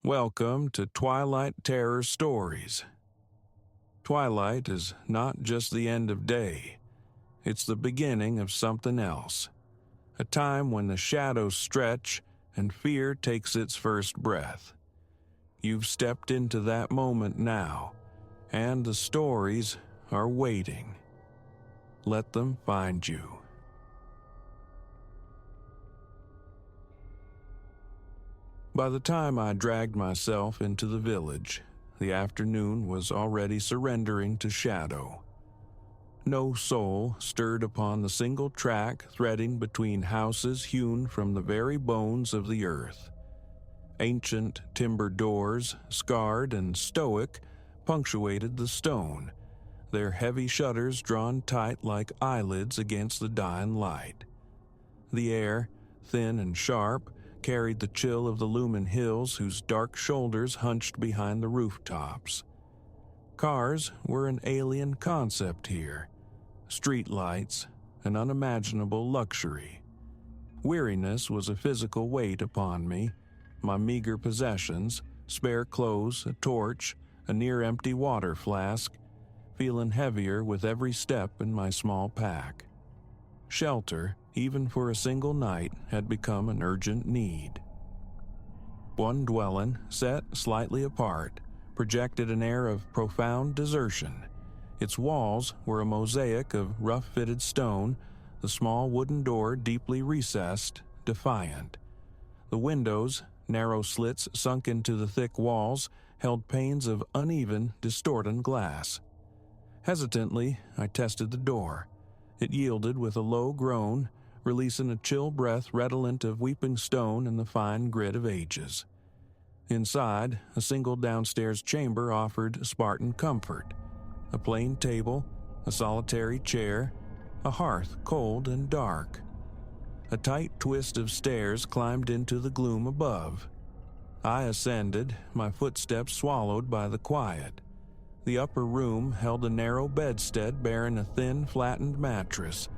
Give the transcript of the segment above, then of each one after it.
Welcome to Twilight Terror Stories. Twilight is not just the end of day, it's the beginning of something else. A time when the shadows stretch and fear takes its first breath. You've stepped into that moment now, and the stories are waiting. Let them find you. By the time I dragged myself into the village, the afternoon was already surrendering to shadow. No soul stirred upon the single track threading between houses hewn from the very bones of the earth. Ancient timber doors, scarred and stoic, punctuated the stone, their heavy shutters drawn tight like eyelids against the dying light. The air, thin and sharp, carried the chill of the looming hills whose dark shoulders hunched behind the rooftops. Cars were an alien concept here. Streetlights, an unimaginable luxury. Weariness was a physical weight upon me. My meager possessions, spare clothes, a torch, a near-empty water flask, feeling heavier with every step in my small pack. Shelter, even for a single night, had become an urgent need. One dwelling, set slightly apart, projected an air of profound desertion. Its walls were a mosaic of rough-fitted stone, the small wooden door deeply recessed, defiant. The windows, narrow slits sunk into the thick walls, held panes of uneven, distorting glass. Hesitantly, I tested the door. It yielded with a low groan, releasing a chill breath redolent of weeping stone and the fine grit of ages. Inside, a single downstairs chamber offered Spartan comfort. A plain table, a solitary chair, a hearth cold and dark. A tight twist of stairs climbed into the gloom above. I ascended, my footsteps swallowed by the quiet. The upper room held a narrow bedstead bearing a thin, flattened mattress,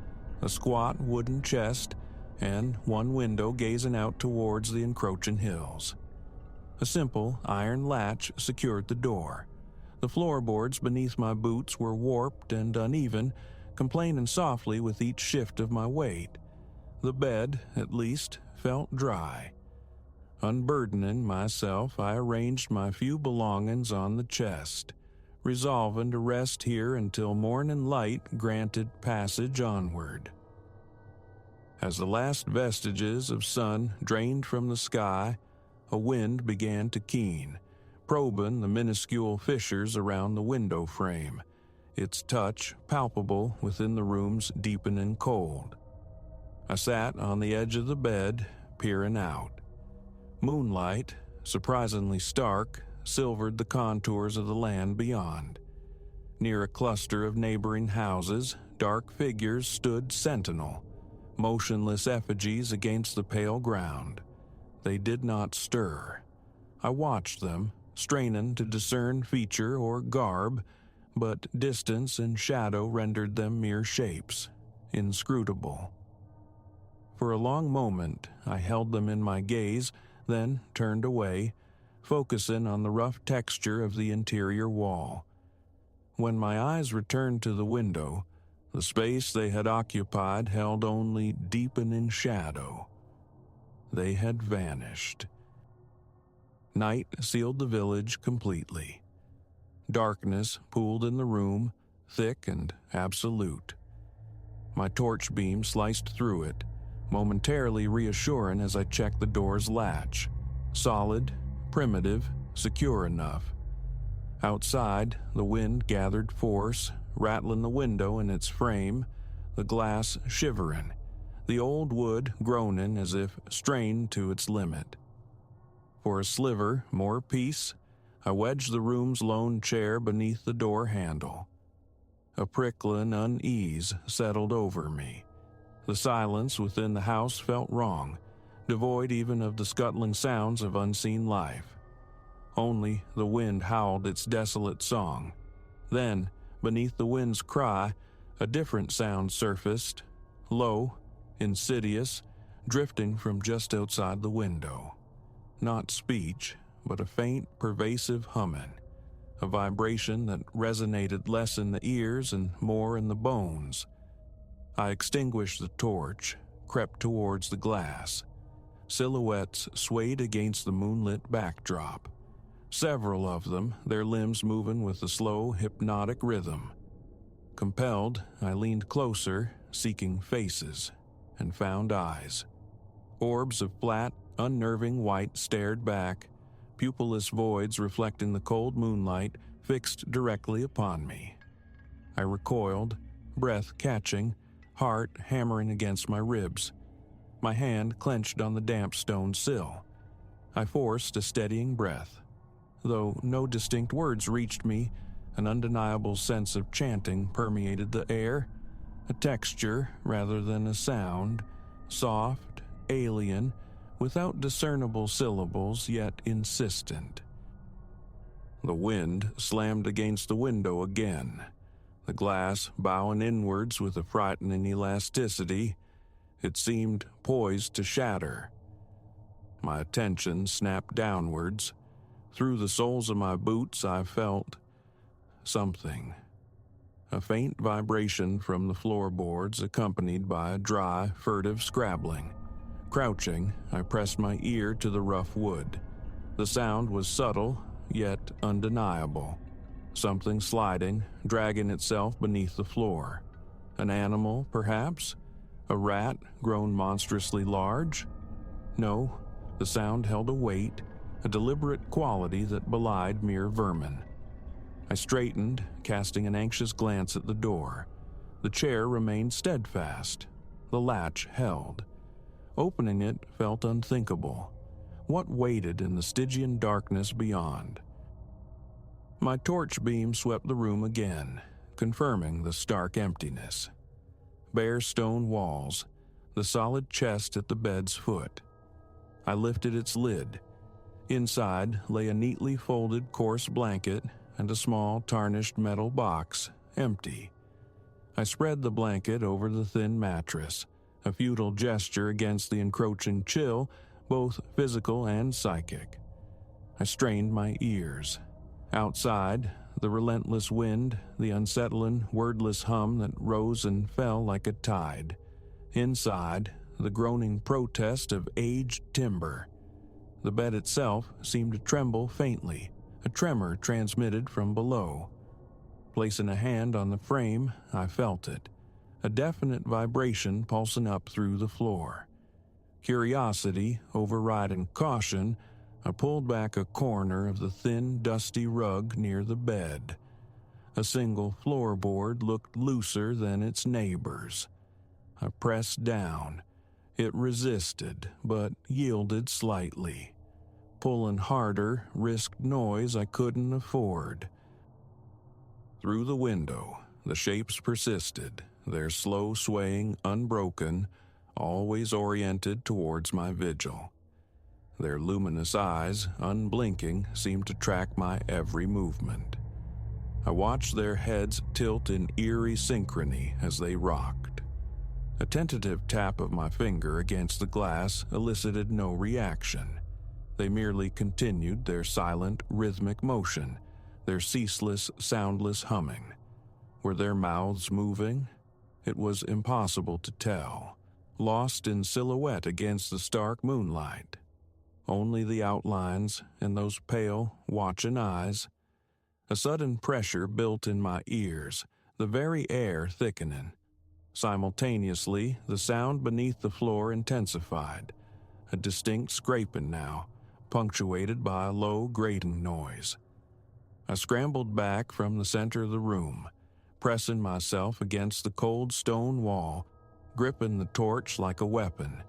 a squat wooden chest, and one window gazing out towards the encroaching hills. A simple iron latch secured the door. The floorboards beneath my boots were warped and uneven, complaining softly with each shift of my weight. The bed, at least, felt dry. Unburdening myself, I arranged my few belongings on the chest, resolving to rest here until morning light granted passage onward. As the last vestiges of sun drained from the sky, a wind began to keen, probing the minuscule fissures around the window frame, its touch palpable within the room's deepening cold. I sat on the edge of the bed, peering out. Moonlight, surprisingly stark, silvered the contours of the land beyond. Near a cluster of neighboring houses, dark figures stood sentinel, motionless effigies against the pale ground. They did not stir. I watched them, straining to discern feature or garb, but distance and shadow rendered them mere shapes, inscrutable. For a long moment, I held them in my gaze, then turned away, focusing on the rough texture of the interior wall. When my eyes returned to the window, the space they had occupied held only deepening shadow. They had vanished. Night sealed the village completely. Darkness pooled in the room, thick and absolute. My torch beam sliced through it, momentarily reassuring as I checked the door's latch. Solid, primitive, secure enough. Outside, the wind gathered force, rattling the window in its frame, the glass shivering, the old wood groaning as if strained to its limit. For a sliver more peace, I wedged the room's lone chair beneath the door handle. A prickling unease settled over me. The silence within the house felt wrong, devoid even of the scuttling sounds of unseen life. Only the wind howled its desolate song. Then, beneath the wind's cry, a different sound surfaced, low, insidious, drifting from just outside the window. Not speech, but a faint, pervasive humming, a vibration that resonated less in the ears and more in the bones. I extinguished the torch, crept towards the glass. Silhouettes swayed against the moonlit backdrop. Several of them, their limbs moving with a slow, hypnotic rhythm. Compelled, I leaned closer, seeking faces, and found eyes. Orbs of flat, unnerving white stared back, pupilless voids reflecting the cold moonlight fixed directly upon me. I recoiled, breath catching, heart hammering against my ribs. My hand clenched on the damp stone sill. I forced a steadying breath. Though no distinct words reached me, an undeniable sense of chanting permeated the air, a texture rather than a sound, soft, alien, without discernible syllables yet insistent. The wind slammed against the window again, the glass bowing inwards with a frightening elasticity. It seemed poised to shatter. My attention snapped downwards. Through the soles of my boots I felt something. A faint vibration from the floorboards accompanied by a dry, furtive scrabbling. Crouching, I pressed my ear to the rough wood. The sound was subtle, yet undeniable. Something sliding, dragging itself beneath the floor. An animal, perhaps? A rat grown monstrously large? No, the sound held a weight, a deliberate quality that belied mere vermin. I straightened, casting an anxious glance at the door. The chair remained steadfast. The latch held. Opening it felt unthinkable. What waited in the Stygian darkness beyond? My torch beam swept the room again, confirming the stark emptiness. Bare stone walls, the solid chest at the bed's foot. I lifted its lid. Inside lay a neatly folded coarse blanket and a small tarnished metal box, empty. I spread the blanket over the thin mattress, a futile gesture against the encroaching chill, both physical and psychic. I strained my ears. Outside, the relentless wind, the unsettling, wordless hum that rose and fell like a tide. Inside, the groaning protest of aged timber. The bed itself seemed to tremble faintly, a tremor transmitted from below. Placing a hand on the frame, I felt it, a definite vibration pulsing up through the floor. Curiosity overriding caution, I pulled back a corner of the thin, dusty rug near the bed. A single floorboard looked looser than its neighbors. I pressed down. It resisted, but yielded slightly. Pulling harder risked noise I couldn't afford. Through the window, the shapes persisted, their slow swaying unbroken, always oriented towards my vigil. Their luminous eyes, unblinking, seemed to track my every movement. I watched their heads tilt in eerie synchrony as they rocked. A tentative tap of my finger against the glass elicited no reaction. They merely continued their silent, rhythmic motion, their ceaseless, soundless humming. Were their mouths moving? It was impossible to tell, lost in silhouette against the stark moonlight. Only the outlines and those pale, watching eyes. A sudden pressure built in my ears, the very air thickening. Simultaneously, the sound beneath the floor intensified, a distinct scraping now, punctuated by a low grating noise. I scrambled back from the center of the room, pressing myself against the cold stone wall, gripping the torch like a weapon,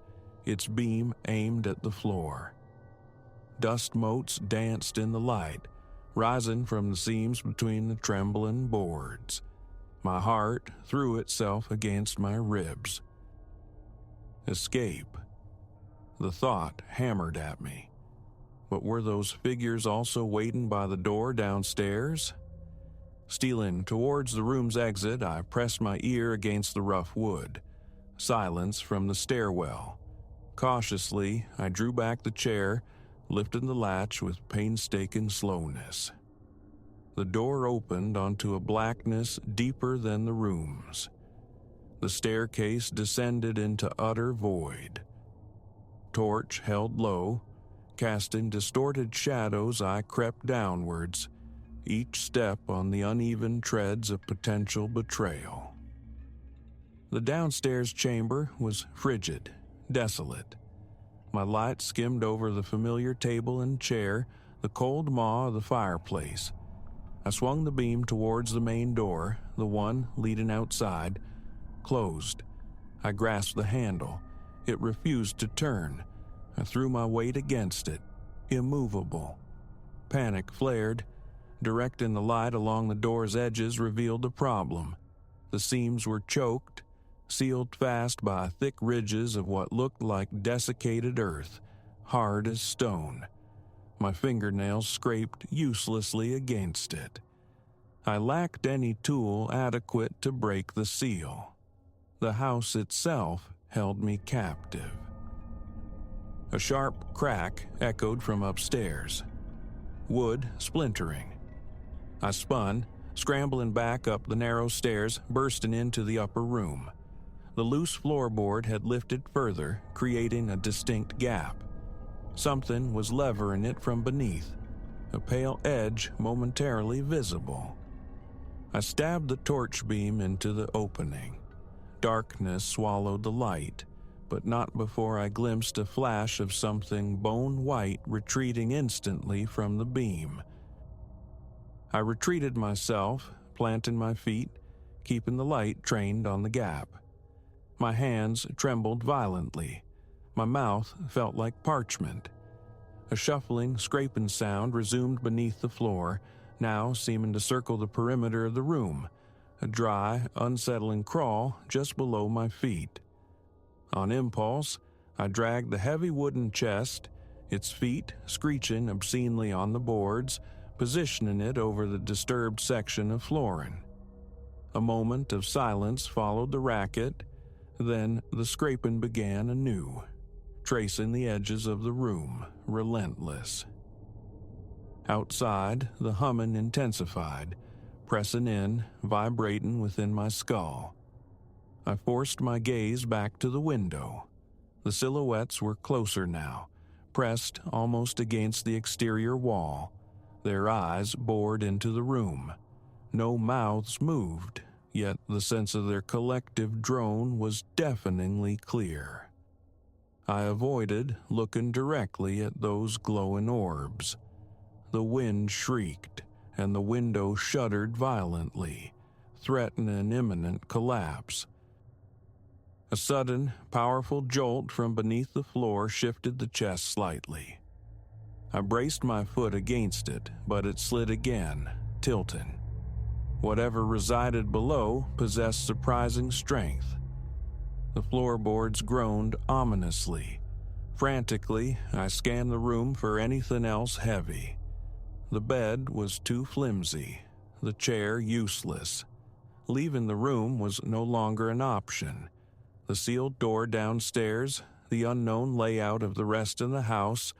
its beam aimed at the floor. Dust motes danced in the light, rising from the seams between the trembling boards. My heart threw itself against my ribs. Escape. The thought hammered at me. But were those figures also waiting by the door downstairs? Stealing towards the room's exit, I pressed my ear against the rough wood. Silence from the stairwell. Cautiously, I drew back the chair, lifted the latch with painstaking slowness. The door opened onto a blackness deeper than the rooms. The staircase descended into utter void. Torch held low, casting distorted shadows, I crept downwards, each step on the uneven treads of potential betrayal. The downstairs chamber was frigid, desolate. My light skimmed over the familiar table and chair, the cold maw of the fireplace. I swung the beam towards the main door, the one leading outside, closed. I grasped the handle. It refused to turn. I threw my weight against it, immovable. Panic flared. Directing the light along the door's edges revealed the problem. The seams were choked, sealed fast by thick ridges of what looked like desiccated earth, hard as stone. My fingernails scraped uselessly against it. I lacked any tool adequate to break the seal. The house itself held me captive. A sharp crack echoed from upstairs. Wood splintering. I spun, scrambling back up the narrow stairs, bursting into the upper room. The loose floorboard had lifted further, creating a distinct gap. Something was levering it from beneath, a pale edge momentarily visible. I stabbed the torch beam into the opening. Darkness swallowed the light, but not before I glimpsed a flash of something bone-white retreating instantly from the beam. I retreated myself, planting my feet, keeping the light trained on the gap. My hands trembled violently. My mouth felt like parchment. A shuffling, scraping sound resumed beneath the floor, now seeming to circle the perimeter of the room, a dry, unsettling crawl just below my feet. On impulse, I dragged the heavy wooden chest, its feet screeching obscenely on the boards, positioning it over the disturbed section of flooring. A moment of silence followed the racket, then the scraping began anew, tracing the edges of the room, relentless. Outside, the humming intensified, pressing in, vibrating within my skull. I forced my gaze back to the window. The silhouettes were closer now, pressed almost against the exterior wall. Their eyes bored into the room. No mouths moved, yet the sense of their collective drone was deafeningly clear. I avoided looking directly at those glowing orbs. The wind shrieked, and the window shuddered violently, threatening imminent collapse. A sudden, powerful jolt from beneath the floor shifted the chest slightly. I braced my foot against it, but it slid again, tilting. Whatever resided below possessed surprising strength. The floorboards groaned ominously. Frantically, I scanned the room for anything else heavy. The bed was too flimsy, the chair useless. Leaving the room was no longer an option. The sealed door downstairs, the unknown layout of the rest of the house,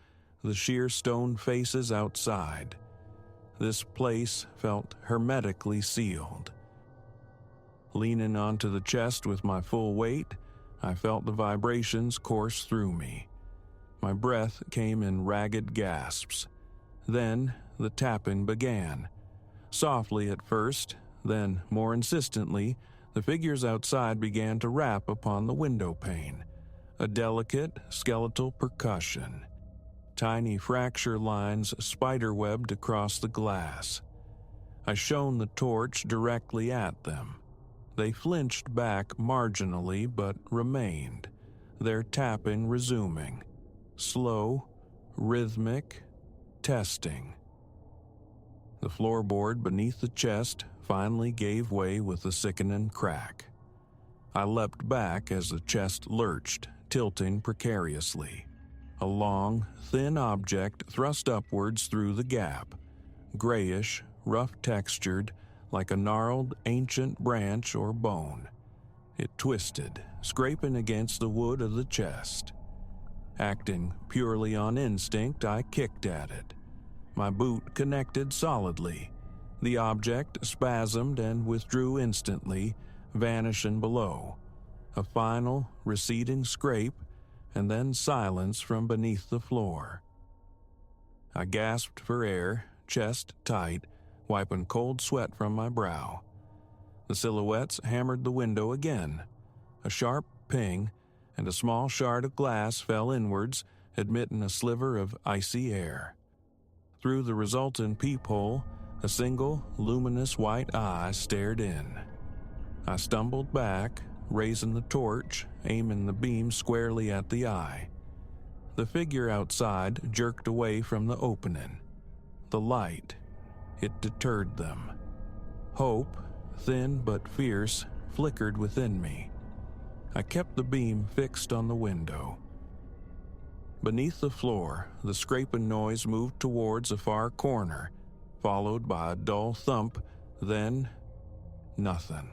the sheer stone faces outside. This place felt hermetically sealed. Leaning onto the chest with my full weight, I felt the vibrations course through me. My breath came in ragged gasps. Then the tapping began. Softly at first, then more insistently, the figures outside began to rap upon the window pane, a delicate, skeletal percussion. Tiny fracture lines spiderwebbed across the glass. I shone the torch directly at them. They flinched back marginally but remained, their tapping resuming. Slow, rhythmic, testing. The floorboard beneath the chest finally gave way with a sickening crack. I leapt back as the chest lurched, tilting precariously. A long, thin object thrust upwards through the gap, grayish, rough-textured, like a gnarled, ancient branch or bone. It twisted, scraping against the wood of the chest. Acting purely on instinct, I kicked at it. My boot connected solidly. The object spasmed and withdrew instantly, vanishing below. A final, receding scrape, and then silence from beneath the floor. I gasped for air, chest tight, wiping cold sweat from my brow. The silhouettes hammered the window again. A sharp ping, and a small shard of glass fell inwards, admitting a sliver of icy air. Through the resultant peephole, a single, luminous white eye stared in. I stumbled back, raising the torch, aiming the beam squarely at the eye. The figure outside jerked away from the opening. The light, it deterred them. Hope, thin but fierce, flickered within me. I kept the beam fixed on the window. Beneath the floor, the scraping noise moved towards a far corner, followed by a dull thump, then nothing.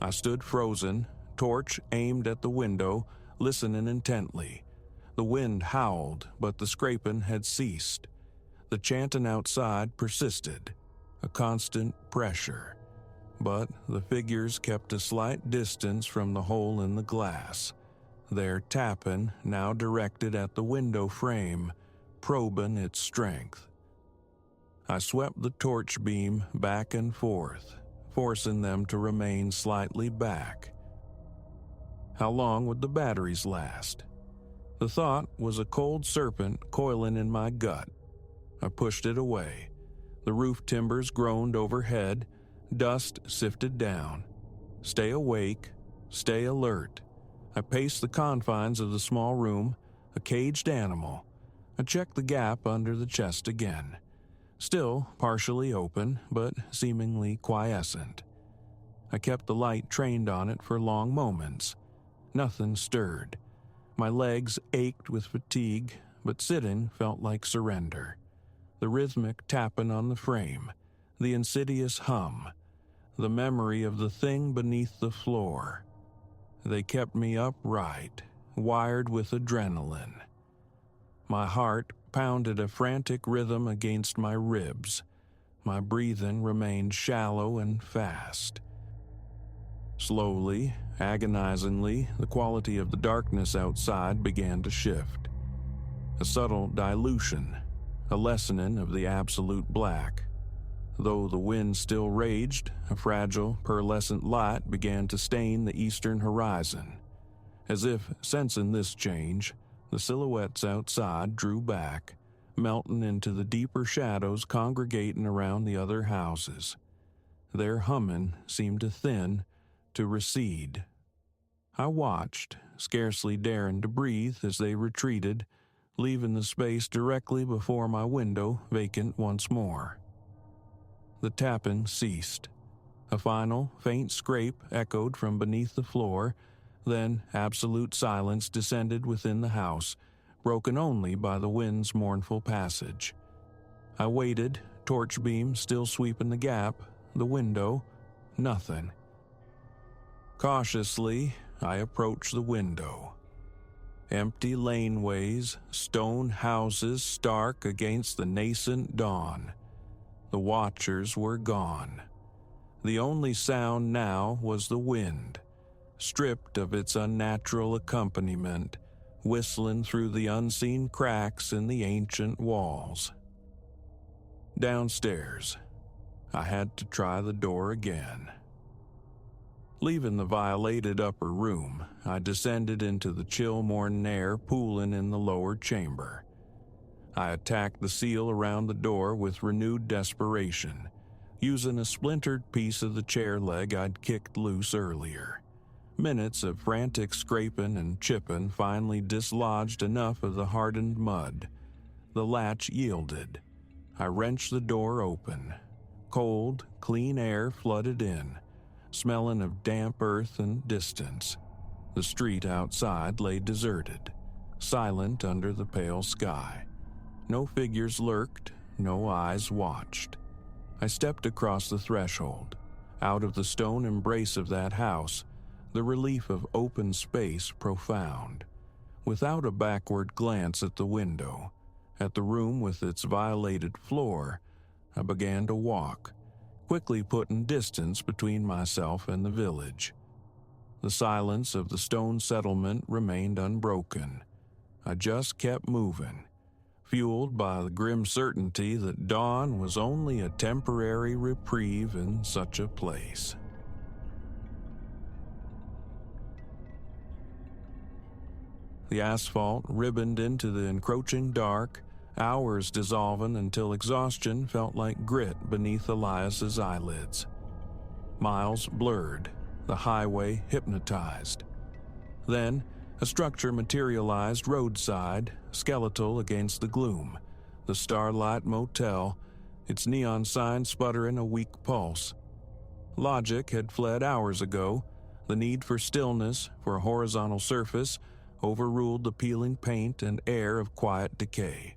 I stood frozen, torch aimed at the window, listening intently. The wind howled, but the scraping had ceased. The chanting outside persisted, a constant pressure. But the figures kept a slight distance from the hole in the glass. Their tapping now directed at the window frame, probing its strength. I swept the torch beam back and forth, forcing them to remain slightly back. How long would the batteries last? The thought was a cold serpent coiling in my gut. I pushed it away. The roof timbers groaned overhead, dust sifted down. Stay awake, stay alert. I paced the confines of the small room, a caged animal. I checked the gap under the chest again. Still partially open, but seemingly quiescent. I kept the light trained on it for long moments. Nothing stirred. My legs ached with fatigue, but sitting felt like surrender. The rhythmic tapping on the frame, the insidious hum, the memory of the thing beneath the floor. They kept me upright, wired with adrenaline. My heart pounded a frantic rhythm against my ribs. My breathing remained shallow and fast. Slowly, agonizingly, the quality of the darkness outside began to shift. A subtle dilution, a lessening of the absolute black. Though the wind still raged, a fragile, pearlescent light began to stain the eastern horizon. As if sensing this change, the silhouettes outside drew back, melting into the deeper shadows congregating around the other houses. Their humming seemed to thin, to recede. I watched, scarcely daring to breathe as they retreated, leaving the space directly before my window vacant once more. The tapping ceased. A final, faint scrape echoed from beneath the floor, then absolute silence descended within the house, broken only by the wind's mournful passage. I waited, torch beam still sweeping the gap, the window, nothing. Cautiously, I approached the window. Empty laneways, stone houses stark against the nascent dawn. The watchers were gone. The only sound now was the wind, stripped of its unnatural accompaniment, whistling through the unseen cracks in the ancient walls. Downstairs, I had to try the door again. Leaving the violated upper room, I descended into the chill morning air pooling in the lower chamber. I attacked the seal around the door with renewed desperation, using a splintered piece of the chair leg I'd kicked loose earlier. Minutes of frantic scraping and chipping finally dislodged enough of the hardened mud. The latch yielded. I wrenched the door open. Cold, clean air flooded in, smelling of damp earth and distance. The street outside lay deserted, silent under the pale sky. No figures lurked, no eyes watched. I stepped across the threshold. Out of the stone embrace of that house, the relief of open space profound. Without a backward glance at the window, at the room with its violated floor, I began to walk, quickly putting distance between myself and the village. The silence of the stone settlement remained unbroken. I just kept moving, fueled by the grim certainty that dawn was only a temporary reprieve in such a place. The asphalt ribboned into the encroaching dark, hours dissolving until exhaustion felt like grit beneath Elias's eyelids. Miles blurred, the highway hypnotized. Then, a structure materialized roadside, skeletal against the gloom. The Starlight Motel, its neon sign sputtering a weak pulse. Logic had fled hours ago. The need for stillness, for a horizontal surface, overruled the peeling paint and air of quiet decay.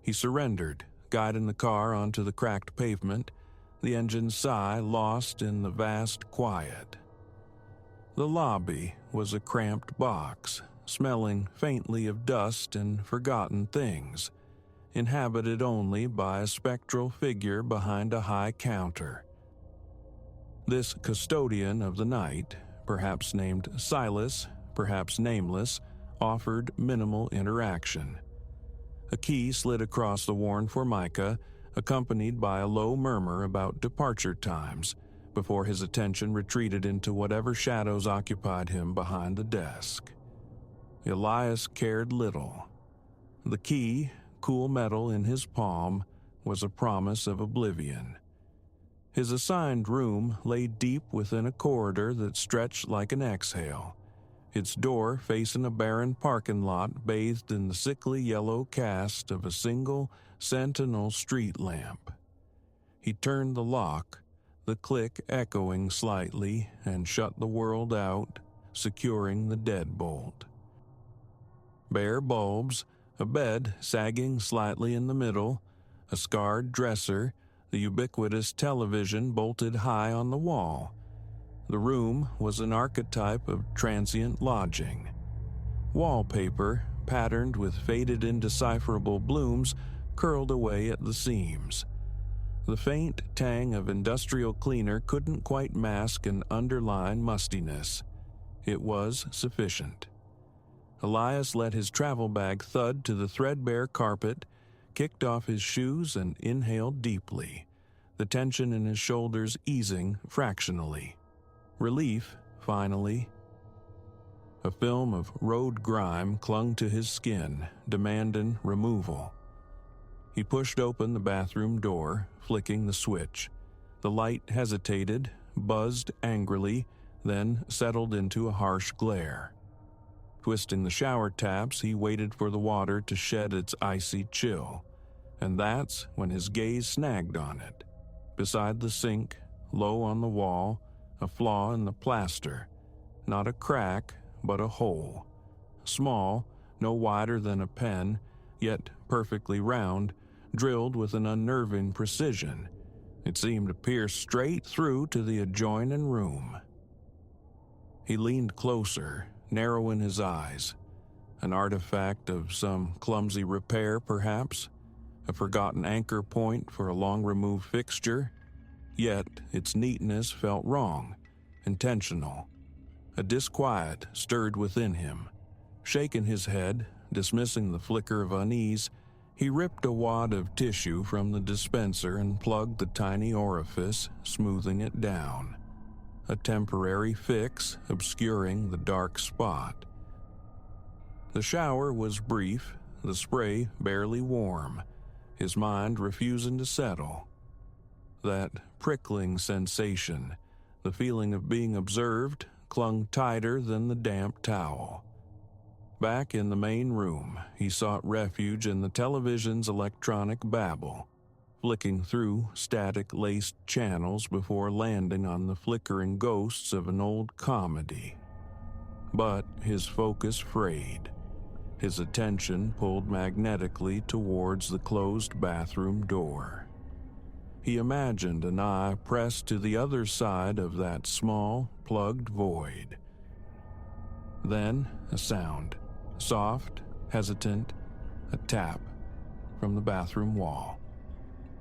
He surrendered, guiding the car onto the cracked pavement, the engine's sigh lost in the vast quiet. The lobby was a cramped box, smelling faintly of dust and forgotten things, inhabited only by a spectral figure behind a high counter. This custodian of the night, perhaps named Silas, perhaps nameless, offered minimal interaction. A key slid across the worn formica, accompanied by a low murmur about departure times, before his attention retreated into whatever shadows occupied him behind the desk. Elias cared little. The key, cool metal in his palm, was a promise of oblivion. His assigned room lay deep within a corridor that stretched like an exhale, its door facing a barren parking lot bathed in the sickly yellow cast of a single sentinel street lamp. He turned the lock, the click echoing slightly, and shut the world out, securing the deadbolt. Bare bulbs, a bed sagging slightly in the middle, a scarred dresser, the ubiquitous television bolted high on the wall. The room was an archetype of transient lodging. Wallpaper, patterned with faded indecipherable blooms, curled away at the seams. The faint tang of industrial cleaner couldn't quite mask an underlying mustiness. It was sufficient. Elias let his travel bag thud to the threadbare carpet, kicked off his shoes and inhaled deeply, the tension in his shoulders easing fractionally. Relief, finally. A film of road grime clung to his skin, demanding removal. He pushed open the bathroom door, flicking the switch. The light hesitated, buzzed angrily, then settled into a harsh glare. Twisting the shower taps, he waited for the water to shed its icy chill, and that's when his gaze snagged on it. Beside the sink, low on the wall, a flaw in the plaster. Not a crack, but a hole. Small, no wider than a pen, yet perfectly round, drilled with an unnerving precision. It seemed to pierce straight through to the adjoining room. He leaned closer, narrowing his eyes. An artifact of some clumsy repair, perhaps? A forgotten anchor point for a long-removed fixture? Yet its neatness felt wrong, intentional. A disquiet stirred within him. Shaking his head, dismissing the flicker of unease, he ripped a wad of tissue from the dispenser and plugged the tiny orifice, smoothing it down. A temporary fix obscuring the dark spot. The shower was brief, the spray barely warm, his mind refusing to settle. That prickling sensation, the feeling of being observed, clung tighter than the damp towel. Back in the main room, he sought refuge in the television's electronic babble, flicking through static-laced channels before landing on the flickering ghosts of an old comedy. But his focus frayed, his attention pulled magnetically towards the closed bathroom door. He imagined an eye pressed to the other side of that small, plugged void. Then a sound. Soft, hesitant, a tap from the bathroom wall.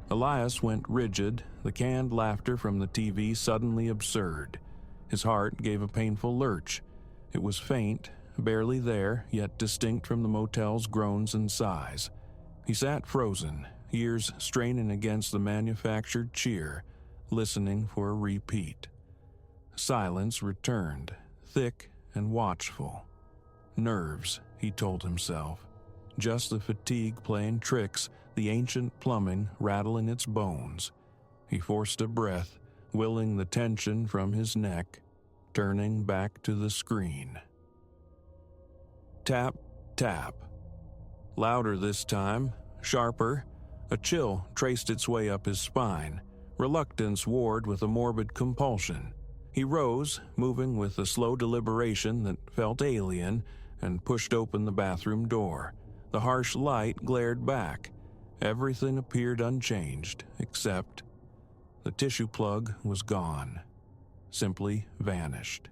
Elias went rigid, the canned laughter from the TV suddenly absurd. His heart gave a painful lurch. It was faint, barely there, yet distinct from the motel's groans and sighs. He sat frozen, ears straining against the manufactured cheer, listening for a repeat. Silence returned, thick and watchful. Nerves, he told himself. Just the fatigue playing tricks, the ancient plumbing rattling its bones. He forced a breath, willing the tension from his neck, turning back to the screen. Tap, tap. Louder this time, sharper. A chill traced its way up his spine. Reluctance warred with a morbid compulsion. He rose, moving with a slow deliberation that felt alien, and pushed open the bathroom door. The harsh light glared back. Everything appeared unchanged, except the tissue plug was gone. Simply vanished.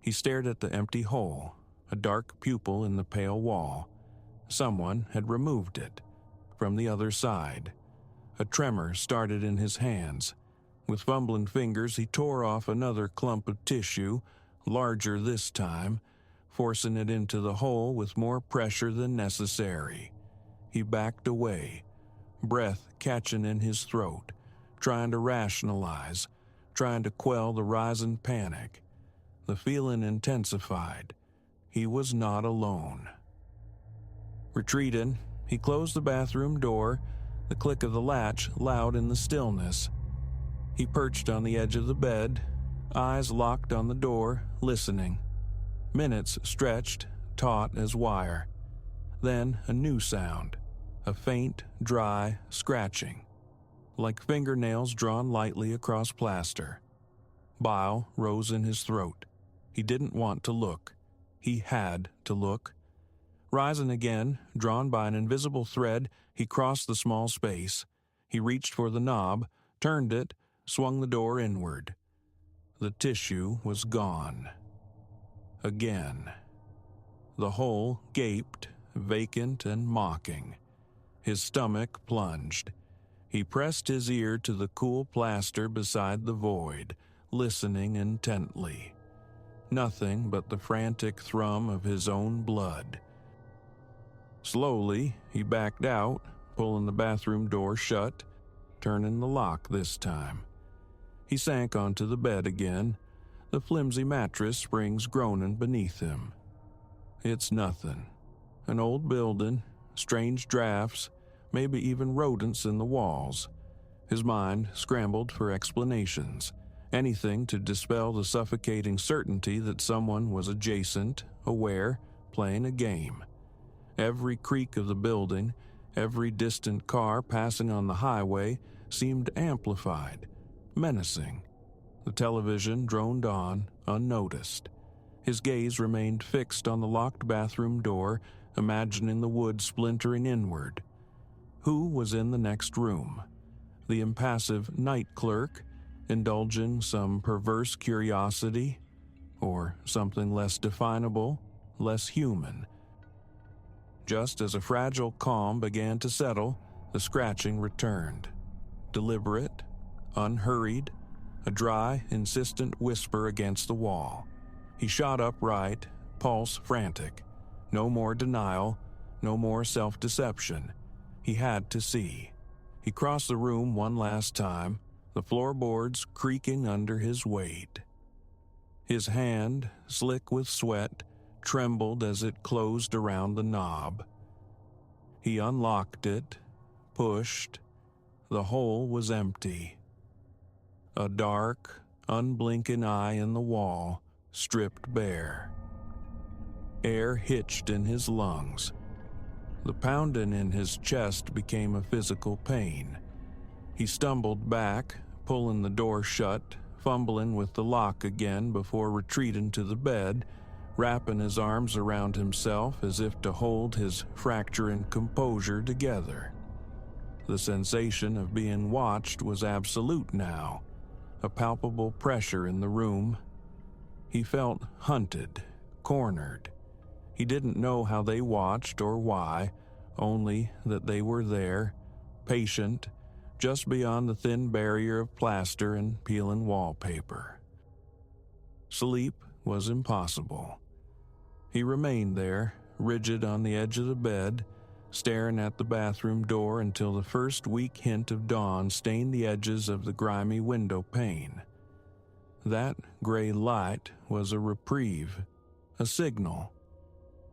He stared at the empty hole, a dark pupil in the pale wall. Someone had removed it. From the other side, a tremor started in his hands. With fumbling fingers, he tore off another clump of tissue, larger this time, forcing it into the hole with more pressure than necessary. He backed away, breath catching in his throat, trying to rationalize, trying to quell the rising panic. The feeling intensified. He was not alone. Retreating, he closed the bathroom door, the click of the latch loud in the stillness. He perched on the edge of the bed, eyes locked on the door, listening. Minutes stretched, taut as wire. Then a new sound, a faint, dry scratching, like fingernails drawn lightly across plaster. Bile rose in his throat. He didn't want to look. He had to look. Rising again, drawn by an invisible thread, he crossed the small space. He reached for the knob, turned it, swung the door inward. The tissue was gone. Again. The hole gaped, vacant and mocking. His stomach plunged. He pressed his ear to the cool plaster beside the void, listening intently. Nothing but the frantic thrum of his own blood. Slowly, he backed out, pulling the bathroom door shut, turning the lock this time. He sank onto the bed again, the flimsy mattress springs groaning beneath him. It's nothing. An old building, strange drafts, maybe even rodents in the walls. His mind scrambled for explanations, anything to dispel the suffocating certainty that someone was adjacent, aware, playing a game. Every creak of the building, every distant car passing on the highway seemed amplified, menacing. The television droned on, unnoticed. His gaze remained fixed on the locked bathroom door, imagining the wood splintering inward. Who was in the next room? The impassive night clerk, indulging some perverse curiosity, or something less definable, less human? Just as a fragile calm began to settle, the scratching returned. Deliberate, unhurried, a dry, insistent whisper against the wall. He shot upright, pulse frantic. No more denial, no more self-deception. He had to see. He crossed the room one last time, the floorboards creaking under his weight. His hand, slick with sweat, trembled as it closed around the knob. He unlocked it, pushed. The hole was empty. A dark, unblinking eye in the wall, stripped bare. Air hitched in his lungs. The pounding in his chest became a physical pain. He stumbled back, pulling the door shut, fumbling with the lock again before retreating to the bed, wrapping his arms around himself as if to hold his fracturing composure together. The sensation of being watched was absolute now, a palpable pressure in the room. He felt hunted, cornered. He didn't know how they watched or why, only that they were there, patient, just beyond the thin barrier of plaster and peeling wallpaper. Sleep was impossible. He remained there, rigid on the edge of the bed, staring at the bathroom door until the first weak hint of dawn stained the edges of the grimy window pane. That gray light was a reprieve, a signal.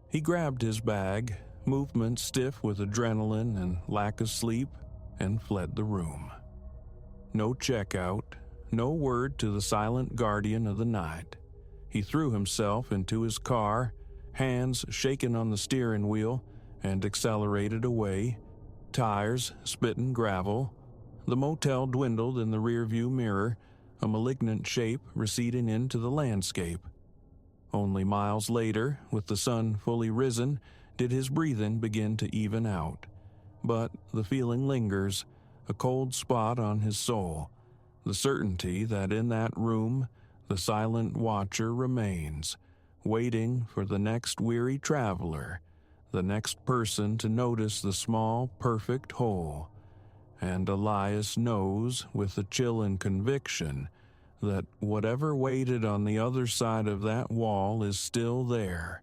He grabbed his bag, movement stiff with adrenaline and lack of sleep, and fled the room. No checkout, no word to the silent guardian of the night. He threw himself into his car, hands shaking on the steering wheel, and accelerated away, tires spitting gravel. The motel dwindled in the rearview mirror, a malignant shape receding into the landscape. Only miles later, with the sun fully risen, did his breathing begin to even out. But the feeling lingers, a cold spot on his soul, the certainty that in that room the silent watcher remains, waiting for the next weary traveler, the next person to notice the small, perfect hole. And Elias knows, with a chilling conviction, that whatever waited on the other side of that wall is still there,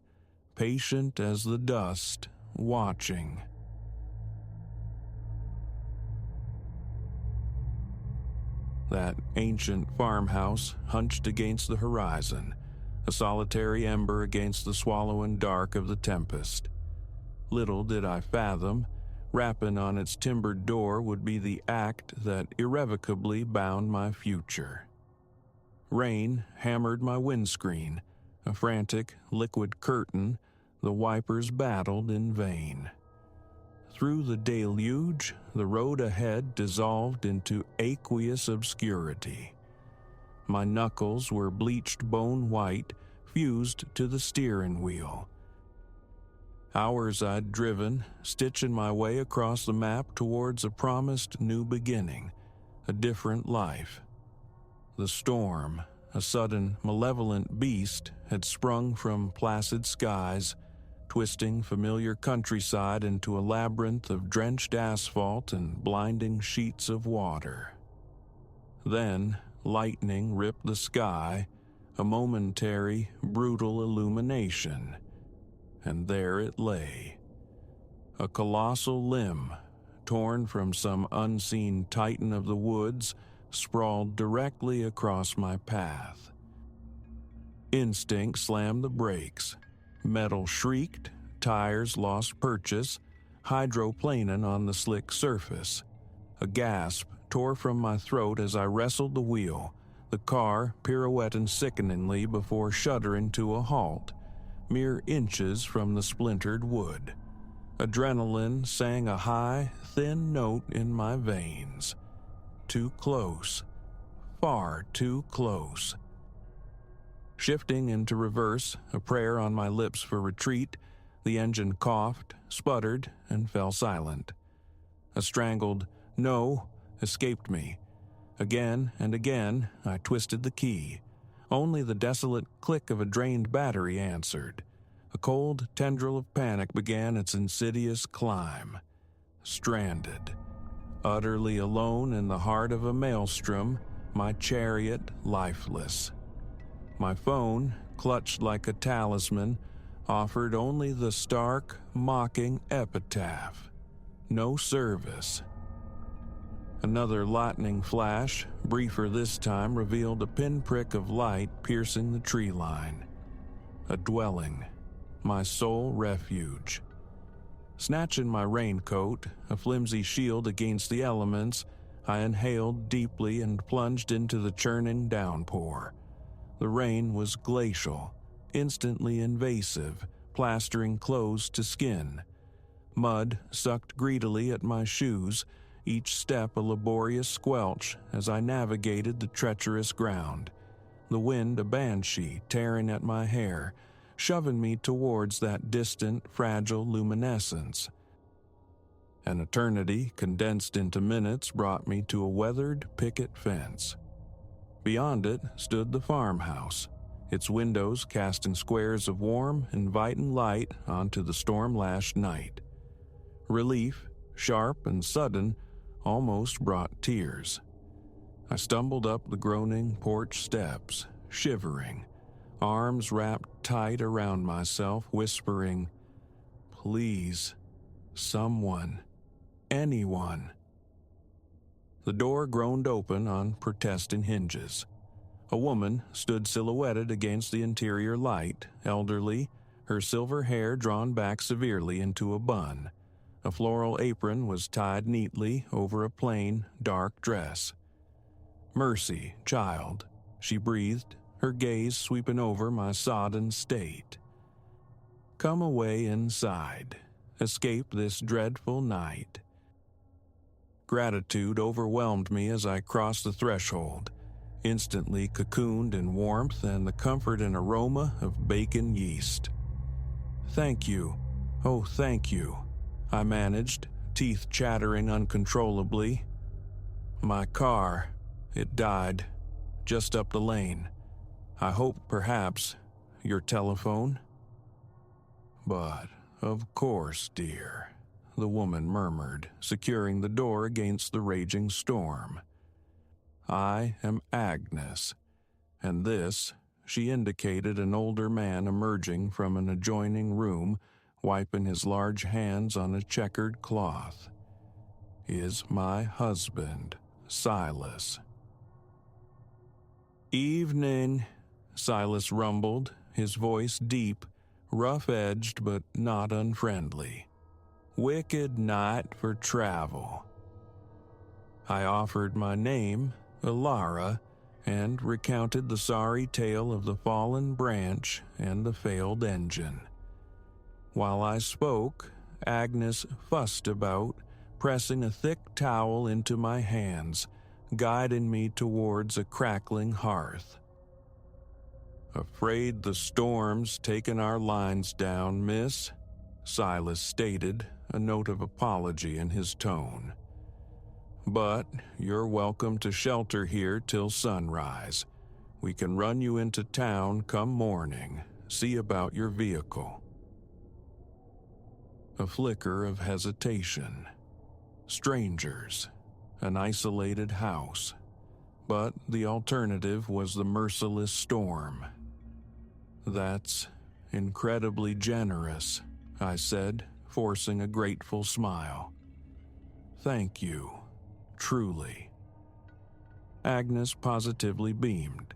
patient as the dust, watching. That ancient farmhouse hunched against the horizon, a solitary ember against the swallowing dark of the tempest. Little did I fathom, rapping on its timbered door would be the act that irrevocably bound my future. Rain hammered my windscreen, a frantic, liquid curtain, the wipers battled in vain. Through the deluge, the road ahead dissolved into aqueous obscurity. My knuckles were bleached bone white, fused to the steering wheel. Hours I'd driven, stitching my way across the map towards a promised new beginning, a different life. The storm, a sudden malevolent beast, had sprung from placid skies, twisting familiar countryside into a labyrinth of drenched asphalt and blinding sheets of water. Then, lightning ripped the sky, a momentary, brutal illumination, and there it lay. A colossal limb, torn from some unseen titan of the woods, sprawled directly across my path. Instinct slammed the brakes. Metal shrieked, tires lost purchase, hydroplaning on the slick surface. A gasp tore from my throat as I wrestled the wheel, the car pirouetting sickeningly before shuddering to a halt, mere inches from the splintered wood. Adrenaline sang a high, thin note in my veins. Too close, far too close. Shifting into reverse, a prayer on my lips for retreat, the engine coughed, sputtered, and fell silent. A strangled "no" escaped me. Again and again, I twisted the key. Only the desolate click of a drained battery answered. A cold tendril of panic began its insidious climb. Stranded. Utterly alone in the heart of a maelstrom, my chariot lifeless. My phone, clutched like a talisman, offered only the stark, mocking epitaph. No service. Another lightning flash, briefer this time, revealed a pinprick of light piercing the tree line. A dwelling. My sole refuge. Snatching my raincoat, a flimsy shield against the elements, I inhaled deeply and plunged into the churning downpour. The rain was glacial, instantly invasive, plastering clothes to skin. Mud sucked greedily at my shoes, each step a laborious squelch as I navigated the treacherous ground. The wind a banshee tearing at my hair, shoving me towards that distant, fragile luminescence. An eternity condensed into minutes brought me to a weathered picket fence. Beyond it stood the farmhouse, its windows casting squares of warm, inviting light onto the storm-lashed night. Relief, sharp and sudden, almost brought tears. I stumbled up the groaning porch steps, shivering, arms wrapped tight around myself, whispering, "Please, someone, anyone." The door groaned open on protesting hinges. A woman stood silhouetted against the interior light, elderly, her silver hair drawn back severely into a bun. A floral apron was tied neatly over a plain, dark dress. "Mercy, child," she breathed, her gaze sweeping over my sodden state. "Come away inside. Escape this dreadful night." Gratitude overwhelmed me as I crossed the threshold, instantly cocooned in warmth and the comfort and aroma of bacon yeast. "Thank you. Oh, thank you," I managed, teeth chattering uncontrollably. "My car, it died, just up the lane. I hope perhaps your telephone?" "But, of course, dear," the woman murmured, securing the door against the raging storm. "I am Agnes, and this," she indicated an older man emerging from an adjoining room, wiping his large hands on a checkered cloth, "is my husband, Silas." "Evening," Silas rumbled, his voice deep, rough-edged but not unfriendly. "Wicked night for travel." I offered my name, Ilara, and recounted the sorry tale of the fallen branch and the failed engine. While I spoke, Agnes fussed about, pressing a thick towel into my hands, guiding me towards a crackling hearth. "Afraid the storm's taken our lines down, miss," Silas stated, a note of apology in his tone. "But you're welcome to shelter here till sunrise. We can run you into town come morning, see about your vehicle." A flicker of hesitation. Strangers. An isolated house. But the alternative was the merciless storm. "That's incredibly generous," I said, forcing a grateful smile. "Thank you, truly." Agnes positively beamed.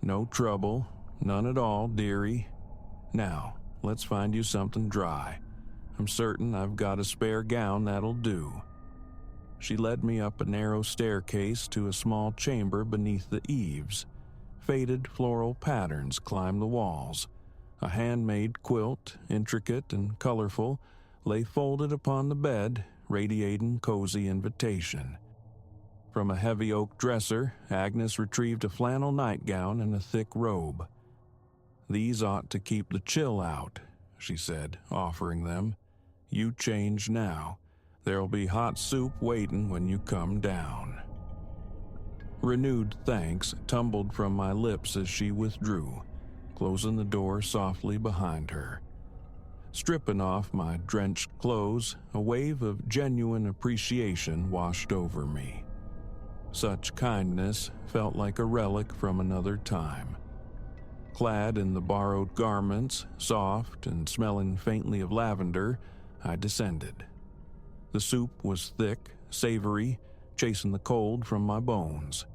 "No trouble, none at all, dearie. Now, let's find you something dry. I'm certain I've got a spare gown that'll do." She led me up a narrow staircase to a small chamber beneath the eaves. Faded floral patterns climbed the walls. A handmade quilt, intricate and colorful, lay folded upon the bed, radiating cozy invitation. From a heavy oak dresser, Agnes retrieved a flannel nightgown and a thick robe. "These ought to keep the chill out," she said, offering them. "You change now. There'll be hot soup waiting when you come down." Renewed thanks tumbled from my lips as she withdrew, closing the door softly behind her. Stripping off my drenched clothes, a wave of genuine appreciation washed over me. Such kindness felt like a relic from another time. Clad in the borrowed garments, soft and smelling faintly of lavender, I descended. The soup was thick, savory, chasing the cold from my bones.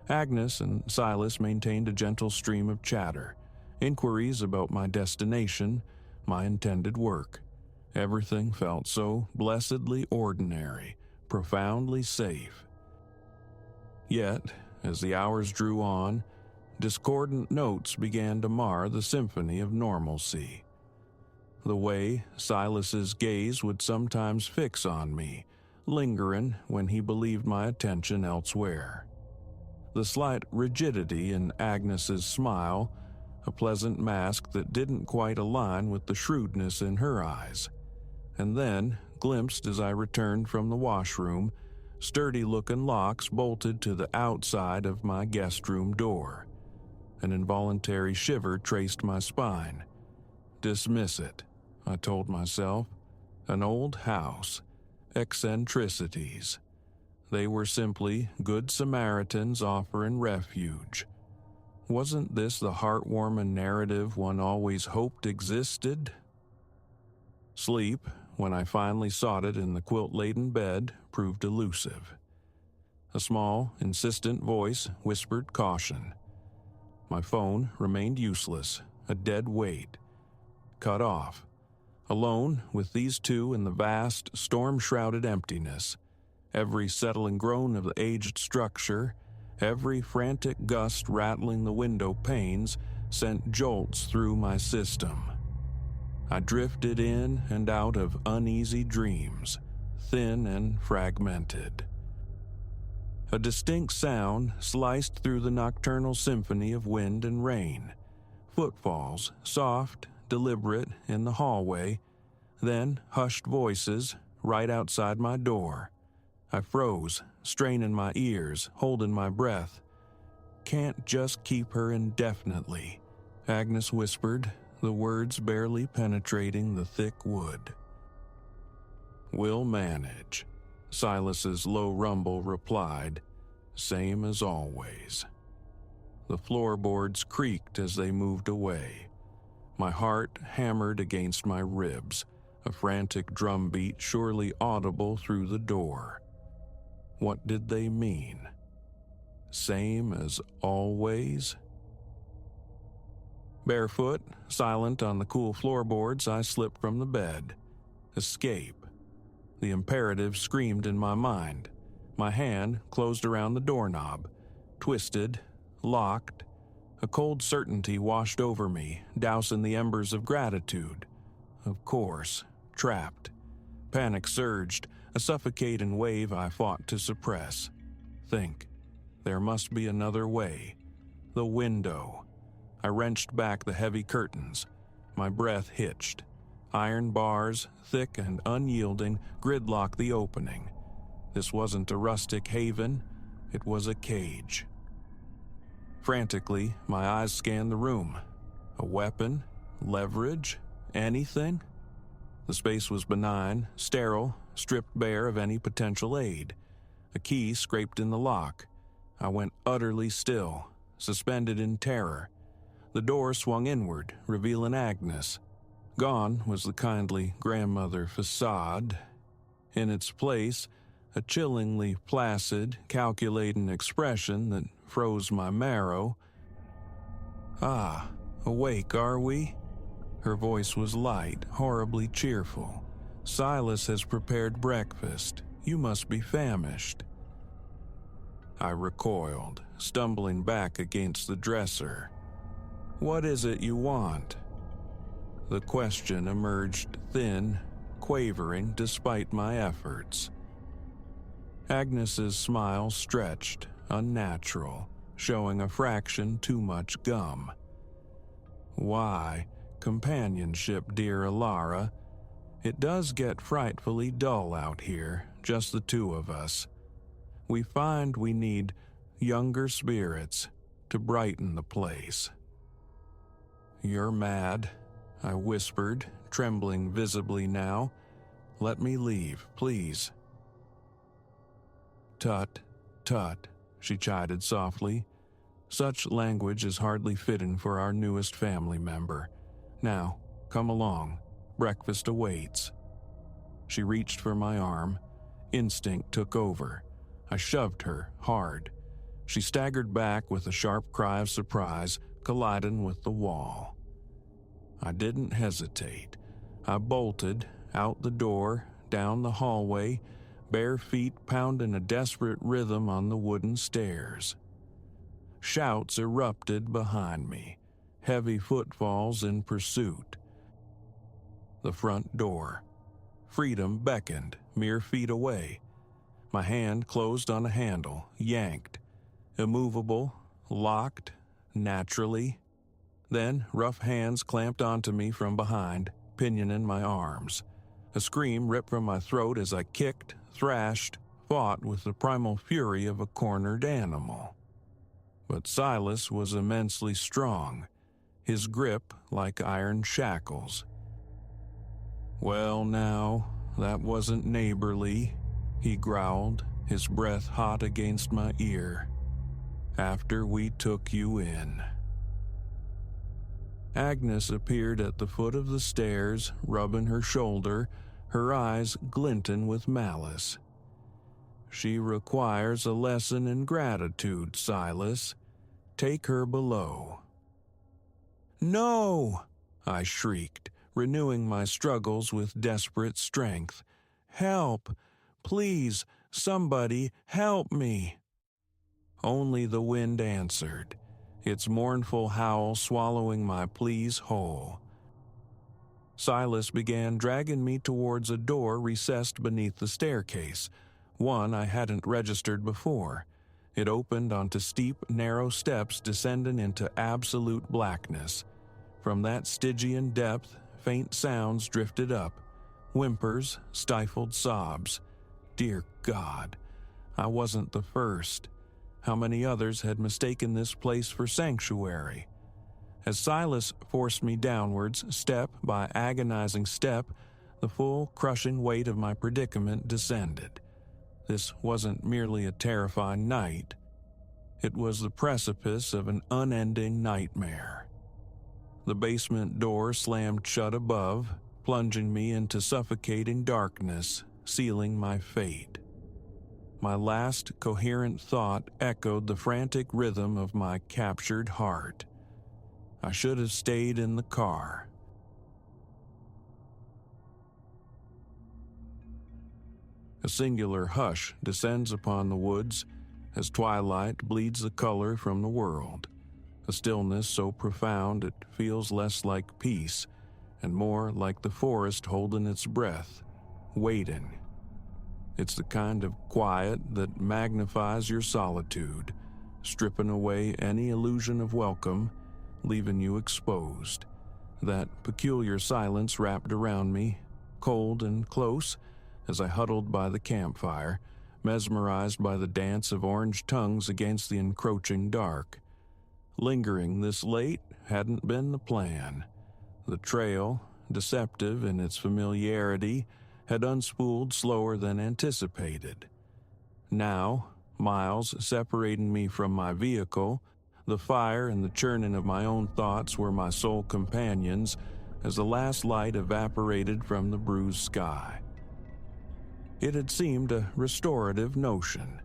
Agnes and Silas maintained a gentle stream of chatter, inquiries about my destination, my intended work. Everything felt so blessedly ordinary, profoundly safe. Yet, as the hours drew on, discordant notes began to mar the symphony of normalcy. The way Silas's gaze would sometimes fix on me, lingering when he believed my attention elsewhere. The slight rigidity in Agnes's smile, a pleasant mask that didn't quite align with the shrewdness in her eyes. And then, glimpsed as I returned from the washroom, sturdy-looking locks bolted to the outside of my guest room door. An involuntary shiver traced my spine. Dismiss it, I told myself. An old house. Eccentricities. They were simply good Samaritans offering refuge. Wasn't this the heartwarming narrative one always hoped existed? Sleep, when I finally sought it in the quilt-laden bed, proved elusive. A small, insistent voice whispered caution. My phone remained useless, a dead weight. Cut off. Alone with these two in the vast, storm-shrouded emptiness. Every settling groan of the aged structure, every frantic gust rattling the window panes sent jolts through my system. I drifted in and out of uneasy dreams, thin and fragmented. A distinct sound sliced through the nocturnal symphony of wind and rain. Footfalls, soft, deliberate, in the hallway, then hushed voices right outside my door. I froze, straining my ears, holding my breath. Can't just keep her indefinitely, Agnes whispered, the words barely penetrating the thick wood. We'll manage, Silas's low rumble replied, same as always. The floorboards creaked as they moved away. My heart hammered against my ribs, a frantic drumbeat surely audible through the door. What did they mean? Same as always? Barefoot, silent on the cool floorboards, I slipped from the bed. Escape. The imperative screamed in my mind. My hand closed around the doorknob, twisted, locked. A cold certainty washed over me, dousing the embers of gratitude. Of course, trapped. Panic surged, a suffocating wave I fought to suppress. Think. There must be another way. The window. I wrenched back the heavy curtains. My breath hitched. Iron bars, thick and unyielding, gridlocked the opening. This wasn't a rustic haven, it was a cage. Frantically, my eyes scanned the room. A weapon? Leverage? Anything? The space was benign, sterile, stripped bare of any potential aid. A key scraped in the lock. I went utterly still, suspended in terror. The door swung inward, revealing Agnes. Gone was the kindly grandmother facade. In its place, a chillingly placid, calculating expression that froze my marrow. Ah, awake, are we? Her voice was light, horribly cheerful. Silas has prepared breakfast. You must be famished. I recoiled, stumbling back against the dresser. What is it you want? The question emerged thin, quavering despite my efforts. Agnes's smile stretched, unnatural, showing a fraction too much gum. Why, companionship, dear Alara. It does get frightfully dull out here, just the two of us. We find we need younger spirits to brighten the place. You're mad, I whispered, trembling visibly now. Let me leave, please. Tut, tut, she chided softly. Such language is hardly fitting for our newest family member. Now, come along. Breakfast awaits. She reached for my arm. Instinct took over. I shoved her hard. She staggered back with a sharp cry of surprise, colliding with the wall. I didn't hesitate. I bolted, out the door, down the hallway, bare feet pounding a desperate rhythm on the wooden stairs. Shouts erupted behind me, heavy footfalls in pursuit. The front door. Freedom beckoned, mere feet away. My hand closed on a handle, yanked. Immovable, locked, naturally. Then rough hands clamped onto me from behind, pinioning my arms. A scream ripped from my throat as I kicked, thrashed, fought with the primal fury of a cornered animal. but Silas was immensely strong, his grip like iron shackles. "Well now, that wasn't neighborly," he growled, his breath hot against my ear. "After we took you in." Agnes appeared at the foot of the stairs, rubbing her shoulder, her eyes glinting with malice. "She requires a lesson in gratitude, Silas. Take her below." "No!" I shrieked, renewing my struggles with desperate strength. "Help! Please, somebody, help me!" Only the wind answered, its mournful howl swallowing my pleas whole. Silas began dragging me towards a door recessed beneath the staircase, one I hadn't registered before. It opened onto steep, narrow steps descending into absolute blackness. From that Stygian depth, faint sounds drifted up, whimpers, stifled sobs. Dear God, I wasn't the first. How many others had mistaken this place for sanctuary? As Silas forced me downwards, step by agonizing step, the full, crushing weight of my predicament descended. This wasn't merely a terrifying night. It was the precipice of an unending nightmare. The basement door slammed shut above, plunging me into suffocating darkness, sealing my fate. My last coherent thought echoed the frantic rhythm of my captured heart. I should have stayed in the car. A singular hush descends upon the woods as twilight bleeds the color from the world. A stillness so profound it feels less like peace and more like the forest holding its breath, waiting. It's the kind of quiet that magnifies your solitude, stripping away any illusion of welcome, leaving you exposed. That peculiar silence wrapped around me, cold and close, as I huddled by the campfire, mesmerized by the dance of orange tongues against the encroaching dark. Lingering this late hadn't been the plan. The trail, deceptive in its familiarity, had unspooled slower than anticipated. Now, miles separating me from my vehicle, the fire and the churning of my own thoughts were my sole companions as the last light evaporated from the bruised sky. It had seemed a restorative notion.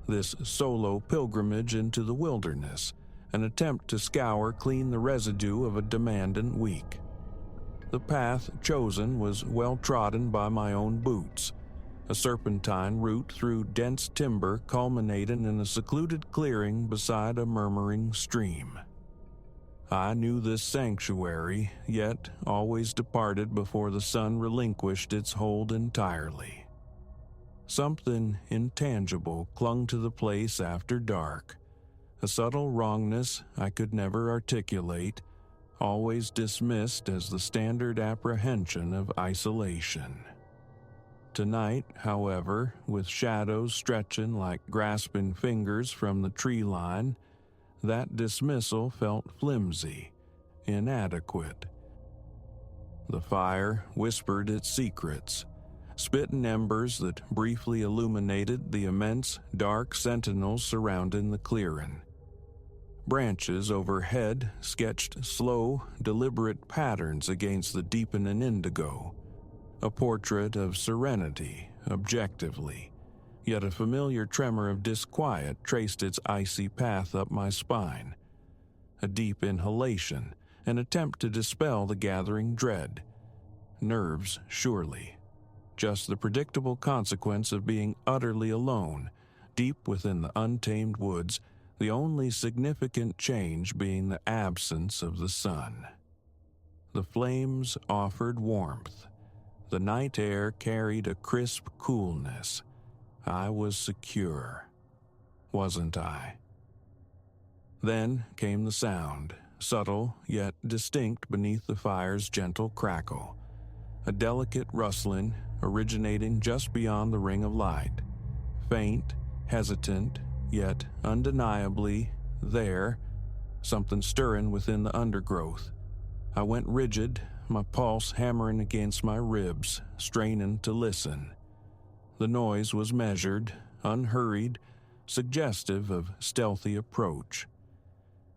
This solo pilgrimage into the wilderness, an attempt to scour clean the residue of a demanding week. The path chosen was well trodden by my own boots, a serpentine route through dense timber culminating in a secluded clearing beside a murmuring stream. I knew this sanctuary, yet always departed before the sun relinquished its hold entirely. Something intangible clung to the place after dark, a subtle wrongness I could never articulate, always dismissed as the standard apprehension of isolation. Tonight, however, with shadows stretching like grasping fingers from the tree line, that dismissal felt flimsy, inadequate. The fire whispered its secrets, spitting embers that briefly illuminated the immense, dark sentinels surrounding the clearing. Branches overhead sketched slow, deliberate patterns against the deepening indigo, a portrait of serenity, objectively, yet a familiar tremor of disquiet traced its icy path up my spine. A deep inhalation, an attempt to dispel the gathering dread. Nerves, surely. Just the predictable consequence of being utterly alone, deep within the untamed woods, the only significant change being the absence of the sun. The flames offered warmth. The night air carried a crisp coolness. I was secure, wasn't I? Then came the sound, subtle yet distinct beneath the fire's gentle crackle. A delicate rustling originating just beyond the ring of light. Faint, hesitant, yet undeniably there, something stirring within the undergrowth. I went rigid, my pulse hammering against my ribs, straining to listen. The noise was measured, unhurried, suggestive of stealthy approach.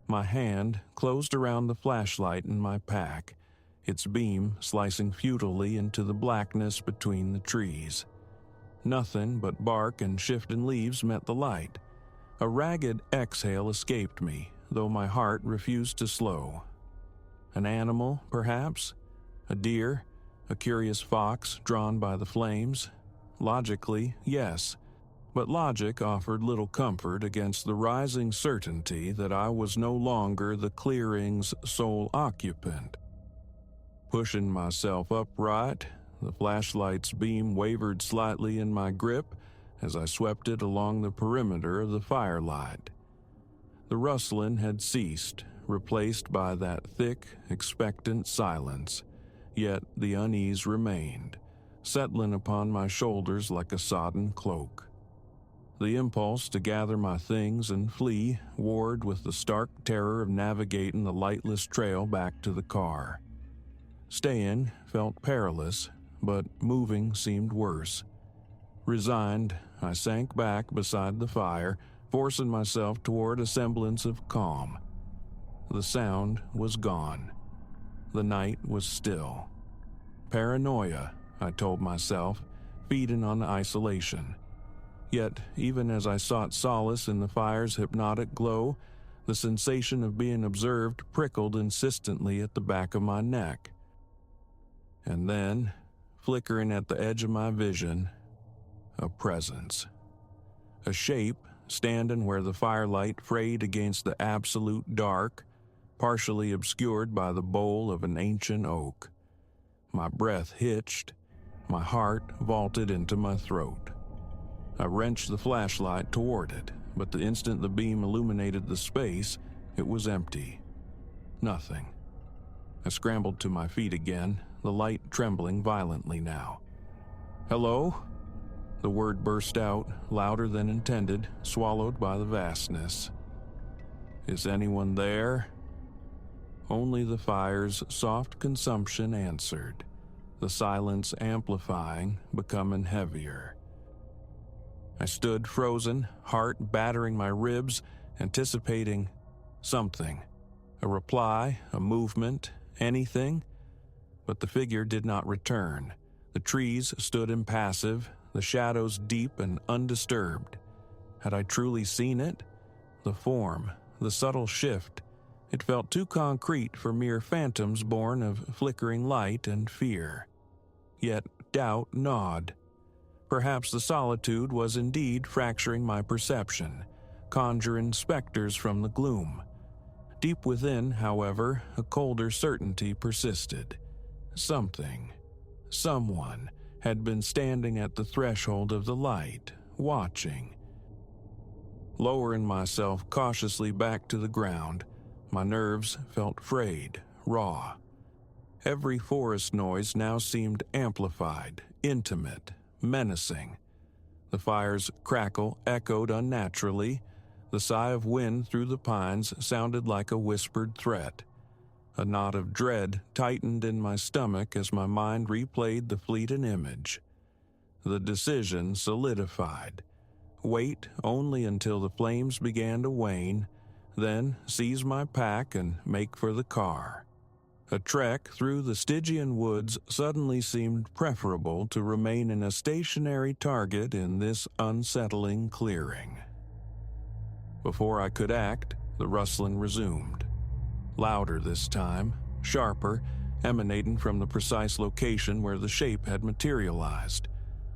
My hand closed around the flashlight in my pack, its beam slicing futilely into the blackness between the trees. Nothing but bark and shifting leaves met the light. A ragged exhale escaped me, though my heart refused to slow. An animal, perhaps? A deer? A curious fox drawn by the flames? Logically, yes, but logic offered little comfort against the rising certainty that I was no longer the clearing's sole occupant. Pushing myself upright, the flashlight's beam wavered slightly in my grip as I swept it along the perimeter of the firelight. The rustling had ceased, replaced by that thick, expectant silence, yet the unease remained, settling upon my shoulders like a sodden cloak. The impulse to gather my things and flee warred with the stark terror of navigating the lightless trail back to the car. Staying felt perilous, but moving seemed worse. Resigned, I sank back beside the fire, forcing myself toward a semblance of calm. The sound was gone. The night was still. Paranoia, I told myself, feeding on isolation. Yet, even as I sought solace in the fire's hypnotic glow, the sensation of being observed prickled insistently at the back of my neck. And then, flickering at the edge of my vision, a presence. A shape standing where the firelight frayed against the absolute dark, partially obscured by the bole of an ancient oak. My breath hitched, my heart vaulted into my throat. I wrenched the flashlight toward it, but the instant the beam illuminated the space, it was empty. Nothing. I scrambled to my feet again, the light trembling violently now. "Hello?" The word burst out, louder than intended, swallowed by the vastness. "Is anyone there?" Only the fire's soft consumption answered, the silence amplifying, becoming heavier. I stood frozen, heart battering my ribs, anticipating something. A reply, a movement, anything. But the figure did not return. The trees stood impassive, the shadows deep and undisturbed. Had I truly seen it? The form, the subtle shift. It felt too concrete for mere phantoms born of flickering light and fear. Yet doubt gnawed. Perhaps the solitude was indeed fracturing my perception, conjuring specters from the gloom. Deep within, however, a colder certainty persisted. Something, someone, had been standing at the threshold of the light, watching. Lowering myself cautiously back to the ground, my nerves felt frayed, raw. Every forest noise now seemed amplified, intimate, menacing. The fire's crackle echoed unnaturally. The sigh of wind through the pines sounded like a whispered threat. A knot of dread tightened in my stomach as my mind replayed the fleeting image. The decision solidified. Wait only until the flames began to wane, then seize my pack and make for the car. A trek through the Stygian woods suddenly seemed preferable to remaining a stationary target in this unsettling clearing. Before I could act, the rustling resumed. Louder this time, sharper, emanating from the precise location where the shape had materialized.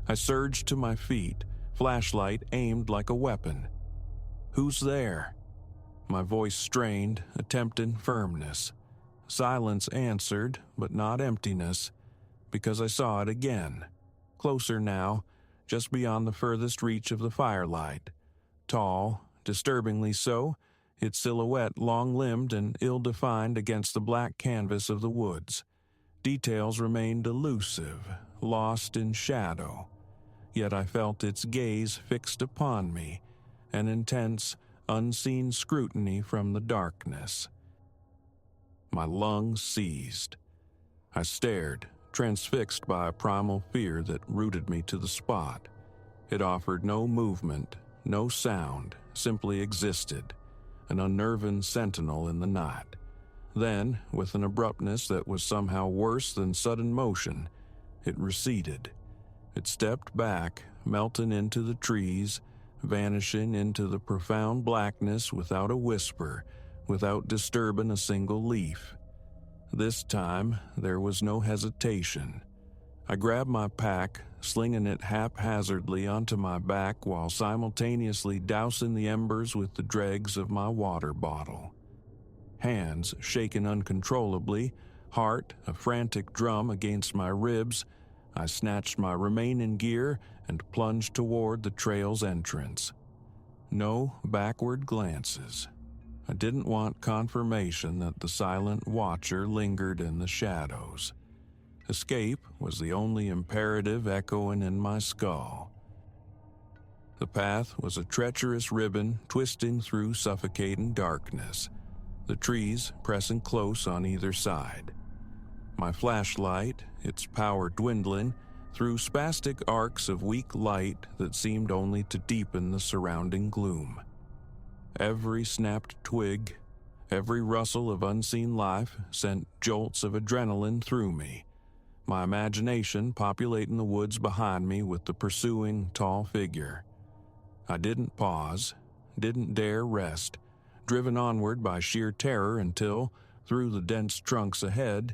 I surged to my feet, flashlight aimed like a weapon. "Who's there?" My voice strained, attempting firmness. Silence answered, but not emptiness, because I saw it again. Closer now, just beyond the furthest reach of the firelight. Tall, disturbingly so, its silhouette long-limbed and ill-defined against the black canvas of the woods. Details remained elusive, lost in shadow. Yet I felt its gaze fixed upon me, an intense, unseen scrutiny from the darkness. My lungs seized. I stared, transfixed by a primal fear that rooted me to the spot. It offered no movement, no sound, simply existed, an unnerving sentinel in the night. Then, with an abruptness that was somehow worse than sudden motion, it receded. It stepped back, melting into the trees, vanishing into the profound blackness without a whisper, without disturbing a single leaf. This time, there was no hesitation. I grabbed my pack, slinging it haphazardly onto my back while simultaneously dousing the embers with the dregs of my water bottle. Hands shaking uncontrollably, heart a frantic drum against my ribs, I snatched my remaining gear and plunged toward the trail's entrance. No backward glances. I didn't want confirmation that the silent watcher lingered in the shadows. Escape was the only imperative echoing in my skull. The path was a treacherous ribbon twisting through suffocating darkness, the trees pressing close on either side. My flashlight, its power dwindling, threw spastic arcs of weak light that seemed only to deepen the surrounding gloom. Every snapped twig, every rustle of unseen life sent jolts of adrenaline through me, my imagination populating the woods behind me with the pursuing tall figure. I didn't pause, didn't dare rest, driven onward by sheer terror until, through the dense trunks ahead,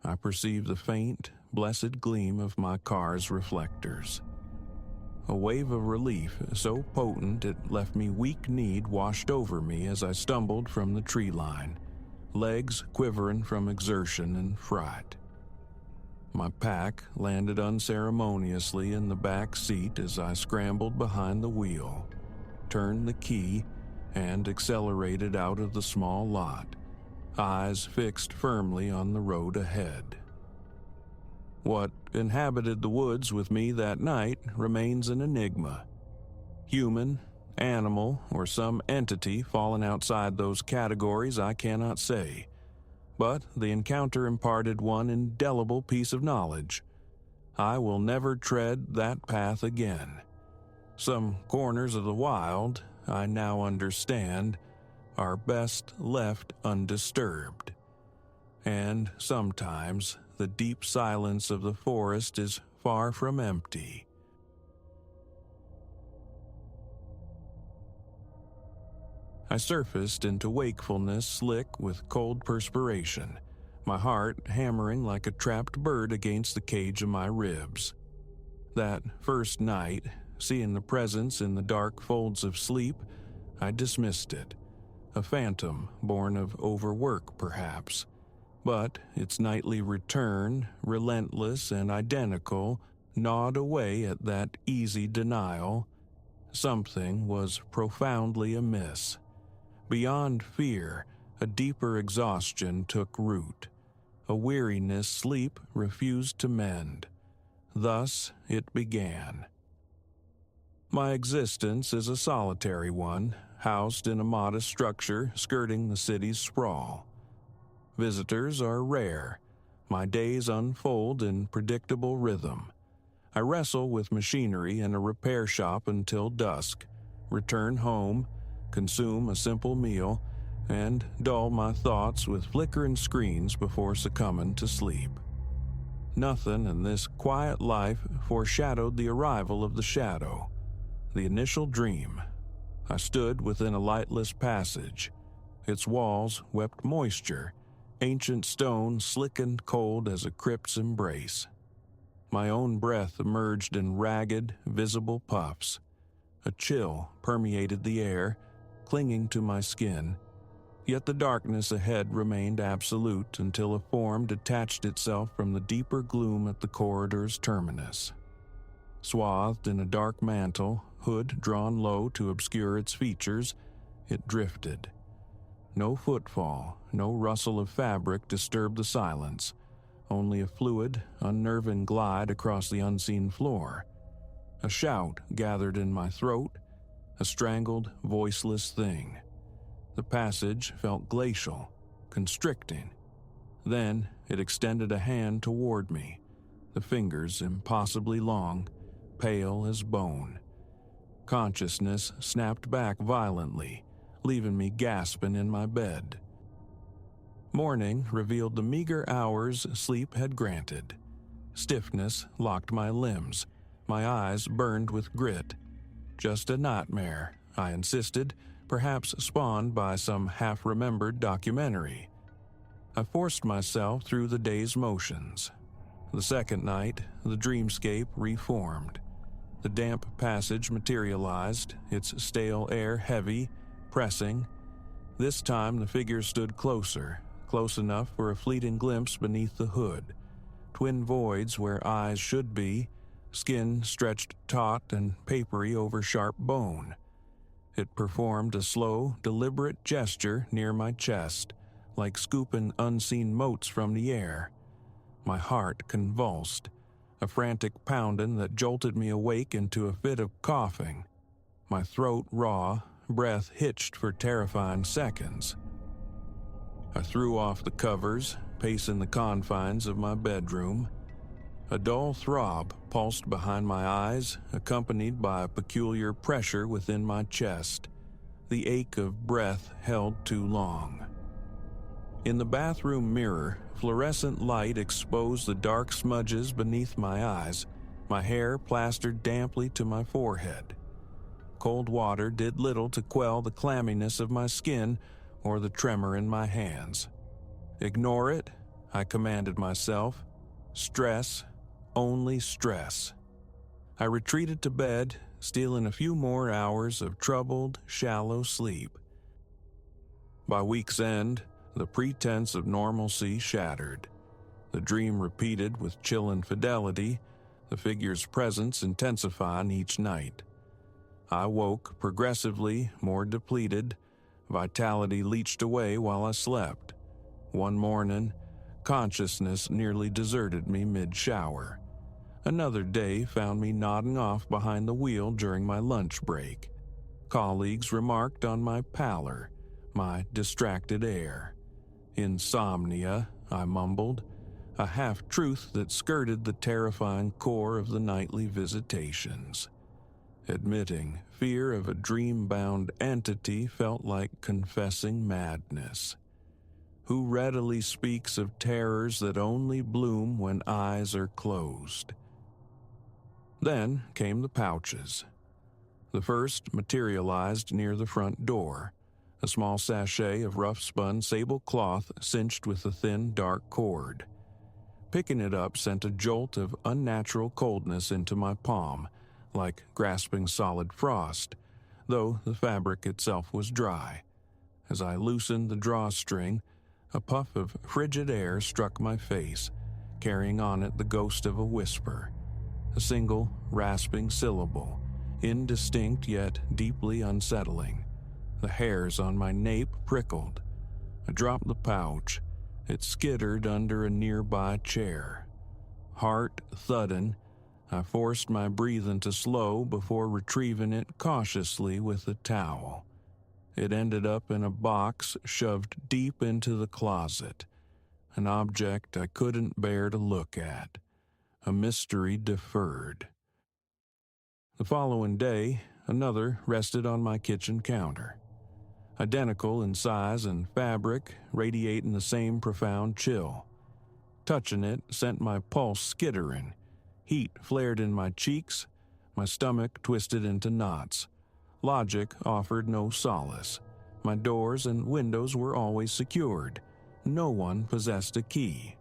I perceived the faint, blessed gleam of my car's reflectors. A wave of relief so potent it left me weak-kneed washed over me as I stumbled from the tree line, legs quivering from exertion and fright. My pack landed unceremoniously in the back seat as I scrambled behind the wheel, turned the key, and accelerated out of the small lot, eyes fixed firmly on the road ahead. What inhabited the woods with me that night remains an enigma. Human, animal, or some entity fallen outside those categories I cannot say, but the encounter imparted one indelible piece of knowledge. I will never tread that path again. Some corners of the wild, I now understand, are best left undisturbed. And sometimes the deep silence of the forest is far from empty. I surfaced into wakefulness slick with cold perspiration, my heart hammering like a trapped bird against the cage of my ribs. That first night, seeing the presence in the dark folds of sleep, I dismissed it. A phantom born of overwork, perhaps. But its nightly return, relentless and identical, gnawed away at that easy denial. Something was profoundly amiss. Beyond fear, a deeper exhaustion took root. A weariness sleep refused to mend. Thus it began. My existence is a solitary one, housed in a modest structure skirting the city's sprawl. Visitors are rare. My days unfold in predictable rhythm. I wrestle with machinery in a repair shop until dusk, return home, consume a simple meal, and dull my thoughts with flickering screens before succumbing to sleep. Nothing in this quiet life foreshadowed the arrival of the shadow, the initial dream. I stood within a lightless passage. Its walls wept moisture, ancient stone slick and cold as a crypt's embrace. My own breath emerged in ragged, visible puffs. A chill permeated the air, clinging to my skin, yet the darkness ahead remained absolute until a form detached itself from the deeper gloom at the corridor's terminus. Swathed in a dark mantle, hood drawn low to obscure its features, it drifted. No footfall, no rustle of fabric disturbed the silence, only a fluid, unnerving glide across the unseen floor. A shout gathered in my throat, a strangled, voiceless thing. The passage felt glacial, constricting. Then it extended a hand toward me, the fingers impossibly long, pale as bone. Consciousness snapped back violently, leaving me gasping in my bed. Morning revealed the meager hours sleep had granted. Stiffness locked my limbs, my eyes burned with grit. Just a nightmare, I insisted, perhaps spawned by some half-remembered documentary. I forced myself through the day's motions. The second night, the dreamscape reformed. The damp passage materialized, its stale air heavy, pressing. This time the figure stood closer, close enough for a fleeting glimpse beneath the hood. Twin voids where eyes should be, skin stretched taut and papery over sharp bone. It performed a slow, deliberate gesture near my chest, like scooping unseen motes from the air. My heart convulsed, a frantic pounding that jolted me awake into a fit of coughing. My throat raw, breath hitched for terrifying seconds. I threw off the covers, pacing the confines of my bedroom. A dull throb pulsed behind my eyes, accompanied by a peculiar pressure within my chest, the ache of breath held too long. In the bathroom mirror, fluorescent light exposed the dark smudges beneath my eyes, my hair plastered damply to my forehead. Cold water did little to quell the clamminess of my skin or the tremor in my hands. Ignore it, I commanded myself. Stress, only stress. I retreated to bed, stealing a few more hours of troubled, shallow sleep. By week's end, the pretense of normalcy shattered. The dream repeated with chilling fidelity, the figure's presence intensifying each night. I woke progressively more depleted, vitality leached away while I slept. One morning, consciousness nearly deserted me mid-shower. Another day found me nodding off behind the wheel during my lunch break. Colleagues remarked on my pallor, my distracted air. Insomnia, I mumbled, a half-truth that skirted the terrifying core of the nightly visitations. Admitting fear of a dream-bound entity felt like confessing madness. Who readily speaks of terrors that only bloom when eyes are closed? Then came the pouches. The first materialized near the front door, a small sachet of rough-spun sable cloth cinched with a thin, dark cord. Picking it up sent a jolt of unnatural coldness into my palm, like grasping solid frost, though the fabric itself was dry. As I loosened the drawstring, a puff of frigid air struck my face, carrying on it the ghost of a whisper. A single, rasping syllable, indistinct yet deeply unsettling. The hairs on my nape prickled. I dropped the pouch. It skittered under a nearby chair. Heart thudding, I forced my breathing to slow before retrieving it cautiously with a towel. It ended up in a box shoved deep into the closet, an object I couldn't bear to look at, a mystery deferred. The following day, another rested on my kitchen counter. Identical in size and fabric, radiating the same profound chill. Touching it sent my pulse skittering. Heat flared in my cheeks, my stomach twisted into knots. Logic offered no solace. My doors and windows were always secured. No one possessed a key.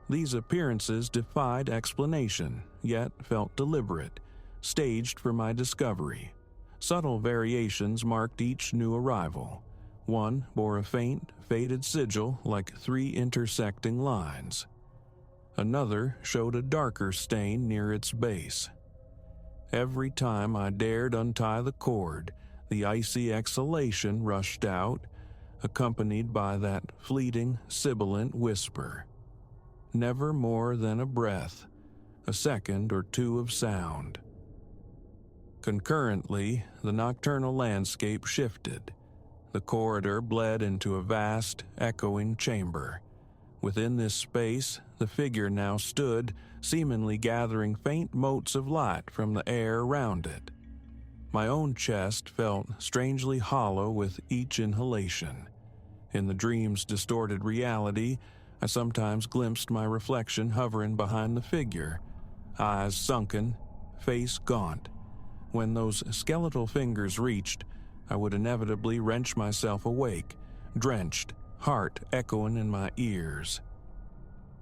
These appearances defied explanation, yet felt deliberate, staged for my discovery. Subtle variations marked each new arrival. One bore a faint, faded sigil like 3 intersecting lines. Another showed a darker stain near its base. Every time I dared untie the cord, the icy exhalation rushed out, accompanied by that fleeting, sibilant whisper. Never more than a breath, a second or two of sound. Concurrently, the nocturnal landscape shifted. The corridor bled into a vast, echoing chamber. Within this space, the figure now stood, seemingly gathering faint motes of light from the air around it. My own chest felt strangely hollow with each inhalation. In the dream's distorted reality, I sometimes glimpsed my reflection hovering behind the figure, eyes sunken, face gaunt. When those skeletal fingers reached, I would inevitably wrench myself awake, drenched, heart echoing in my ears.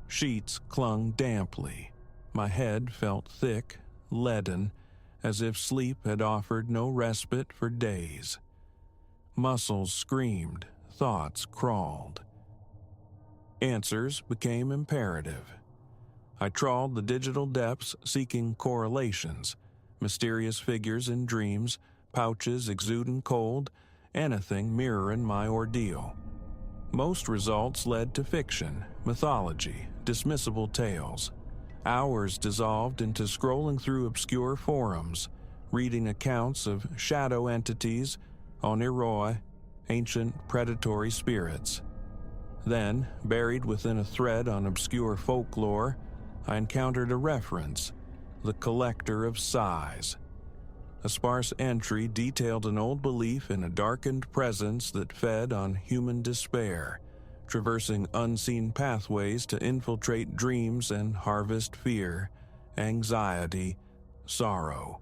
Sheets clung damply. My head felt thick, leaden, as if sleep had offered no respite for days. Muscles screamed, thoughts crawled. Answers became imperative. I trawled the digital depths seeking correlations, mysterious figures in dreams, pouches exuding cold, anything mirroring my ordeal. Most results led to fiction, mythology, dismissible tales. Hours dissolved into scrolling through obscure forums, reading accounts of shadow entities, oniroi, ancient predatory spirits. Then, buried within a thread on obscure folklore, I encountered a reference, the Collector of Sighs. A sparse entry detailed an old belief in a darkened presence that fed on human despair, traversing unseen pathways to infiltrate dreams and harvest fear, anxiety, sorrow.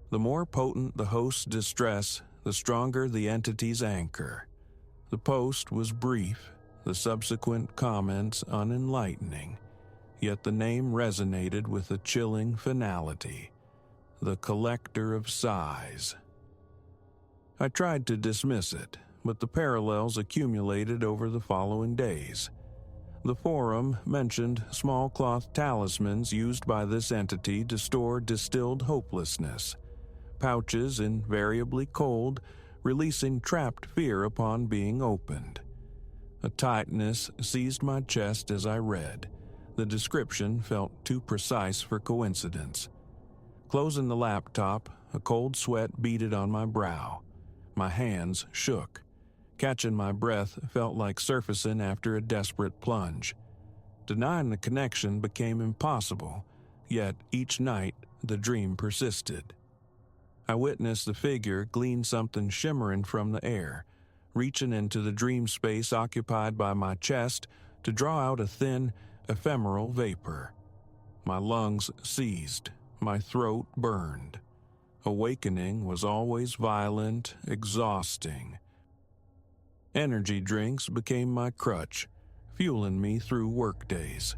The more potent the host's distress, the stronger the entity's anchor. The post was brief, the subsequent comments unenlightening, yet the name resonated with a chilling finality. The Collector of Sighs. I tried to dismiss it, but the parallels accumulated over the following days. The forum mentioned small cloth talismans used by this entity to store distilled hopelessness, pouches invariably cold, releasing trapped fear upon being opened. A tightness seized my chest as I read. The description felt too precise for coincidence. Closing the laptop, a cold sweat beaded on my brow. My hands shook. Catching my breath felt like surfacing after a desperate plunge. Denying the connection became impossible, yet each night the dream persisted. I witnessed the figure glean something shimmering from the air, reaching into the dream space occupied by my chest to draw out a thin, ephemeral vapor. My lungs seized. My throat burned. Awakening was always violent, exhausting. Energy drinks became my crutch, fueling me through workdays.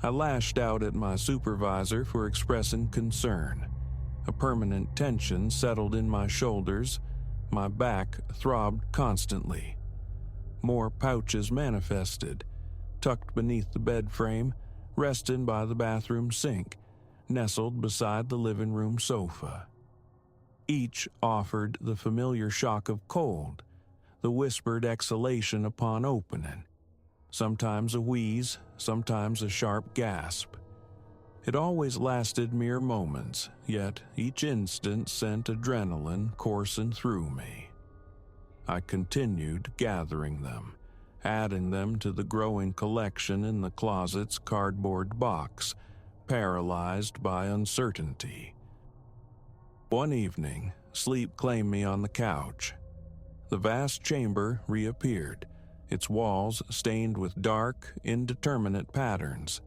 I lashed out at my supervisor for expressing concern. A permanent tension settled in my shoulders. My back throbbed constantly. More pouches manifested, tucked beneath the bed frame, resting by the bathroom sink, nestled beside the living room sofa. Each offered the familiar shock of cold, the whispered exhalation upon opening, sometimes a wheeze, sometimes a sharp gasp. It always lasted mere moments, yet each instant sent adrenaline coursing through me. I continued gathering them, adding them to the growing collection in the closet's cardboard box, paralyzed by uncertainty. One evening, sleep claimed me on the couch. The vast chamber reappeared, its walls stained with dark, indeterminate patterns.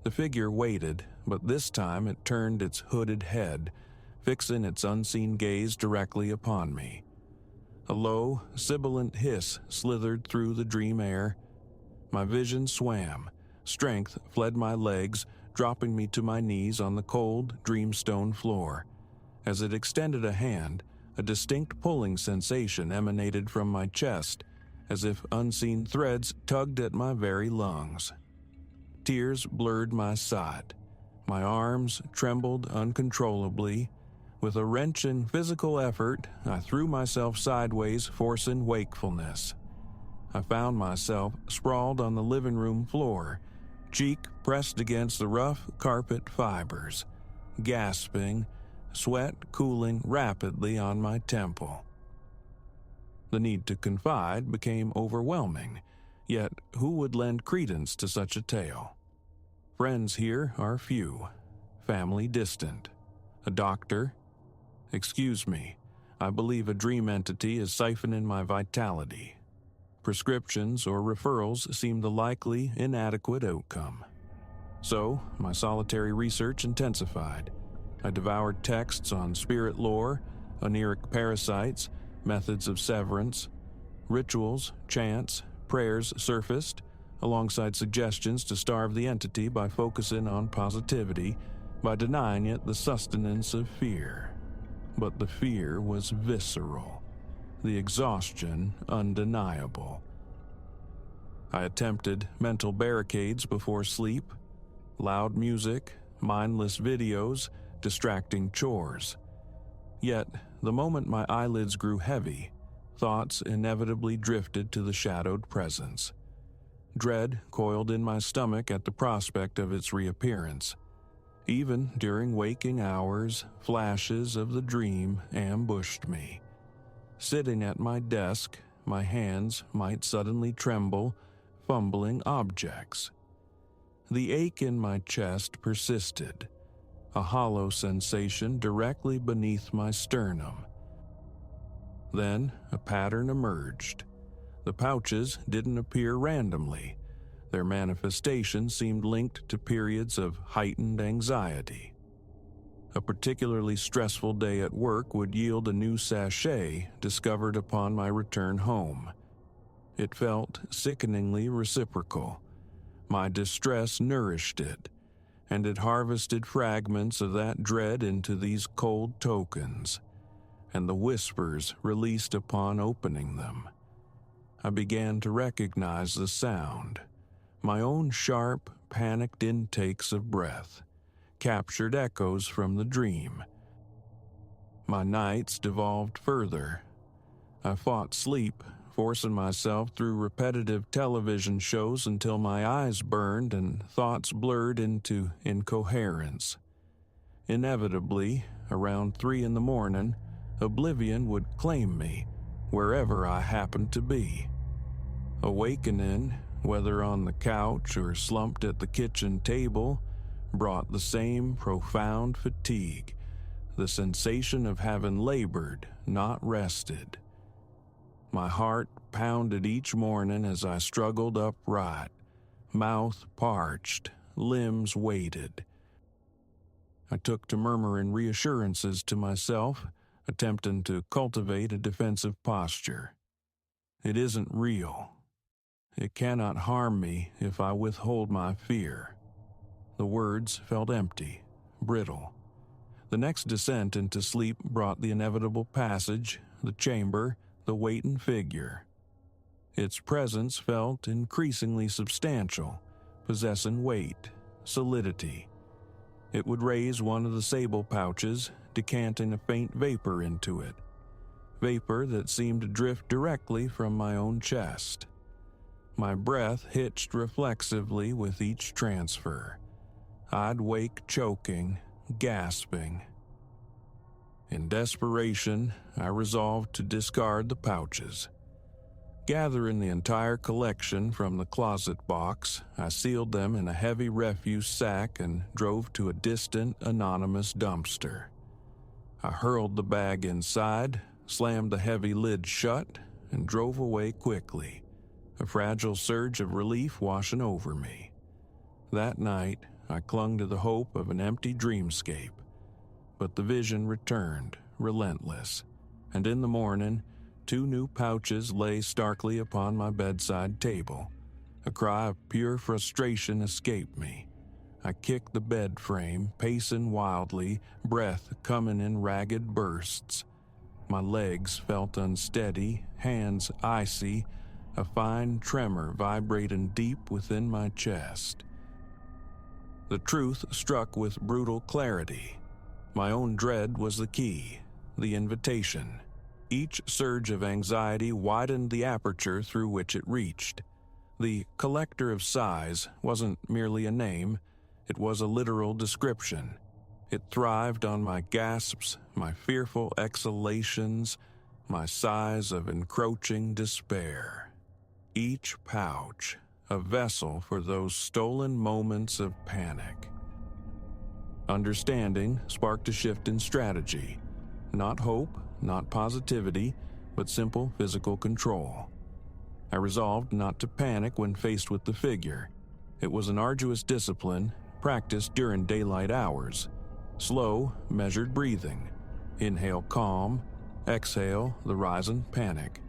The figure waited, but this time it turned its hooded head, fixing its unseen gaze directly upon me. A low, sibilant hiss slithered through the dream air. My vision swam. Strength fled my legs, dropping me to my knees on the cold, dreamstone floor. As it extended a hand, a distinct pulling sensation emanated from my chest, as if unseen threads tugged at my very lungs. Tears blurred my sight. My arms trembled uncontrollably. With a wrenching physical effort, I threw myself sideways, forcing wakefulness. I found myself sprawled on the living room floor, cheek pressed against the rough carpet fibers, gasping, sweat cooling rapidly on my temple. The need to confide became overwhelming, yet who would lend credence to such a tale? Friends here are few, family distant. A doctor? Excuse me, I believe a dream entity is siphoning my vitality. Prescriptions or referrals seem the likely inadequate outcome. So, my solitary research intensified. I devoured texts on spirit lore, oniric parasites, methods of severance. Rituals, chants, prayers surfaced, alongside suggestions to starve the entity by focusing on positivity, by denying it the sustenance of fear. But the fear was visceral, the exhaustion undeniable. I attempted mental barricades before sleep, loud music, mindless videos, distracting chores. Yet, the moment my eyelids grew heavy, thoughts inevitably drifted to the shadowed presence. Dread coiled in my stomach at the prospect of its reappearance. Even during waking hours, flashes of the dream ambushed me. Sitting at my desk, my hands might suddenly tremble, fumbling objects. The ache in my chest persisted, a hollow sensation directly beneath my sternum. Then a pattern emerged. The pouches didn't appear randomly. Their manifestation seemed linked to periods of heightened anxiety. A particularly stressful day at work would yield a new sachet discovered upon my return home. It felt sickeningly reciprocal. My distress nourished it, and it harvested fragments of that dread into these cold tokens, and the whispers released upon opening them. I began to recognize the sound. My own sharp, panicked intakes of breath captured echoes from the dream. My nights devolved further. I fought sleep, forcing myself through repetitive television shows until my eyes burned and thoughts blurred into incoherence. Inevitably, around 3 a.m, oblivion would claim me, wherever I happened to be. Awakening, whether on the couch or slumped at the kitchen table, brought the same profound fatigue, the sensation of having labored, not rested. My heart pounded each morning as I struggled upright, mouth parched, limbs weighted. I took to murmuring reassurances to myself, attempting to cultivate a defensive posture. It isn't real. It cannot harm me if I withhold my fear. The words felt empty, brittle. The next descent into sleep brought the inevitable passage, the chamber, the waiting figure. Its presence felt increasingly substantial, possessing weight, solidity. It would raise one of the sable pouches, decanting a faint vapor into it. Vapor that seemed to drift directly from my own chest. My breath hitched reflexively with each transfer. I'd wake choking, gasping. In desperation, I resolved to discard the pouches. Gathering the entire collection from the closet box, I sealed them in a heavy refuse sack and drove to a distant, anonymous dumpster. I hurled the bag inside, slammed the heavy lid shut, and drove away quickly, a fragile surge of relief washing over me. That night, I clung to the hope of an empty dreamscape, but the vision returned, relentless, and in the morning, 2 new pouches lay starkly upon my bedside table. A cry of pure frustration escaped me. I kicked the bed frame, pacing wildly, breath coming in ragged bursts. My legs felt unsteady, hands icy, a fine tremor vibrating deep within my chest. The truth struck with brutal clarity. My own dread was the key, the invitation. Each surge of anxiety widened the aperture through which it reached. The collector of sighs wasn't merely a name, it was a literal description. It thrived on my gasps, my fearful exhalations, my sighs of encroaching despair. Each pouch, a vessel for those stolen moments of panic. Understanding sparked a shift in strategy. Not hope, not positivity, but simple physical control. I resolved not to panic when faced with the figure. It was an arduous discipline, practiced during daylight hours. Slow, measured breathing. Inhale calm, exhale the rise and panic.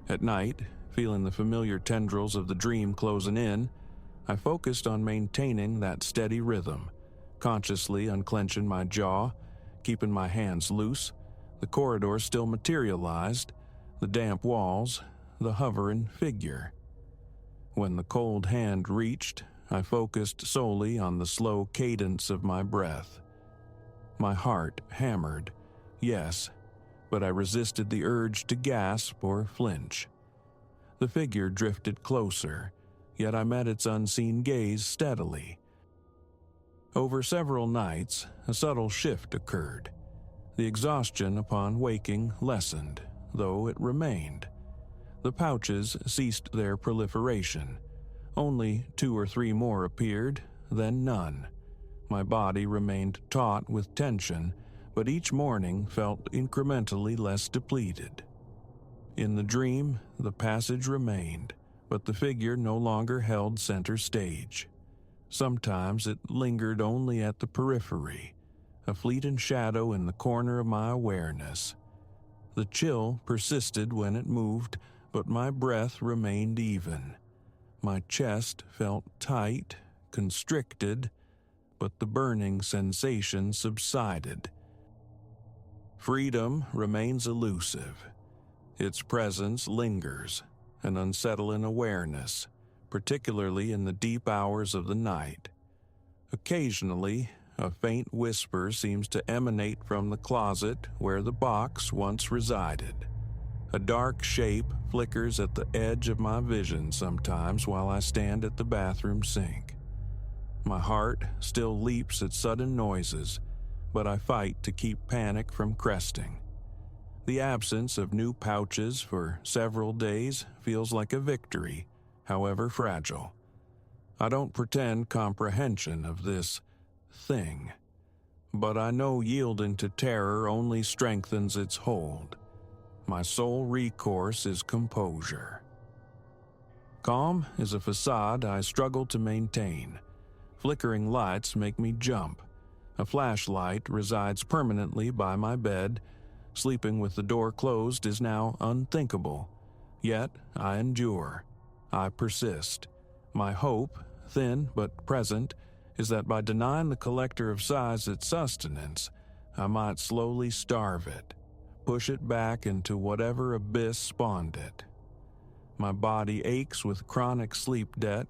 At night, feeling the familiar tendrils of the dream closing in, I focused on maintaining that steady rhythm, consciously unclenching my jaw, keeping my hands loose, the corridor still materialized, the damp walls, the hovering figure. When the cold hand reached, I focused solely on the slow cadence of my breath. My heart hammered, yes, but I resisted the urge to gasp or flinch. The figure drifted closer, yet I met its unseen gaze steadily. Over several nights, a subtle shift occurred. The exhaustion upon waking lessened, though it remained. The pouches ceased their proliferation. Only 2 or 3 more appeared, then none. My body remained taut with tension, but each morning felt incrementally less depleted. In the dream, the passage remained, but the figure no longer held center stage. Sometimes it lingered only at the periphery, a fleeting shadow in the corner of my awareness. The chill persisted when it moved, but my breath remained even. My chest felt tight, constricted, but the burning sensation subsided. Freedom remains elusive. Its presence lingers, an unsettling awareness, particularly in the deep hours of the night. Occasionally, a faint whisper seems to emanate from the closet where the box once resided. A dark shape flickers at the edge of my vision sometimes while I stand at the bathroom sink. My heart still leaps at sudden noises, but I fight to keep panic from cresting. The absence of new pouches for several days feels like a victory, however fragile. I don't pretend comprehension of this thing, but I know yielding to terror only strengthens its hold. My sole recourse is composure. Calm is a facade I struggle to maintain. Flickering lights make me jump. A flashlight resides permanently by my bed. Sleeping with the door closed is now unthinkable. Yet I endure. I persist. My hope, thin but present, is that by denying the collector of sighs its sustenance, I might slowly starve it, push it back into whatever abyss spawned it. My body aches with chronic sleep debt,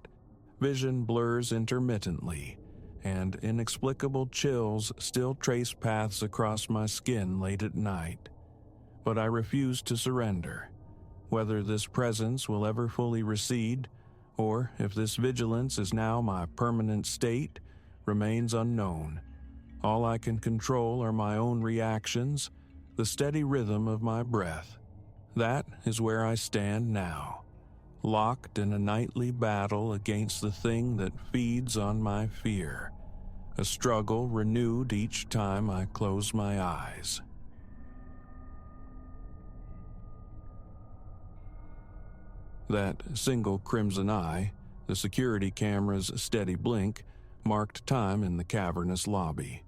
vision blurs intermittently, and inexplicable chills still trace paths across my skin late at night. But I refuse to surrender. Whether this presence will ever fully recede, or if this vigilance is now my permanent state, remains unknown. All I can control are my own reactions, the steady rhythm of my breath. That is where I stand now, locked in a nightly battle against the thing that feeds on my fear, a struggle renewed each time I close my eyes. That single crimson eye, the security camera's steady blink, marked time in the cavernous lobby.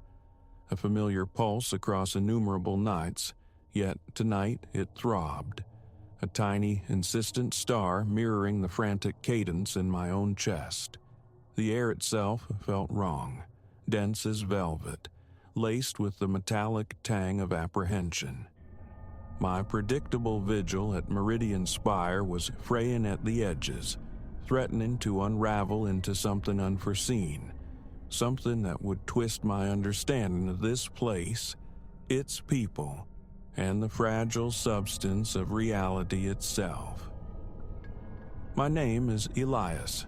A familiar pulse across innumerable nights, yet tonight it throbbed. A tiny, insistent star mirroring the frantic cadence in my own chest. The air itself felt wrong, dense as velvet, laced with the metallic tang of apprehension. My predictable vigil at Meridian Spire was fraying at the edges, threatening to unravel into something unforeseen, something that would twist my understanding of this place, its people, and the fragile substance of reality itself. My name is Elias.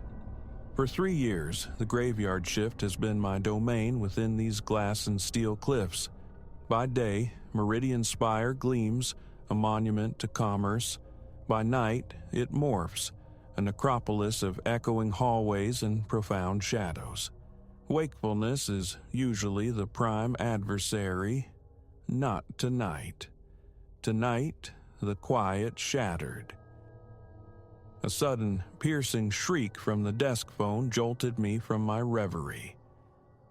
For 3 years, the graveyard shift has been my domain within these glass and steel cliffs. By day, Meridian Spire gleams, a monument to commerce. By night, it morphs, a necropolis of echoing hallways and profound shadows. Wakefulness is usually the prime adversary. Not tonight. Tonight, the quiet shattered. A sudden, piercing shriek from the desk phone jolted me from my reverie.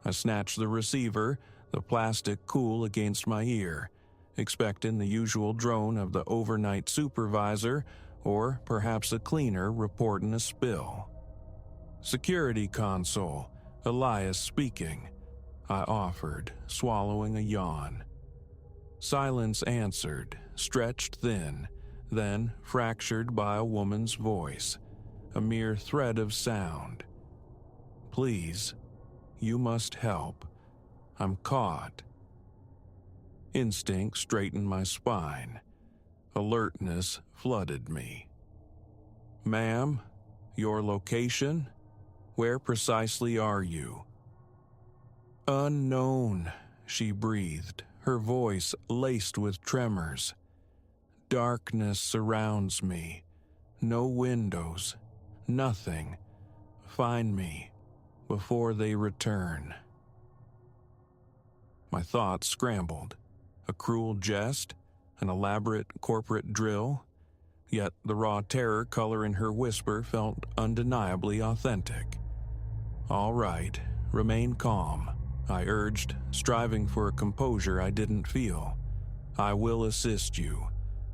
I snatched the receiver, the plastic cool against my ear, expecting the usual drone of the overnight supervisor or perhaps a cleaner reporting a spill. "Security console, Elias speaking," I offered, swallowing a yawn. Silence answered, stretched thin, then fractured by a woman's voice, a mere thread of sound. "Please, you must help. I'm caught." Instinct straightened my spine. Alertness flooded me. "Ma'am, your location? Where precisely are you?" "Unknown," she breathed, her voice laced with tremors. "Darkness surrounds me. No windows. Nothing. Find me before they return." My thoughts scrambled. A cruel jest? An elaborate corporate drill? Yet the raw terror color in her whisper felt undeniably authentic. "All right, remain calm," I urged, striving for a composure I didn't feel. "I will assist you.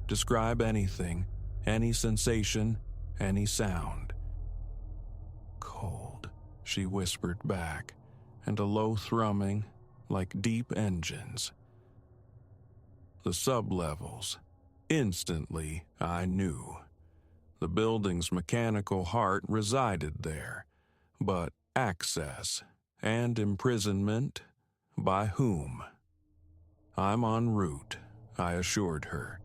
Describe anything, any sensation, any sound." "Cold," she whispered back, and a low thrumming, like deep engines. The sublevels. Instantly, I knew. The building's mechanical heart resided there, but access and imprisonment, by whom? "I'm en route," I assured her.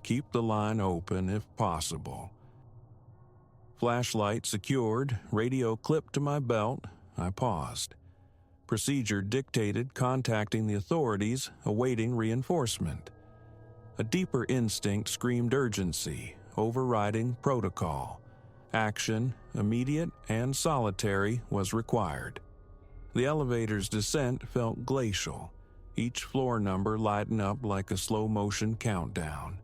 "Keep the line open if possible." Flashlight secured, radio clipped to my belt, I paused. Procedure dictated contacting the authorities, awaiting reinforcement. A deeper instinct screamed urgency, overriding protocol. Action, immediate and solitary, was required. The elevator's descent felt glacial, each floor number lighting up like a slow-motion countdown.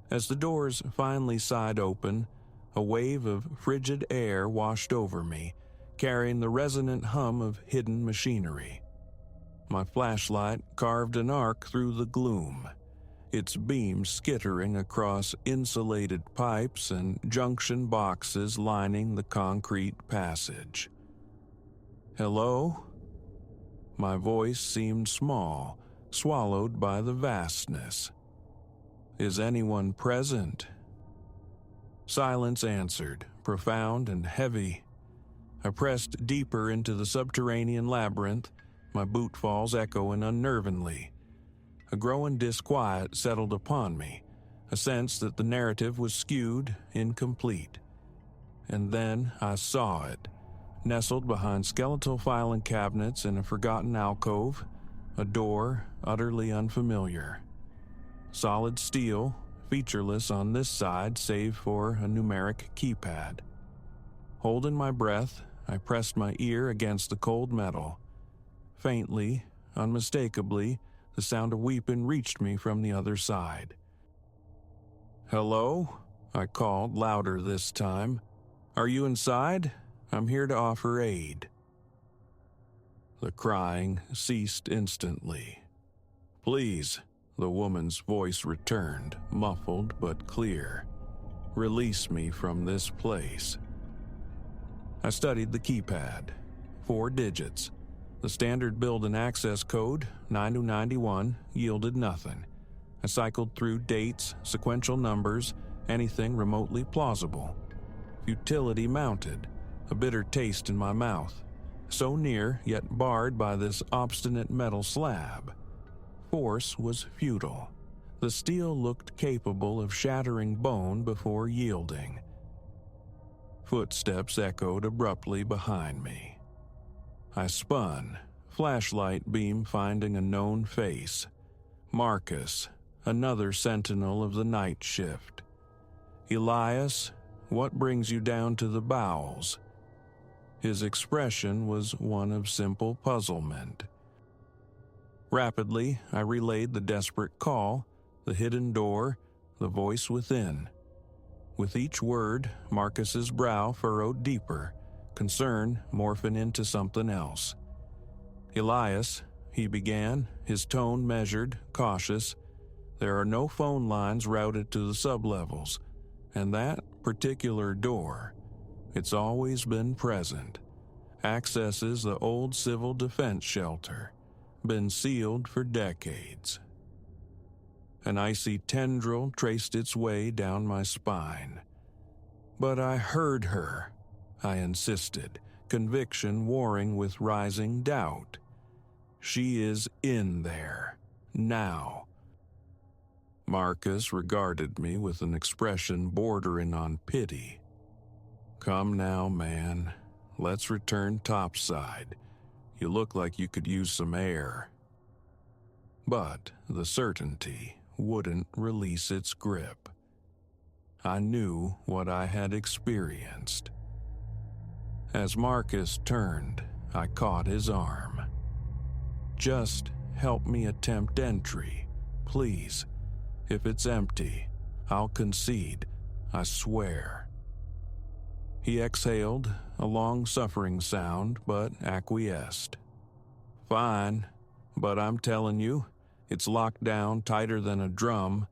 As the doors finally sighed open, a wave of frigid air washed over me, carrying the resonant hum of hidden machinery. My flashlight carved an arc through the gloom, its beams skittering across insulated pipes and junction boxes lining the concrete passage. "Hello?" My voice seemed small, swallowed by the vastness. "Is anyone present?" Silence answered, profound and heavy. I pressed deeper into the subterranean labyrinth, my bootfalls echoing unnervingly. A growing disquiet settled upon me, a sense that the narrative was skewed, incomplete. And then I saw it, nestled behind skeletal filing cabinets in a forgotten alcove, a door utterly unfamiliar. Solid steel, featureless on this side save for a numeric keypad. Holding my breath, I pressed my ear against the cold metal. Faintly, unmistakably, the sound of weeping reached me from the other side. "Hello?" I called, louder this time. "Are you inside? I'm here to offer aid." The crying ceased instantly. "Please," the woman's voice returned, muffled but clear. "Release me from this place." I studied the keypad. 4 digits. The standard building access code, 9291, yielded nothing. I cycled through dates, sequential numbers, anything remotely plausible. Futility mounted, a bitter taste in my mouth. So near, yet barred by this obstinate metal slab. Force was futile. The steel looked capable of shattering bone before yielding. Footsteps echoed abruptly behind me. I spun, flashlight beam finding a known face. Marcus, another sentinel of the night shift. Elias, what brings you down to the bowels? His expression was one of simple puzzlement. Rapidly, I relayed the desperate call, the hidden door, the voice within. With each word, Marcus's brow furrowed deeper, concern morphing into something else. Elias, he began, his tone measured, cautious. There are no phone lines routed to the sublevels, and that particular door, it's always been present. Accesses the old civil defense shelter, been sealed for decades. An icy tendril traced its way down my spine. But I heard her, I insisted, conviction warring with rising doubt. She is in there, now. Marcus regarded me with an expression bordering on pity. Come now, man. Let's return topside. You look like you could use some air. But the certainty wouldn't release its grip. I knew what I had experienced. As Marcus turned, I caught his arm. Just help me attempt entry, please. If it's empty, I'll concede, I swear. He exhaled, a long suffering sound, but acquiesced. Fine, but I'm telling you, it's locked down tighter than a drum,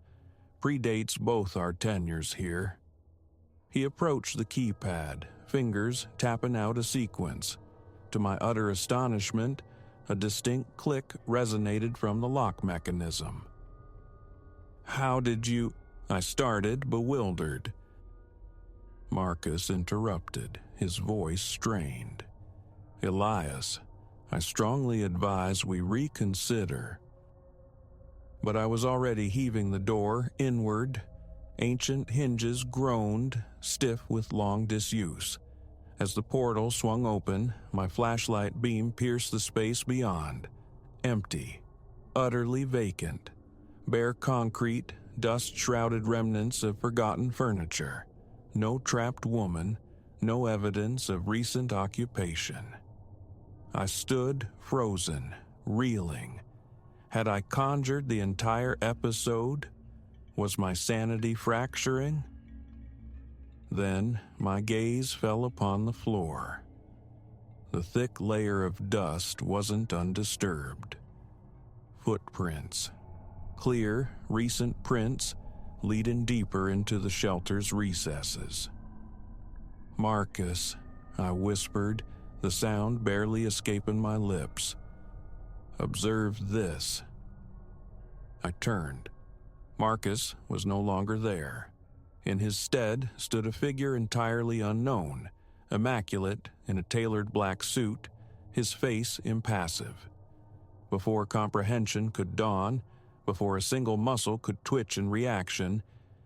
predates both our tenures here. He approached the keypad, fingers tapping out a sequence. To my utter astonishment, a distinct click resonated from the lock mechanism. How did you... I started, bewildered. Marcus interrupted, his voice strained. Elias, I strongly advise we reconsider. But I was already heaving the door inward. Ancient hinges groaned, stiff with long disuse. As the portal swung open, my flashlight beam pierced the space beyond. Empty, utterly vacant. Bare concrete, dust-shrouded remnants of forgotten furniture. No trapped woman, no evidence of recent occupation. I stood frozen, reeling. Had I conjured the entire episode? Was my sanity fracturing? Then my gaze fell upon the floor. The thick layer of dust wasn't undisturbed. Footprints. Clear, recent prints leading deeper into the shelter's recesses. Marcus, I whispered, the sound barely escaping my lips. Observe this. I turned. Marcus was no longer there. In his stead stood a figure entirely unknown, immaculate in a tailored black suit, his face impassive. Before comprehension could dawn, before a single muscle could twitch in reaction,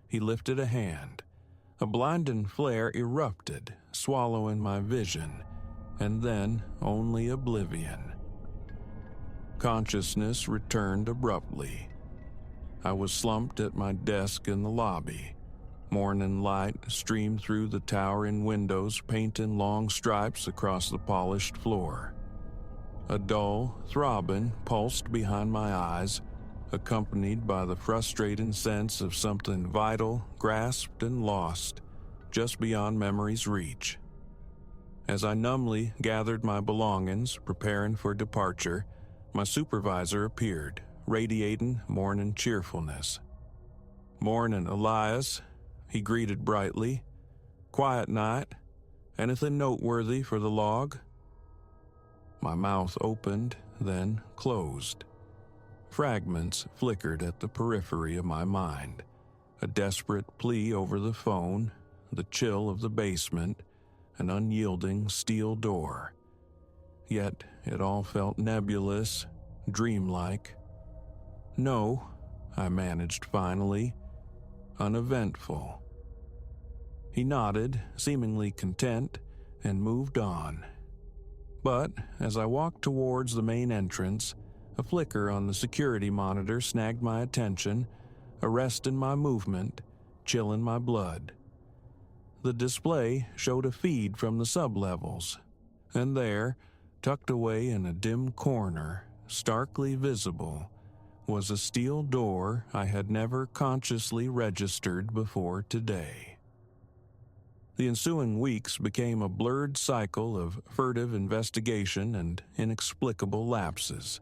he lifted a hand. A blinding flare erupted, swallowing my vision, and then only oblivion. Consciousness returned abruptly. I was slumped at my desk in the lobby. Morning light streamed through the towering windows, painting long stripes across the polished floor. A dull, throbbing pulsed behind my eyes, accompanied by the frustrating sense of something vital grasped and lost, just beyond memory's reach. As I numbly gathered my belongings, preparing for departure, my supervisor appeared, radiating morning cheerfulness. "Morning, Elias," he greeted brightly. "Quiet night. Anything noteworthy for the log?" My mouth opened, then closed. Fragments flickered at the periphery of my mind. A desperate plea over the phone, the chill of the basement, an unyielding steel door. Yet it all felt nebulous, dreamlike. "No," I managed finally. "Uneventful." He nodded, seemingly content, and moved on. But as I walked towards the main entrance, a flicker on the security monitor snagged my attention, arresting my movement, chilling my blood. The display showed a feed from the sublevels, and there, tucked away in a dim corner, starkly visible, was a steel door I had never consciously registered before today. The ensuing weeks became a blurred cycle of furtive investigation and inexplicable lapses.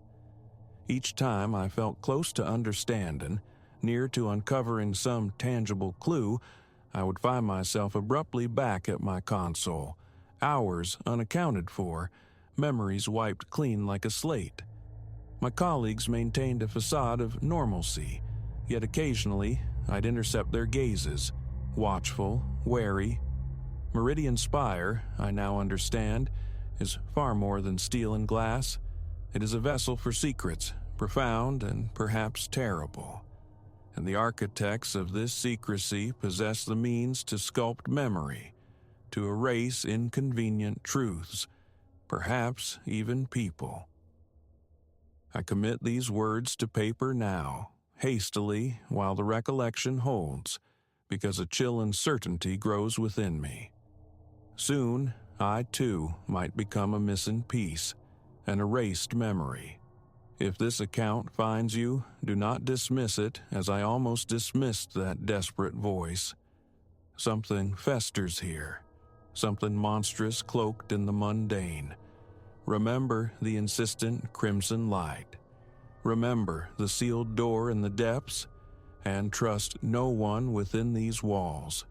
Each time I felt close to understanding, near to uncovering some tangible clue, I would find myself abruptly back at my console, hours unaccounted for, memories wiped clean like a slate. My colleagues maintained a facade of normalcy, yet occasionally I'd intercept their gazes, watchful, wary. Meridian Spire, I now understand, is far more than steel and glass. It is a vessel for secrets, profound and perhaps terrible. And the architects of this secrecy possess the means to sculpt memory, to erase inconvenient truths, perhaps even people. I commit these words to paper now, hastily, while the recollection holds, because a chill uncertainty grows within me. Soon, I too might become a missing piece, an erased memory. If this account finds you, do not dismiss it as I almost dismissed that desperate voice. Something festers here, something monstrous cloaked in the mundane. Remember the insistent crimson light. Remember the sealed door in the depths, and trust no one within these walls.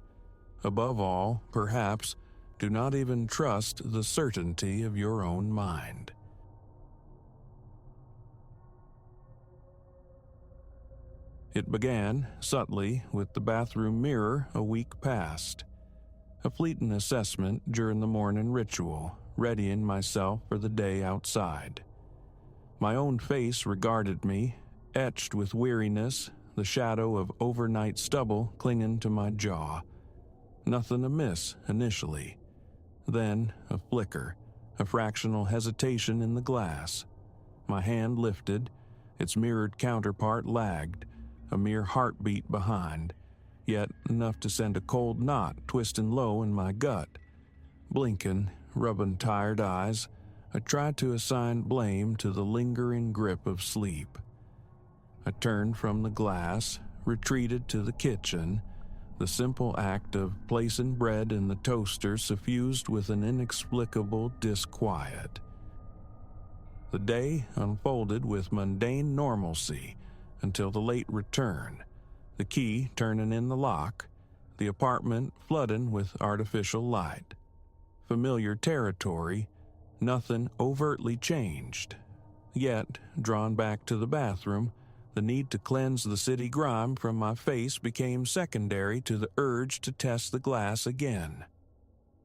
Above all, perhaps, do not even trust the certainty of your own mind. It began, subtly, with the bathroom mirror a week past. A fleeting assessment during the morning ritual, readying myself for the day outside. My own face regarded me, etched with weariness, the shadow of overnight stubble clinging to my jaw. Nothing amiss initially. Then a flicker, a fractional hesitation in the glass. My hand lifted, its mirrored counterpart lagged, a mere heartbeat behind, yet enough to send a cold knot twisting low in my gut. Blinking, rubbing tired eyes, I tried to assign blame to the lingering grip of sleep. I turned from the glass, retreated to the kitchen, the simple act of placing bread in the toaster suffused with an inexplicable disquiet. The day unfolded with mundane normalcy until the late return, the key turning in the lock, the apartment flooding with artificial light. Familiar territory, nothing overtly changed. Yet, drawn back to the bathroom, the need to cleanse the city grime from my face became secondary to the urge to test the glass again.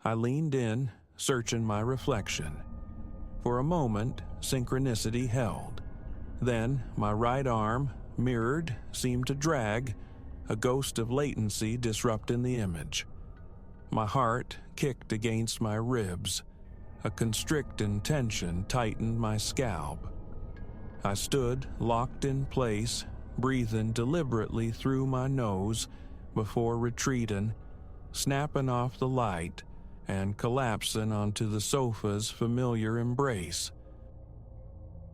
I leaned in, searching my reflection. For a moment, synchronicity held. Then, my right arm, mirrored, seemed to drag, a ghost of latency disrupting the image. My heart kicked against my ribs. A constricting tension tightened my scalp. I stood locked in place, breathing deliberately through my nose before retreating, snapping off the light, and collapsing onto the sofa's familiar embrace.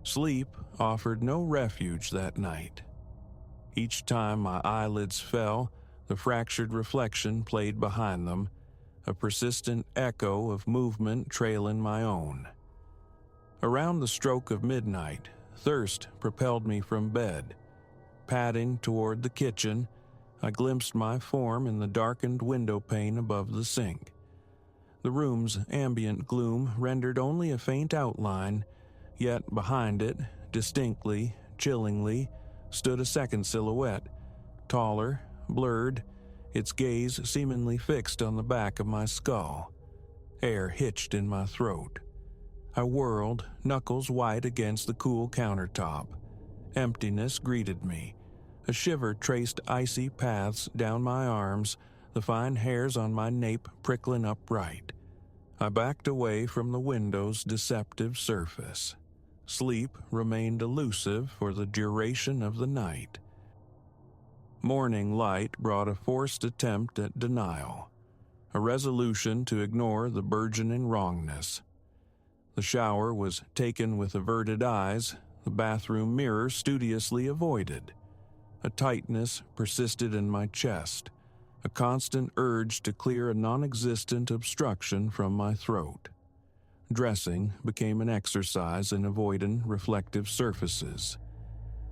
Sleep offered no refuge that night. Each time my eyelids fell, the fractured reflection played behind them, a persistent echo of movement trailing my own. Around the stroke of midnight, thirst propelled me from bed. Padding toward the kitchen, I glimpsed my form in the darkened window pane above the sink. The room's ambient gloom rendered only a faint outline, yet behind it, distinctly, chillingly, stood a second silhouette, taller, blurred, its gaze seemingly fixed on the back of my skull. Air hitched in my throat. I whirled, knuckles white against the cool countertop. Emptiness greeted me. A shiver traced icy paths down my arms, the fine hairs on my nape prickling upright. I backed away from the window's deceptive surface. Sleep remained elusive for the duration of the night. Morning light brought a forced attempt at denial, a resolution to ignore the burgeoning wrongness. The shower was taken with averted eyes, the bathroom mirror studiously avoided. A tightness persisted in my chest, a constant urge to clear a non-existent obstruction from my throat. Dressing became an exercise in avoiding reflective surfaces.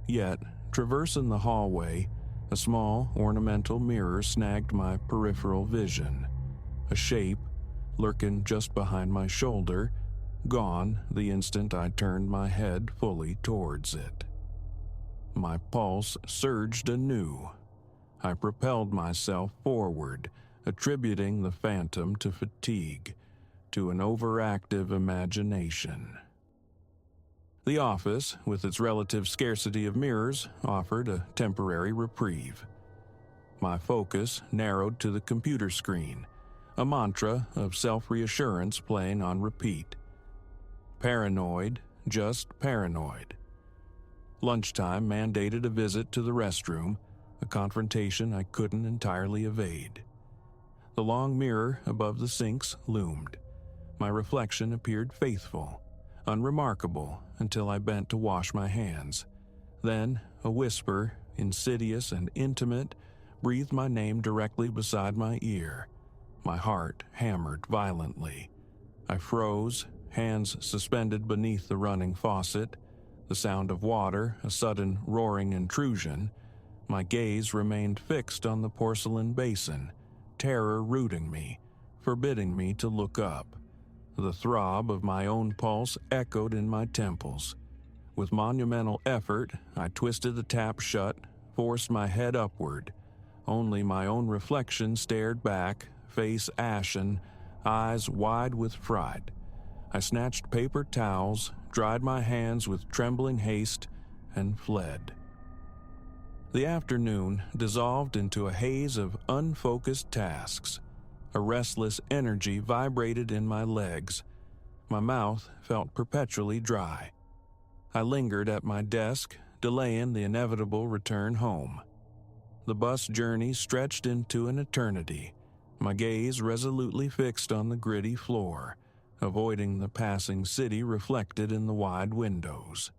Yet, traversing the hallway, a small ornamental mirror snagged my peripheral vision. A shape, lurking just behind my shoulder, gone the instant I turned my head fully towards it. My pulse surged anew. I propelled myself forward, attributing the phantom to fatigue, to an overactive imagination. The office, with its relative scarcity of mirrors, offered a temporary reprieve. My focus narrowed to the computer screen, a mantra of self-reassurance playing on repeat. Paranoid, just paranoid. Lunchtime mandated a visit to the restroom, a confrontation I couldn't entirely evade. The long mirror above the sinks loomed. My reflection appeared faithful, unremarkable until I bent to wash my hands. Then, a whisper, insidious and intimate, breathed my name directly beside my ear. My heart hammered violently. I froze, hands suspended beneath the running faucet, the sound of water, a sudden roaring intrusion. My gaze remained fixed on the porcelain basin, terror rooting me, forbidding me to look up. The throb of my own pulse echoed in my temples. With monumental effort, I twisted the tap shut, forced my head upward. Only my own reflection stared back, face ashen, eyes wide with fright. I snatched paper towels, dried my hands with trembling haste, and fled. The afternoon dissolved into a haze of unfocused tasks. A restless energy vibrated in my legs. My mouth felt perpetually dry. I lingered at my desk, delaying the inevitable return home. The bus journey stretched into an eternity, my gaze resolutely fixed on the gritty floor, avoiding the passing city reflected in the wide windows.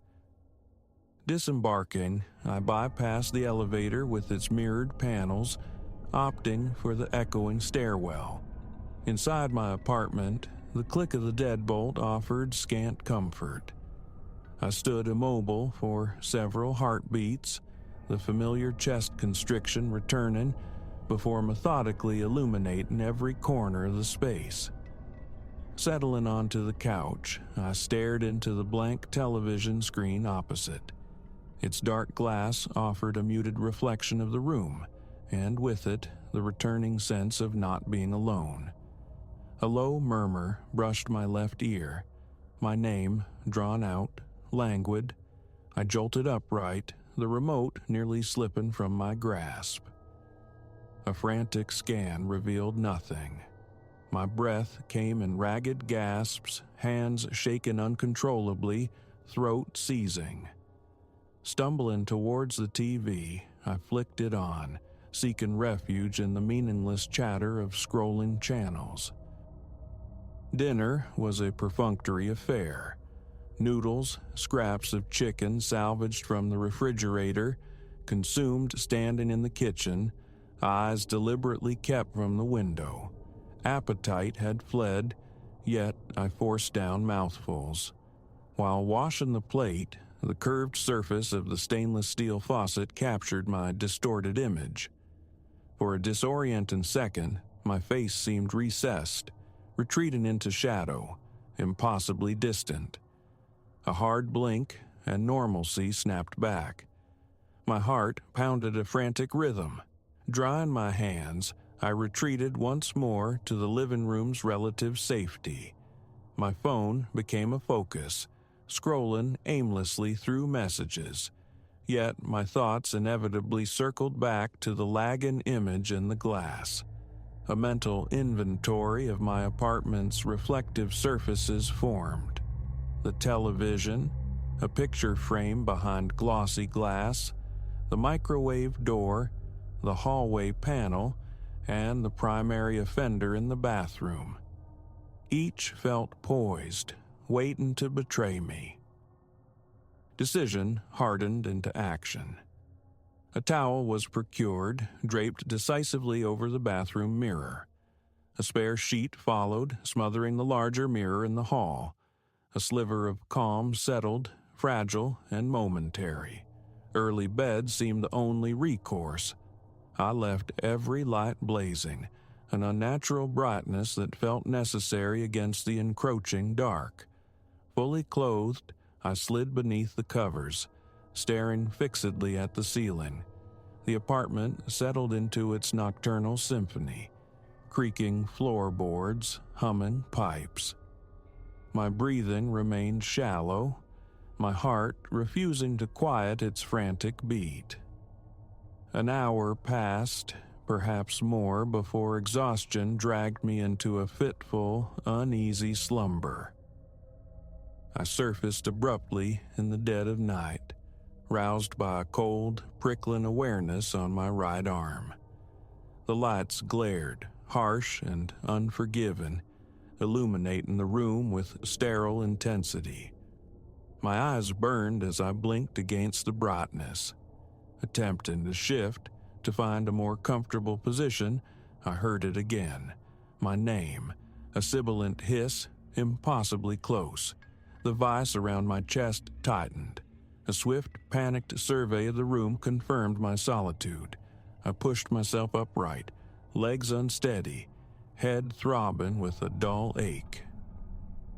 Disembarking, I bypassed the elevator with its mirrored panels, opting for the echoing stairwell. Inside my apartment, the click of the deadbolt offered scant comfort. I stood immobile for several heartbeats, the familiar chest constriction returning, before methodically illuminating every corner of the space. Settling onto the couch, I stared into the blank television screen opposite. Its dark glass offered a muted reflection of the room, and with it, the returning sense of not being alone. A low murmur brushed my left ear, my name drawn out, languid. I jolted upright, the remote nearly slipping from my grasp. A frantic scan revealed nothing. My breath came in ragged gasps, hands shaken uncontrollably, throat seizing. Stumbling towards the TV, I flicked it on, seeking refuge in the meaningless chatter of scrolling channels. Dinner was a perfunctory affair. Noodles, scraps of chicken salvaged from the refrigerator, consumed standing in the kitchen, eyes deliberately kept from the window. Appetite had fled, yet I forced down mouthfuls. While washing the plate, the curved surface of the stainless steel faucet captured my distorted image. For a disorienting second, my face seemed recessed, retreating into shadow, impossibly distant. A hard blink, and normalcy snapped back. My heart pounded a frantic rhythm. Drying my hands, I retreated once more to the living room's relative safety. My phone became a focus, scrolling aimlessly through messages. Yet my thoughts inevitably circled back to the lagging image in the glass. A mental inventory of my apartment's reflective surfaces formed. The television, a picture frame behind glossy glass, the microwave door, the hallway panel, and the primary offender in the bathroom. Each felt poised, waiting to betray me. Decision hardened into action. A towel was procured, draped decisively over the bathroom mirror. A spare sheet followed, smothering the larger mirror in the hall. A sliver of calm settled, fragile and momentary. Early bed seemed the only recourse. I left every light blazing, an unnatural brightness that felt necessary against the encroaching dark. Fully clothed, I slid beneath the covers, staring fixedly at the ceiling. The apartment settled into its nocturnal symphony, creaking floorboards, humming pipes. My breathing remained shallow, my heart refusing to quiet its frantic beat. An hour passed, perhaps more, before exhaustion dragged me into a fitful, uneasy slumber. I surfaced abruptly in the dead of night, roused by a cold, prickling awareness on my right arm. The lights glared, harsh and unforgiving, illuminating the room with sterile intensity. My eyes burned as I blinked against the brightness. Attempting to shift, to find a more comfortable position, I heard it again. My name, a sibilant hiss, impossibly close. The vice around my chest tightened. A swift, panicked survey of the room confirmed my solitude. I pushed myself upright, legs unsteady, head throbbing with a dull ache.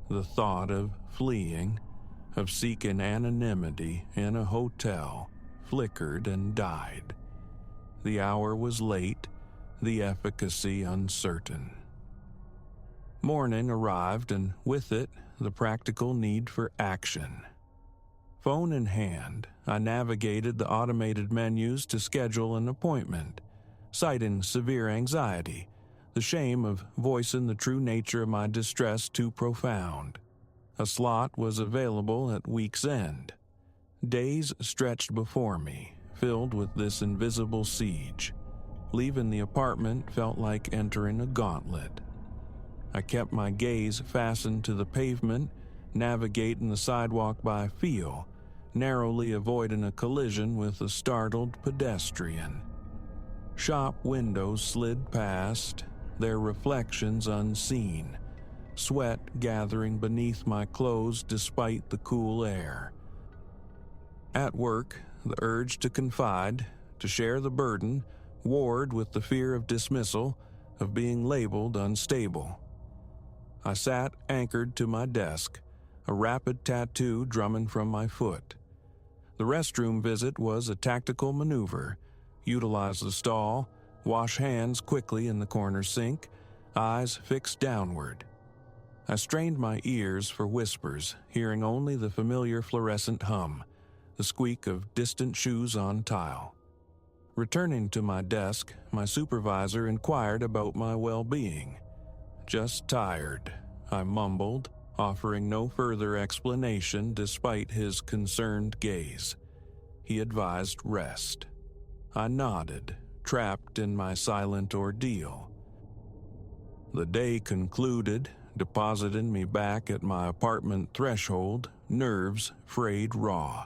The thought of fleeing, of seeking anonymity in a hotel, flickered and died. The hour was late, the efficacy uncertain. Morning arrived, and with it, the practical need for action. Phone in hand, I navigated the automated menus to schedule an appointment, citing severe anxiety, the shame of voicing the true nature of my distress too profound. A slot was available at week's end. Days stretched before me, filled with this invisible siege. Leaving the apartment felt like entering a gauntlet. I kept my gaze fastened to the pavement, navigating the sidewalk by feel, narrowly avoiding a collision with a startled pedestrian. Shop windows slid past, their reflections unseen, sweat gathering beneath my clothes despite the cool air. At work, the urge to confide, to share the burden, warred with the fear of dismissal, of being labeled unstable. I sat anchored to my desk, a rapid tattoo drumming from my foot. The restroom visit was a tactical maneuver. Utilize the stall, wash hands quickly in the corner sink, eyes fixed downward. I strained my ears for whispers, hearing only the familiar fluorescent hum, the squeak of distant shoes on tile. Returning to my desk, my supervisor inquired about my well-being. "Just tired," I mumbled, offering no further explanation despite his concerned gaze. He advised rest. I nodded, trapped in my silent ordeal. The day concluded, depositing me back at my apartment threshold, nerves frayed raw.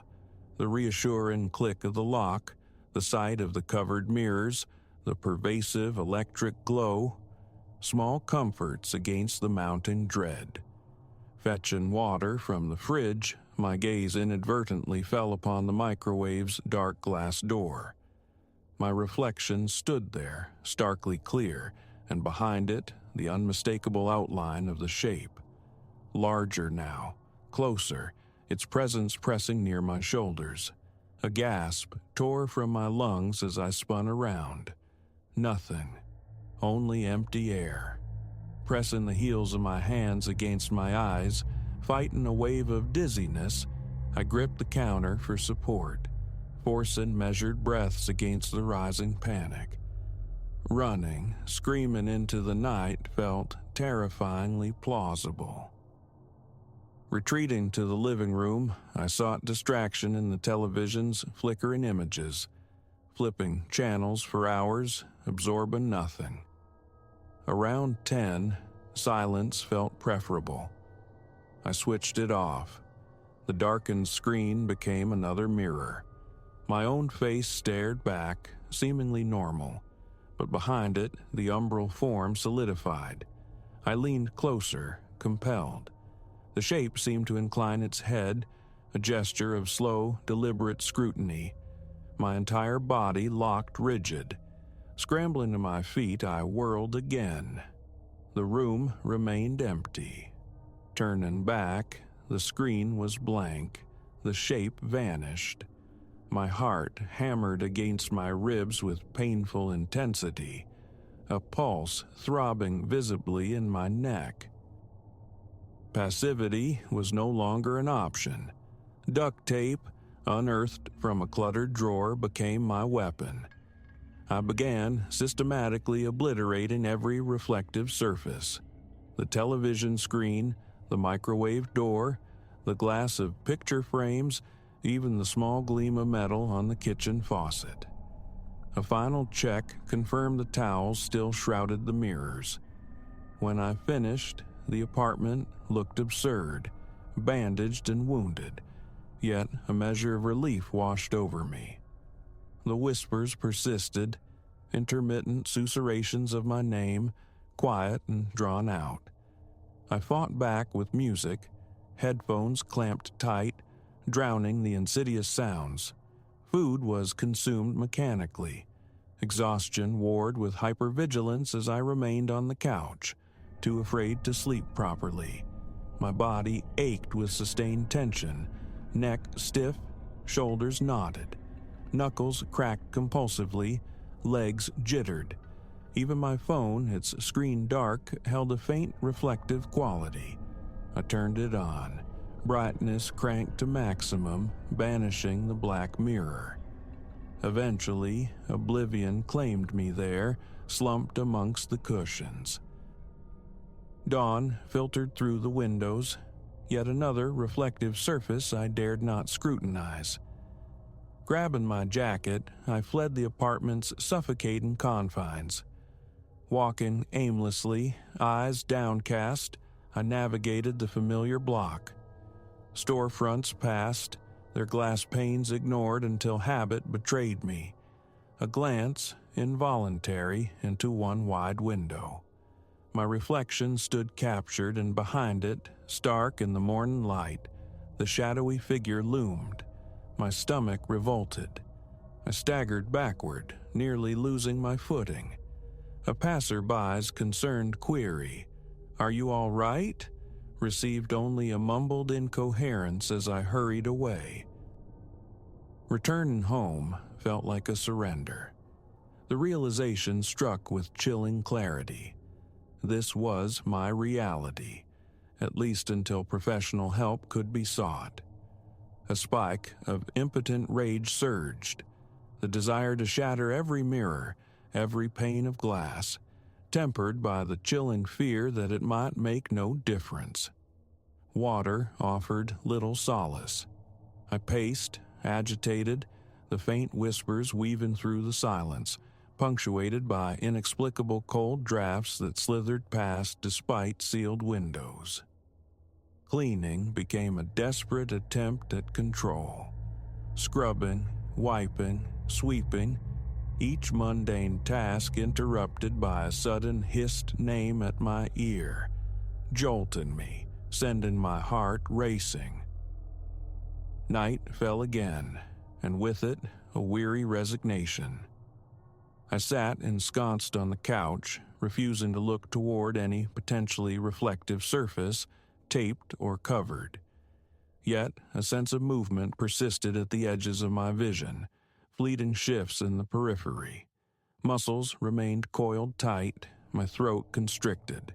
The reassuring click of the lock, the sight of the covered mirrors, the pervasive electric glow, small comforts against the mounting dread. Fetching water from the fridge, my gaze inadvertently fell upon the microwave's dark glass door. My reflection stood there, starkly clear, and behind it, the unmistakable outline of the shape. Larger now, closer, its presence pressing near my shoulders. A gasp tore from my lungs as I spun around. Nothing, only empty air. Pressing the heels of my hands against my eyes, fighting a wave of dizziness, I gripped the counter for support, forcing measured breaths against the rising panic. Running, screaming into the night felt terrifyingly plausible. Retreating to the living room, I sought distraction in the television's flickering images, flipping channels for hours, absorbing nothing. Around 10, silence felt preferable. I switched it off. The darkened screen became another mirror. My own face stared back, seemingly normal, but behind it, the umbral form solidified. I leaned closer, compelled. The shape seemed to incline its head, a gesture of slow, deliberate scrutiny. My entire body locked rigid. Scrambling to my feet, I whirled again. The room remained empty. Turning back, the screen was blank. The shape vanished. My heart hammered against my ribs with painful intensity, a pulse throbbing visibly in my neck. Passivity was no longer an option. Duct tape, unearthed from a cluttered drawer, became my weapon. I began systematically obliterating every reflective surface. The television screen, the microwave door, the glass of picture frames, even the small gleam of metal on the kitchen faucet. A final check confirmed the towels still shrouded the mirrors. When I finished, the apartment looked absurd, bandaged and wounded, yet a measure of relief washed over me. The whispers persisted, intermittent susurrations of my name, quiet and drawn out. I fought back with music, headphones clamped tight, drowning the insidious sounds. Food was consumed mechanically. Exhaustion warred with hypervigilance as I remained on the couch, too afraid to sleep properly. My body ached with sustained tension, neck stiff, shoulders knotted. Knuckles cracked compulsively, legs jittered. Even my phone, its screen dark, held a faint reflective quality. I turned it on, brightness cranked to maximum, banishing the black mirror. Eventually, oblivion claimed me there, slumped amongst the cushions. Dawn filtered through the windows, yet another reflective surface I dared not scrutinize. Grabbing my jacket, I fled the apartment's suffocating confines. Walking aimlessly, eyes downcast, I navigated the familiar block. Storefronts passed, their glass panes ignored until habit betrayed me. A glance, involuntary, into one wide window. My reflection stood captured, and behind it, stark in the morning light, the shadowy figure loomed. My stomach revolted. I staggered backward, nearly losing my footing. A passerby's concerned query, "Are you all right?" received only a mumbled incoherence as I hurried away. Returning home felt like a surrender. The realization struck with chilling clarity. This was my reality, at least until professional help could be sought. A spike of impotent rage surged, the desire to shatter every mirror, every pane of glass, tempered by the chilling fear that it might make no difference. Water offered little solace. I paced, agitated, the faint whispers weaving through the silence, punctuated by inexplicable cold drafts that slithered past despite sealed windows. Cleaning became a desperate attempt at control. Scrubbing, wiping, sweeping, each mundane task interrupted by a sudden hissed name at my ear, jolting me, sending my heart racing. Night fell again, and with it, a weary resignation. I sat ensconced on the couch, refusing to look toward any potentially reflective surface, taped or covered. Yet, a sense of movement persisted at the edges of my vision, fleeting shifts in the periphery. Muscles remained coiled tight, my throat constricted.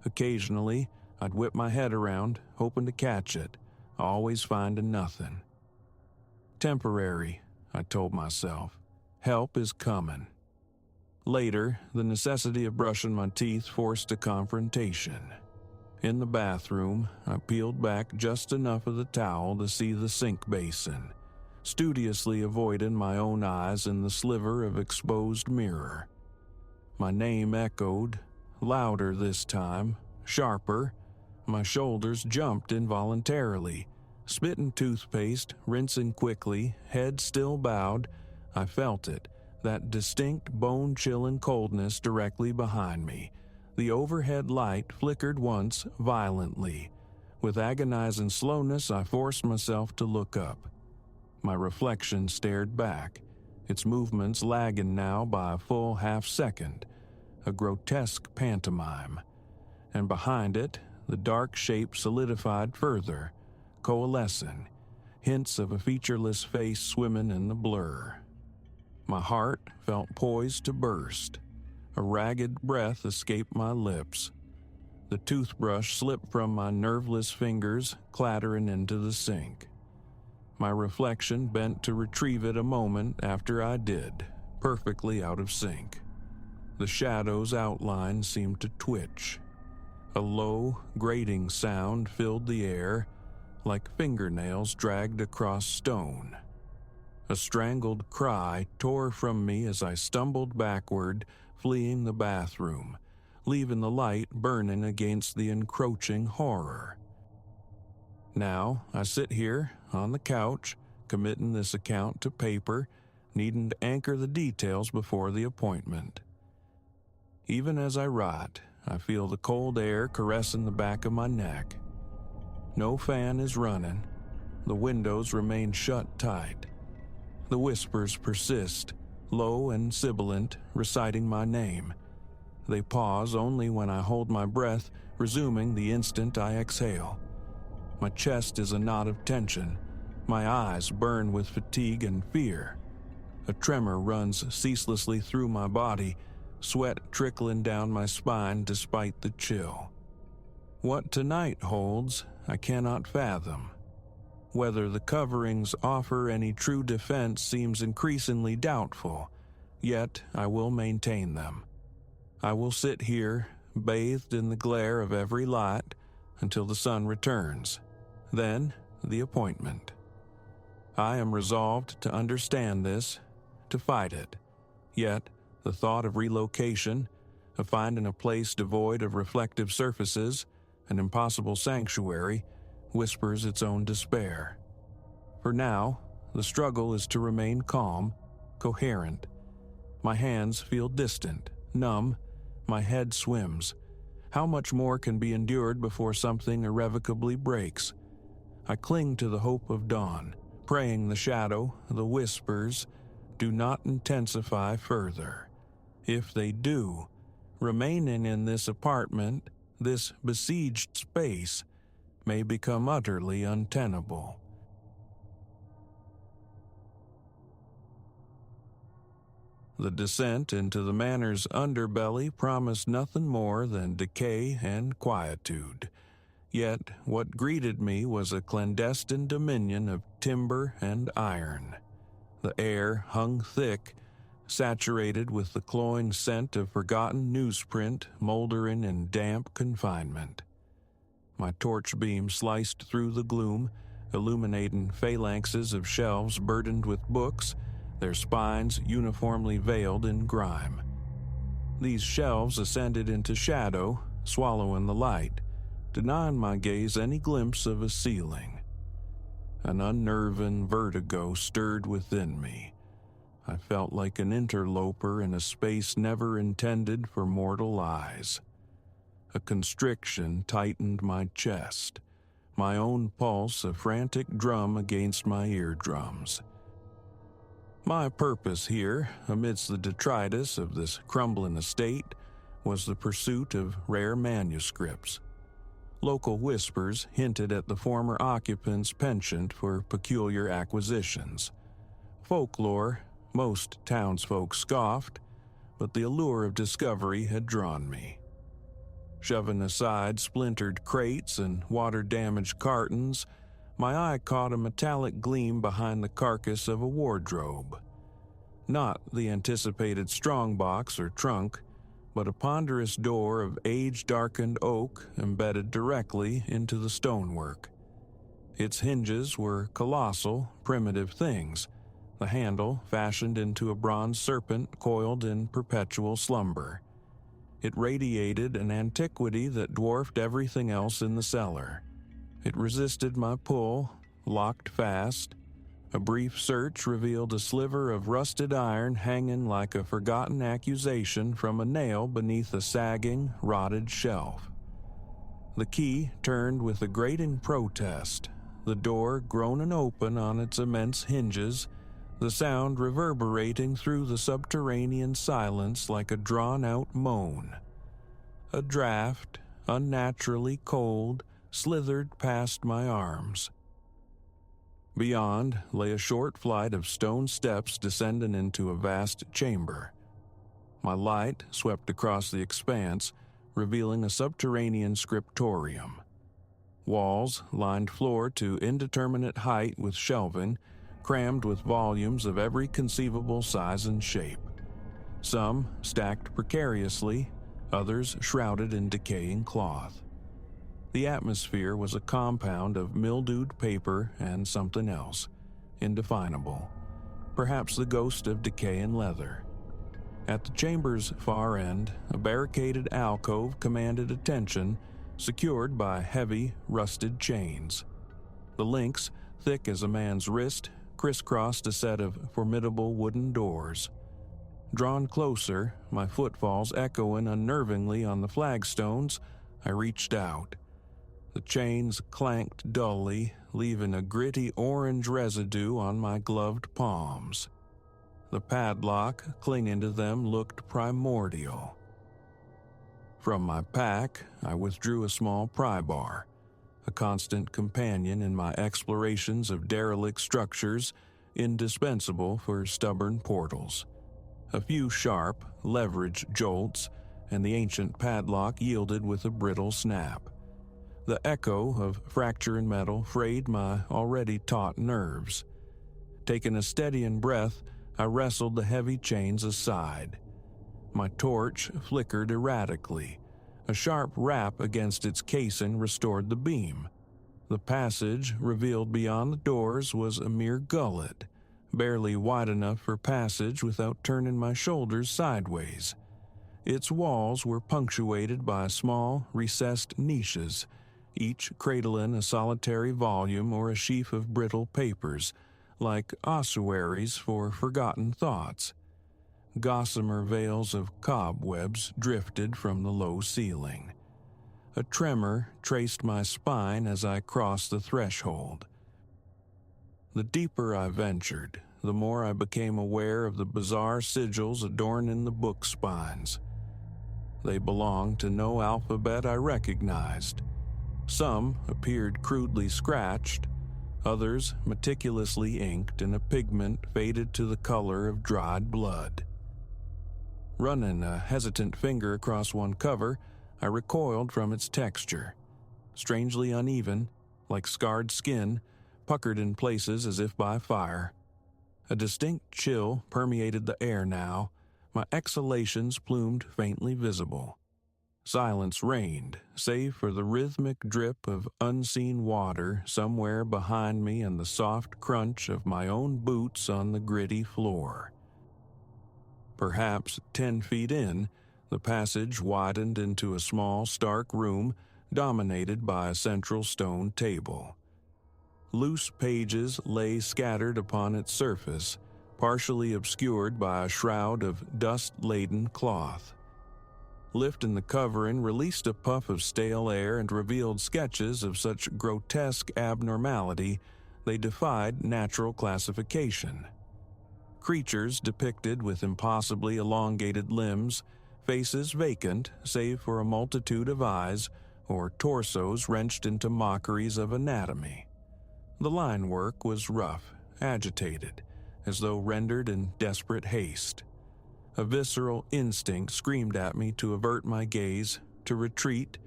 Occasionally, I'd whip my head around, hoping to catch it, always finding nothing. Temporary, I told myself. Help is coming. Later, the necessity of brushing my teeth forced a confrontation. In the bathroom, I peeled back just enough of the towel to see the sink basin, studiously avoiding my own eyes in the sliver of exposed mirror. My name echoed, louder this time, sharper. My shoulders jumped involuntarily. Spitting toothpaste, rinsing quickly, head still bowed, I felt it, that distinct bone-chilling coldness directly behind me. The overhead light flickered once, violently. With agonizing slowness, I forced myself to look up. My reflection stared back, its movements lagging now by a full half-second, a grotesque pantomime. And behind it, the dark shape solidified further, coalescing, hints of a featureless face swimming in the blur. My heart felt poised to burst. A ragged breath escaped my lips. The toothbrush slipped from my nerveless fingers, clattering into the sink. My reflection bent to retrieve it a moment after I did, perfectly out of sync. The shadow's outline seemed to twitch. A low, grating sound filled the air, like fingernails dragged across stone. A strangled cry tore from me as I stumbled backward, fleeing the bathroom, leaving the light burning against the encroaching horror. Now I sit here, on the couch, committing this account to paper, needing to anchor the details before the appointment. Even as I write, I feel the cold air caressing the back of my neck. No fan is running. The windows remain shut tight. The whispers persist, low and sibilant, reciting my name. They pause only when I hold my breath, resuming the instant I exhale. My chest is a knot of tension. My eyes burn with fatigue and fear. A tremor runs ceaselessly through my body, sweat trickling down my spine despite the chill. What tonight holds, I cannot fathom. Whether the coverings offer any true defense seems increasingly doubtful, yet I will maintain them. I will sit here, bathed in the glare of every light, until the sun returns. Then, the appointment. I am resolved to understand this, to fight it. Yet, the thought of relocation, of finding a place devoid of reflective surfaces, an impossible sanctuary, whispers its own despair. For now, the struggle is to remain calm, coherent. My hands feel distant, numb, my head swims. How much more can be endured before something irrevocably breaks? I cling to the hope of dawn, praying the shadow, the whispers, do not intensify further. If they do, remaining in this apartment, this besieged space, may become utterly untenable. The descent into the manor's underbelly promised nothing more than decay and quietude. Yet what greeted me was a clandestine dominion of timber and iron. The air hung thick, saturated with the cloying scent of forgotten newsprint moldering in damp confinement. My torch beam sliced through the gloom, illuminating phalanxes of shelves burdened with books, their spines uniformly veiled in grime. These shelves ascended into shadow, swallowing the light, denying my gaze any glimpse of a ceiling. An unnerving vertigo stirred within me. I felt like an interloper in a space never intended for mortal eyes. A constriction tightened my chest, my own pulse a frantic drum against my eardrums. My purpose here, amidst the detritus of this crumbling estate, was the pursuit of rare manuscripts. Local whispers hinted at the former occupant's penchant for peculiar acquisitions. Folklore, most townsfolk scoffed, but the allure of discovery had drawn me. Shoving aside splintered crates and water-damaged cartons, my eye caught a metallic gleam behind the carcass of a wardrobe. Not the anticipated strongbox or trunk, but a ponderous door of age-darkened oak embedded directly into the stonework. Its hinges were colossal, primitive things, the handle fashioned into a bronze serpent coiled in perpetual slumber. It radiated an antiquity that dwarfed everything else in the cellar. It resisted my pull, locked fast. A brief search revealed a sliver of rusted iron hanging like a forgotten accusation from a nail beneath a sagging, rotted shelf. The key turned with a grating protest, the door groaning open on its immense hinges, the sound reverberating through the subterranean silence like a drawn-out moan. A draft, unnaturally cold, slithered past my arms. Beyond lay a short flight of stone steps descending into a vast chamber. My light swept across the expanse, revealing a subterranean scriptorium. Walls lined floor to indeterminate height with shelving, crammed with volumes of every conceivable size and shape. Some stacked precariously, others shrouded in decaying cloth. The atmosphere was a compound of mildewed paper and something else, indefinable, perhaps the ghost of decaying leather. At the chamber's far end, a barricaded alcove commanded attention, secured by heavy, rusted chains. The links, thick as a man's wrist, crisscrossed a set of formidable wooden doors. Drawn closer, my footfalls echoing unnervingly on the flagstones, I reached out. The chains clanked dully, leaving a gritty orange residue on my gloved palms. The padlock clinging to them looked primordial. From my pack, I withdrew a small pry bar, a constant companion in my explorations of derelict structures, indispensable for stubborn portals. A few sharp, leverage jolts, and the ancient padlock yielded with a brittle snap. The echo of fracturing metal frayed my already taut nerves. Taking a steadying breath, I wrestled the heavy chains aside. My torch flickered erratically. A sharp rap against its casing restored the beam. The passage revealed beyond the doors was a mere gullet, barely wide enough for passage without turning my shoulders sideways. Its walls were punctuated by small, recessed niches, each cradling a solitary volume or a sheaf of brittle papers, like ossuaries for forgotten thoughts. Gossamer veils of cobwebs drifted from the low ceiling. A tremor traced my spine as I crossed the threshold. The deeper I ventured, the more I became aware of the bizarre sigils adorning the book spines. They belonged to no alphabet I recognized. Some appeared crudely scratched, others meticulously inked in a pigment faded to the color of dried blood. Running a hesitant finger across one cover, I recoiled from its texture. Strangely uneven, like scarred skin, puckered in places as if by fire. A distinct chill permeated the air now, my exhalations plumed faintly visible. Silence reigned, save for the rhythmic drip of unseen water somewhere behind me and the soft crunch of my own boots on the gritty floor. Perhaps 10 feet in, the passage widened into a small, stark room dominated by a central stone table. Loose pages lay scattered upon its surface, partially obscured by a shroud of dust-laden cloth. Lifting the covering released a puff of stale air and revealed sketches of such grotesque abnormality they defied natural classification. Creatures depicted with impossibly elongated limbs, faces vacant save for a multitude of eyes, or torsos wrenched into mockeries of anatomy. The line work was rough, agitated, as though rendered in desperate haste. A visceral instinct screamed at me to avert my gaze, to retreat,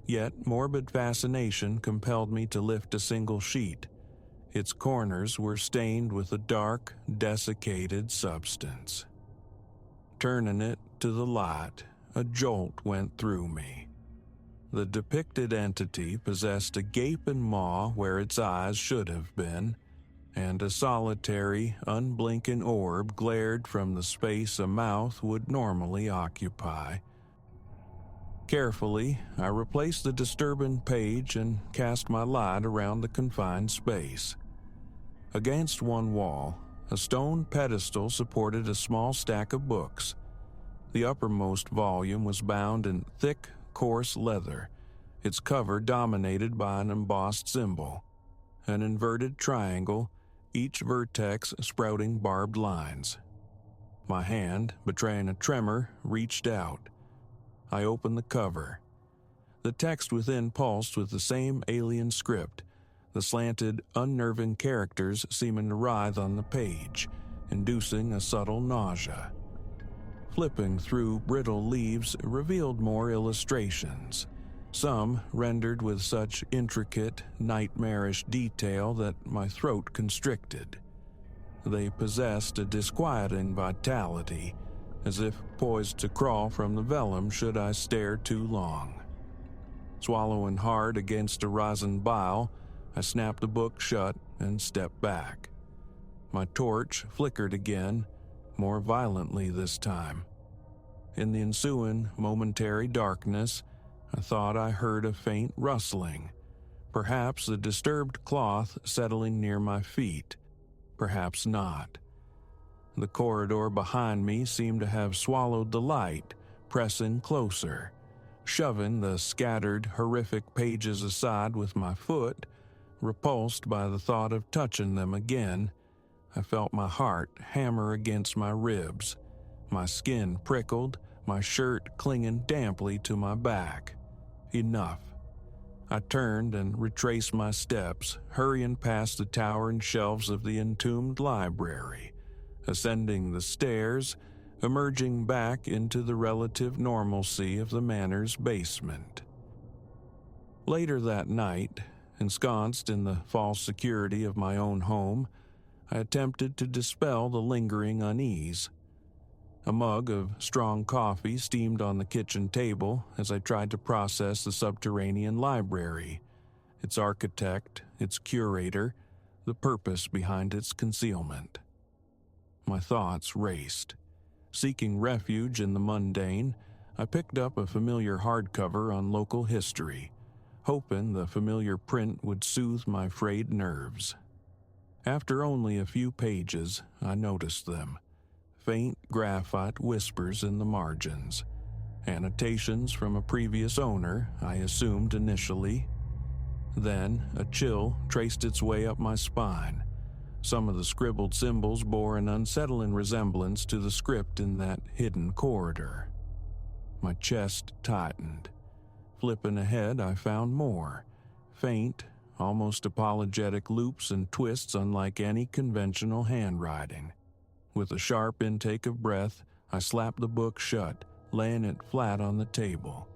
yet morbid fascination compelled me to lift a single sheet. Its corners were stained with a dark, desiccated substance. Turning it to the light, a jolt went through me. The depicted entity possessed a gaping maw where its eyes should have been, and a solitary, unblinking orb glared from the space a mouth would normally occupy. Carefully, I replaced the disturbing page and cast my light around the confined space. Against one wall, a stone pedestal supported a small stack of books. The uppermost volume was bound in thick, coarse leather, its cover dominated by an embossed symbol, an inverted triangle, each vertex sprouting barbed lines. My hand, betraying a tremor, reached out. I opened the cover. The text within pulsed with the same alien script, the slanted, unnerving characters seeming to writhe on the page, inducing a subtle nausea. Flipping through brittle leaves revealed more illustrations, some rendered with such intricate, nightmarish detail that my throat constricted. They possessed a disquieting vitality, as if poised to crawl from the vellum should I stare too long. Swallowing hard against a rising bile, I snapped the book shut and stepped back. My torch flickered again, more violently this time. In the ensuing momentary darkness, I thought I heard a faint rustling, perhaps the disturbed cloth settling near my feet, perhaps not. The corridor behind me seemed to have swallowed the light, pressing closer. Shoving the scattered, horrific pages aside with my foot, repulsed by the thought of touching them again, I felt my heart hammer against my ribs. My skin prickled, my shirt clinging damply to my back. Enough. I turned and retraced my steps, hurrying past the towering shelves of the entombed library, ascending the stairs, emerging back into the relative normalcy of the manor's basement. Later that night, ensconced in the false security of my own home, I attempted to dispel the lingering unease. A mug of strong coffee steamed on the kitchen table as I tried to process the subterranean library, its architect, its curator, the purpose behind its concealment. My thoughts raced. Seeking refuge in the mundane, I picked up a familiar hardcover on local history, hoping the familiar print would soothe my frayed nerves. After only a few pages, I noticed them. Faint graphite whispers in the margins. Annotations from a previous owner, I assumed initially. Then, a chill traced its way up my spine. Some of the scribbled symbols bore an unsettling resemblance to the script in that hidden corridor. My chest tightened. Flipping ahead, I found more. Faint, almost apologetic loops and twists unlike any conventional handwriting. With a sharp intake of breath, I slapped the book shut, laying it flat on the table.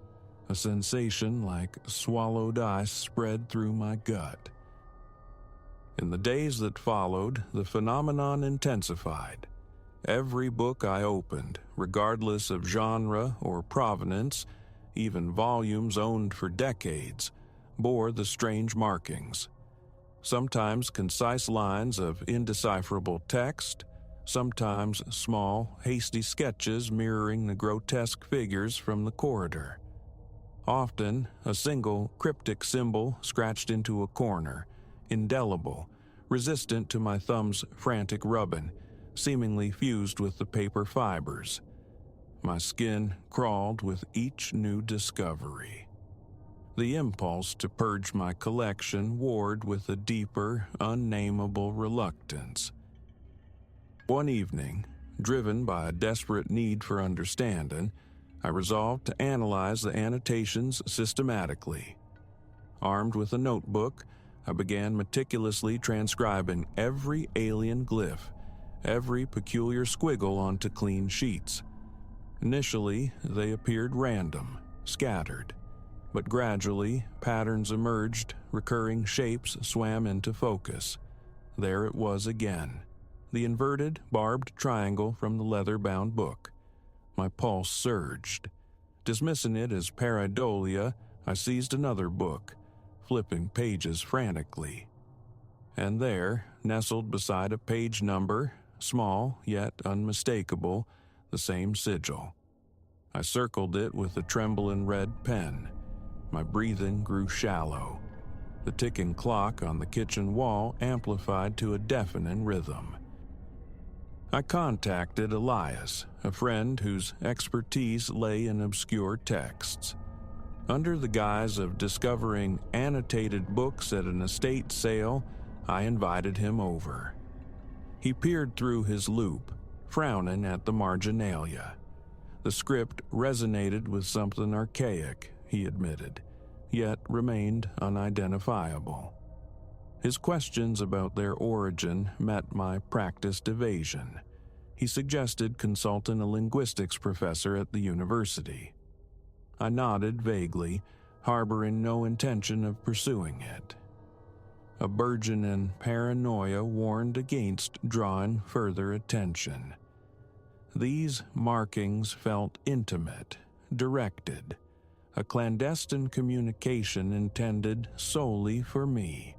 A sensation like swallowed ice spread through my gut. In the days that followed, the phenomenon intensified. Every book I opened, regardless of genre or provenance, even volumes owned for decades, bore the strange markings. Sometimes concise lines of indecipherable text, sometimes small, hasty sketches mirroring the grotesque figures from the corridor. Often, a single cryptic symbol scratched into a corner, indelible, resistant to my thumb's frantic rubbing, seemingly fused with the paper fibers. My skin crawled with each new discovery. The impulse to purge my collection warred with a deeper, unnameable reluctance. One evening, driven by a desperate need for understanding, I resolved to analyze the annotations systematically. Armed with a notebook, I began meticulously transcribing every alien glyph, every peculiar squiggle onto clean sheets. Initially, they appeared random, scattered, but gradually patterns emerged, recurring shapes swam into focus. There it was again, the inverted, barbed triangle from the leather-bound book. My pulse surged. Dismissing it as pareidolia, I seized another book, flipping pages frantically. And there, nestled beside a page number, small yet unmistakable, the same sigil. I circled it with a trembling red pen. My breathing grew shallow. The ticking clock on the kitchen wall amplified to a deafening rhythm. I contacted Elias, a friend whose expertise lay in obscure texts. Under the guise of discovering annotated books at an estate sale, I invited him over. He peered through his loupe, frowning at the marginalia. The script resonated with something archaic, he admitted, yet remained unidentifiable. His questions about their origin met my practiced evasion. He suggested consulting a linguistics professor at the university. I nodded vaguely, harboring no intention of pursuing it. A burgeoning paranoia warned against drawing further attention. These markings felt intimate, directed, a clandestine communication intended solely for me.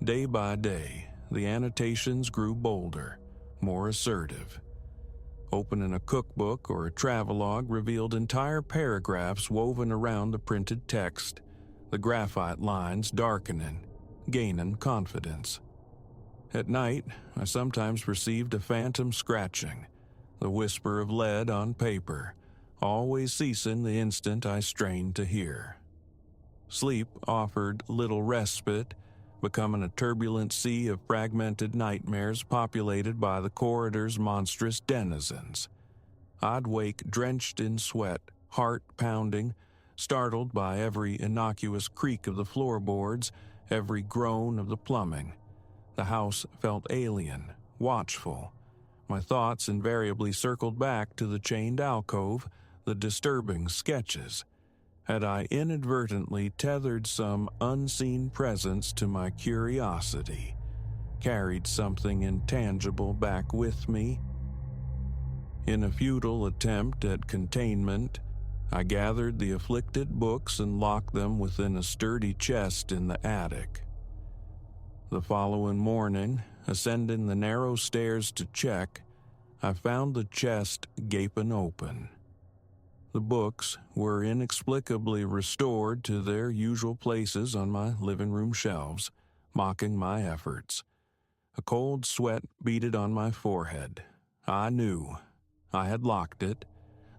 Day by day, the annotations grew bolder, more assertive. Opening a cookbook or a travelogue revealed entire paragraphs woven around the printed text, the graphite lines darkening, gaining confidence. At night, I sometimes perceived a phantom scratching, the whisper of lead on paper, always ceasing the instant I strained to hear. Sleep offered little respite, becoming a turbulent sea of fragmented nightmares populated by the corridor's monstrous denizens. I'd wake drenched in sweat, heart pounding, startled by every innocuous creak of the floorboards, every groan of the plumbing. The house felt alien, watchful. My thoughts invariably circled back to the chained alcove, the disturbing sketches. Had I inadvertently tethered some unseen presence to my curiosity, carried something intangible back with me? In a futile attempt at containment, I gathered the afflicted books and locked them within a sturdy chest in the attic. The following morning, ascending the narrow stairs to check, I found the chest gaping open. The books were inexplicably restored to their usual places on my living room shelves, mocking my efforts. A cold sweat beaded on my forehead. I knew. I had locked it.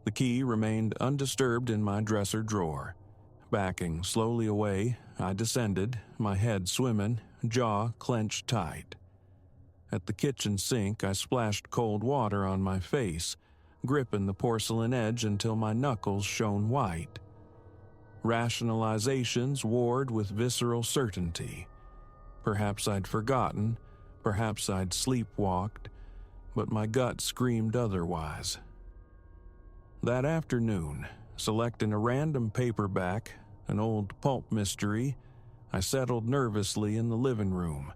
The key remained undisturbed in my dresser drawer. Backing slowly away, I descended, my head swimming, jaw clenched tight. At the kitchen sink, I splashed cold water on my face, gripping the porcelain edge until my knuckles shone white. Rationalizations warred with visceral certainty. Perhaps I'd forgotten, perhaps I'd sleepwalked, but my gut screamed otherwise. That afternoon, selecting a random paperback, an old pulp mystery, I settled nervously in the living room.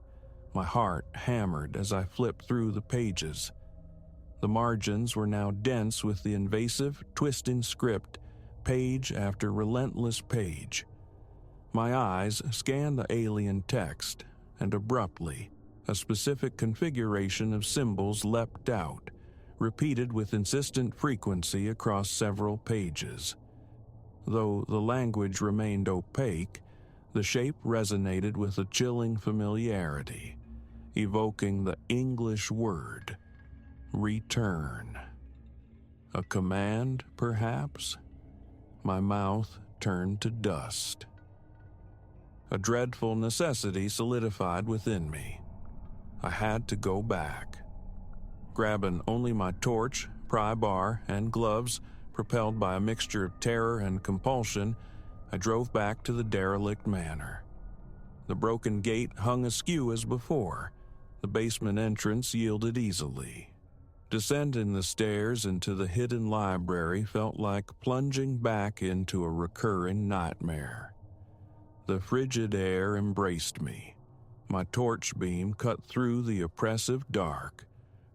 My heart hammered as I flipped through the pages. The margins were now dense with the invasive, twisting script, page after relentless page. My eyes scanned the alien text, and abruptly, a specific configuration of symbols leapt out, repeated with insistent frequency across several pages. Though the language remained opaque, the shape resonated with a chilling familiarity, evoking the English word, return. A command, perhaps? My mouth turned to dust. A dreadful necessity solidified within me. I had to go back. Grabbing only my torch, pry bar, and gloves, propelled by a mixture of terror and compulsion, I drove back to the derelict manor. The broken gate hung askew as before. The basement entrance yielded easily. Descending the stairs into the hidden library felt like plunging back into a recurring nightmare. The frigid air embraced me. My torch beam cut through the oppressive dark,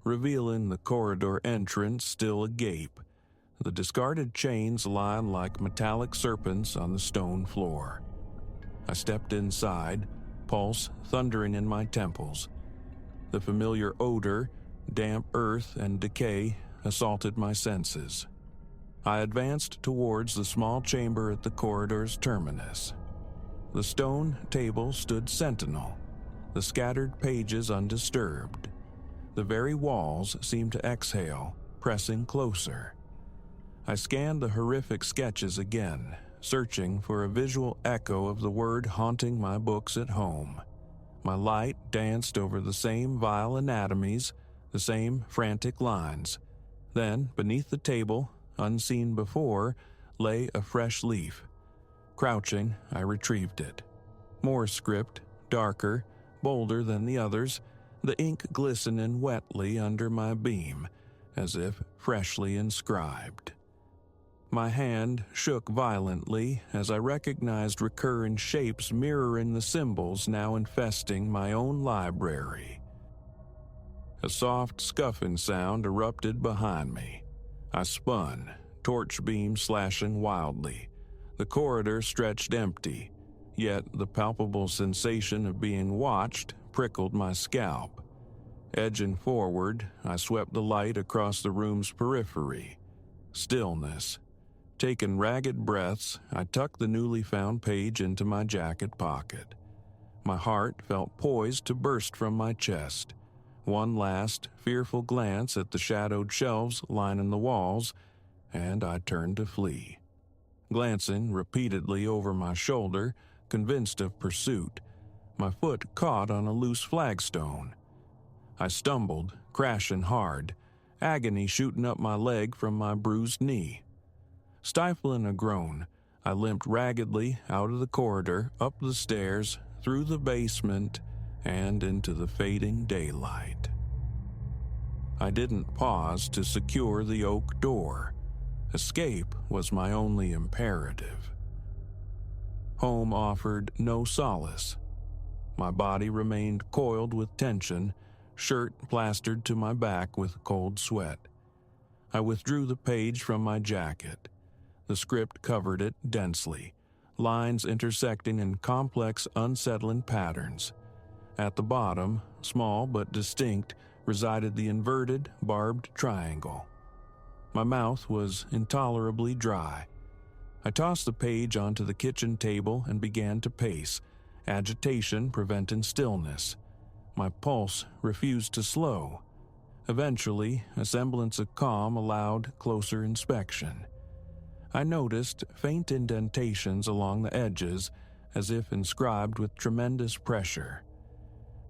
revealing the corridor entrance still agape. The discarded chains lying like metallic serpents on the stone floor. I stepped inside, pulse thundering in my temples. The familiar odor, damp earth and decay assaulted my senses. I advanced towards the small chamber at the corridor's terminus. The stone table stood sentinel, the scattered pages undisturbed. The very walls seemed to exhale, pressing closer. I scanned the horrific sketches again, searching for a visual echo of the word haunting my books at home. My light danced over the same vile anatomies, the same frantic lines. Then, beneath the table, unseen before, lay a fresh leaf. Crouching, I retrieved it. More script, darker, bolder than the others, the ink glistening wetly under my beam, as if freshly inscribed. My hand shook violently as I recognized recurring shapes mirroring the symbols now infesting my own library. A soft scuffing sound erupted behind me. I spun, torch beam slashing wildly. The corridor stretched empty, yet the palpable sensation of being watched prickled my scalp. Edging forward, I swept the light across the room's periphery. Stillness. Taking ragged breaths, I tucked the newly found page into my jacket pocket. My heart felt poised to burst from my chest. One last, fearful glance at the shadowed shelves lining the walls, and I turned to flee. Glancing repeatedly over my shoulder, convinced of pursuit, my foot caught on a loose flagstone. I stumbled, crashing hard, agony shooting up my leg from my bruised knee. Stifling a groan, I limped raggedly out of the corridor, up the stairs, through the basement, and into the fading daylight. I didn't pause to secure the oak door. Escape was my only imperative. Home offered no solace. My body remained coiled with tension, shirt plastered to my back with cold sweat. I withdrew the page from my jacket. The script covered it densely, lines intersecting in complex, unsettling patterns. At the bottom, small but distinct, resided the inverted, barbed triangle. My mouth was intolerably dry. I tossed the page onto the kitchen table and began to pace, agitation preventing stillness. My pulse refused to slow. Eventually, a semblance of calm allowed closer inspection. I noticed faint indentations along the edges, as if inscribed with tremendous pressure.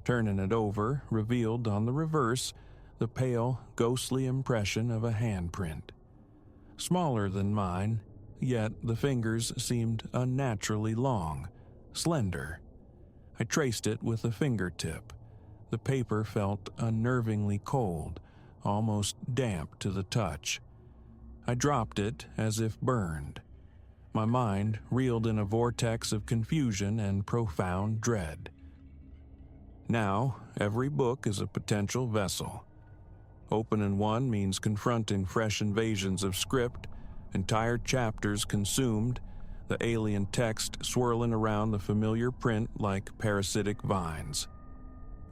Turning it over revealed on the reverse the pale, ghostly impression of a handprint. Smaller than mine, yet the fingers seemed unnaturally long, slender. I traced it with a fingertip. The paper felt unnervingly cold, almost damp to the touch. I dropped it as if burned. My mind reeled in a vortex of confusion and profound dread. Now, every book is a potential vessel. Opening one means confronting fresh invasions of script, entire chapters consumed, the alien text swirling around the familiar print like parasitic vines.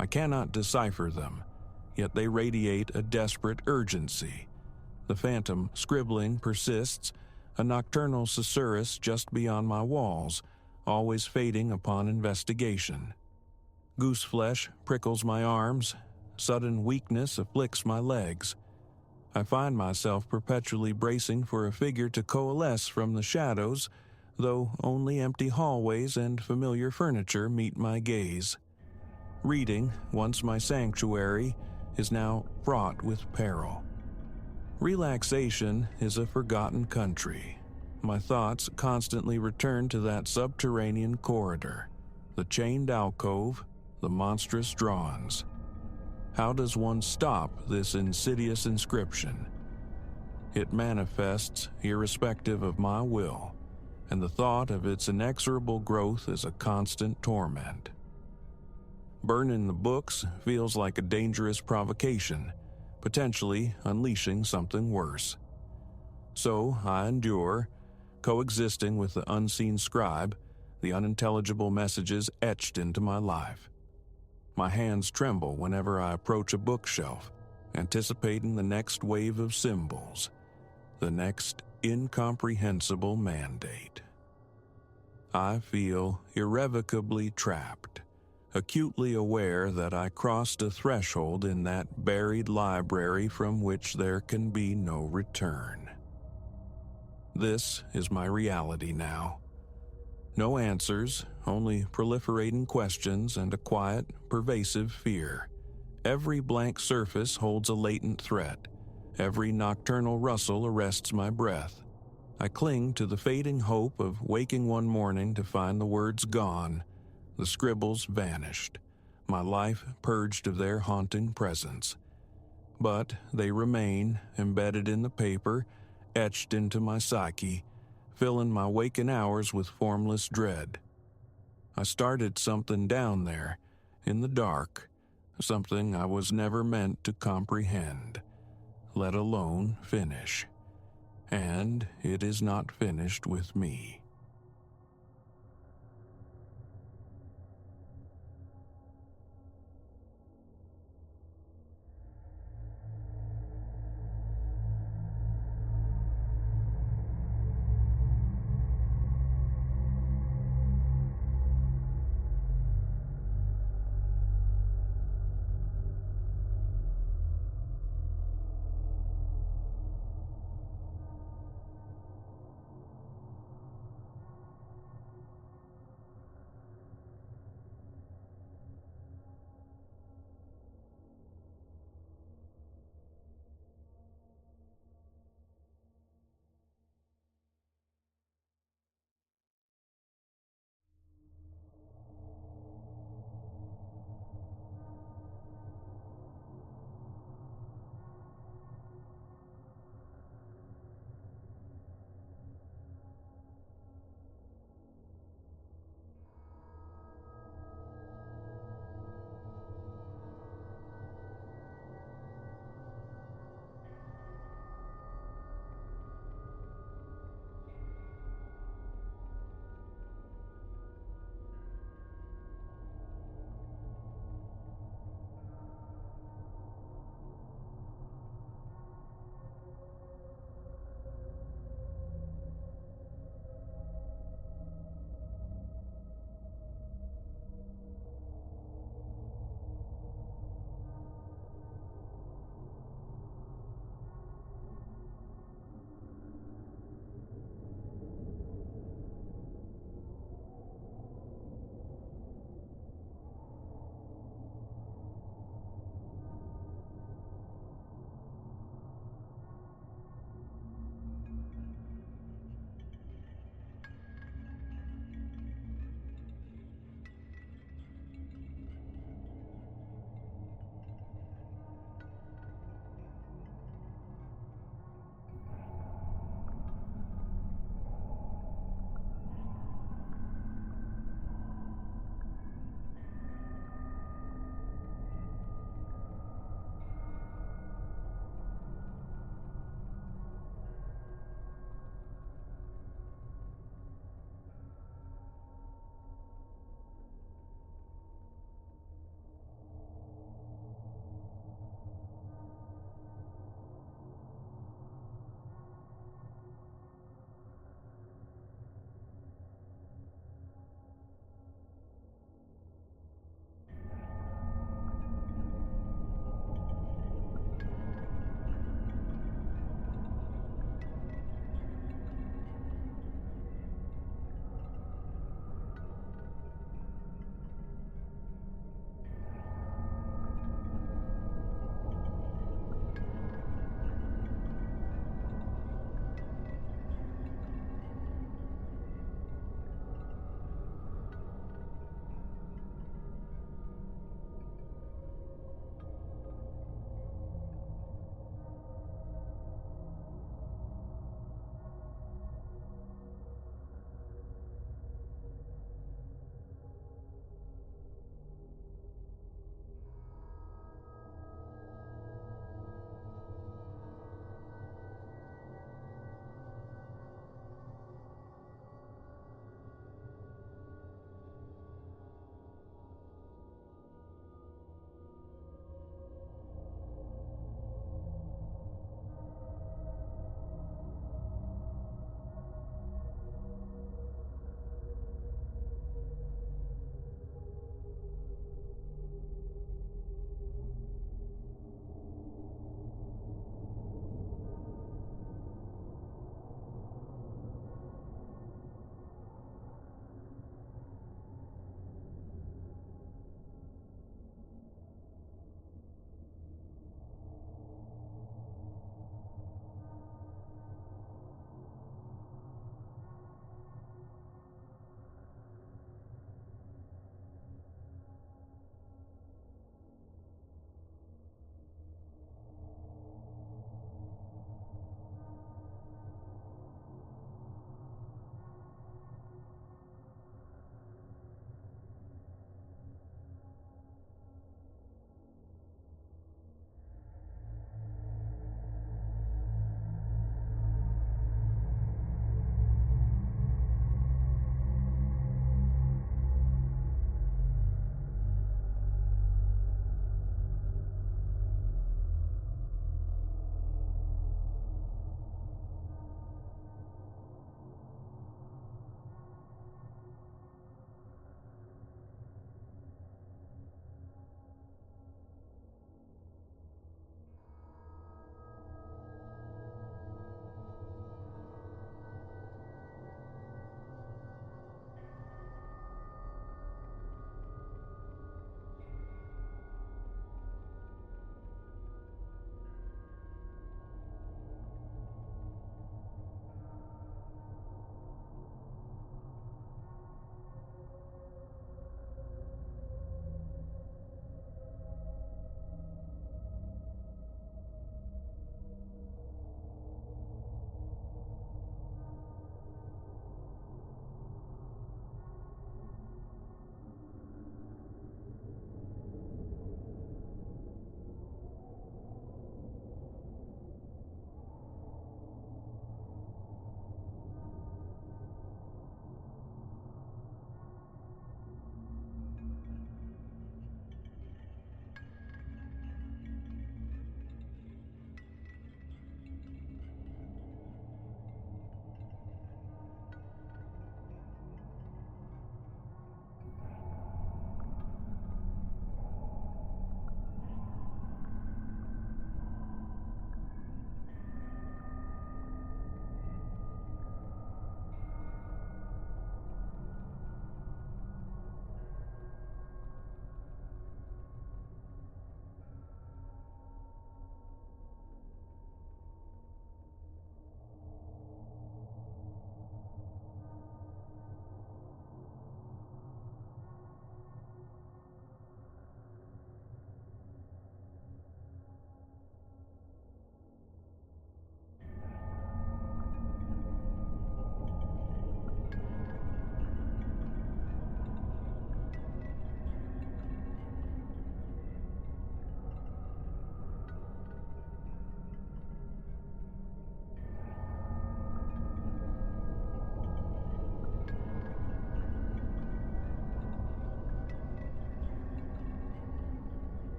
I cannot decipher them, yet they radiate a desperate urgency. The phantom scribbling persists, a nocturnal susurrus just beyond my walls, always fading upon investigation. Gooseflesh prickles my arms, sudden weakness afflicts my legs. I find myself perpetually bracing for a figure to coalesce from the shadows, though only empty hallways and familiar furniture meet my gaze. Reading, once my sanctuary, is now fraught with peril. Relaxation is a forgotten country. My thoughts constantly return to that subterranean corridor, the chained alcove, the monstrous drawings. How does one stop this insidious inscription? It manifests irrespective of my will, and the thought of its inexorable growth is a constant torment. Burning the books feels like a dangerous provocation, potentially unleashing something worse. So I endure, coexisting with the unseen scribe, the unintelligible messages etched into my life. My hands tremble whenever I approach a bookshelf, anticipating the next wave of symbols, the next incomprehensible mandate. I feel irrevocably trapped, acutely aware that I crossed a threshold in that buried library from which there can be no return. This is my reality now. No answers, only proliferating questions and a quiet, pervasive fear. Every blank surface holds a latent threat. Every nocturnal rustle arrests my breath. I cling to the fading hope of waking one morning to find the words gone, the scribbles vanished, my life purged of their haunting presence. But they remain, embedded in the paper, etched into my psyche, filling my waking hours with formless dread. I started something down there, in the dark, something I was never meant to comprehend, let alone finish. And it is not finished with me.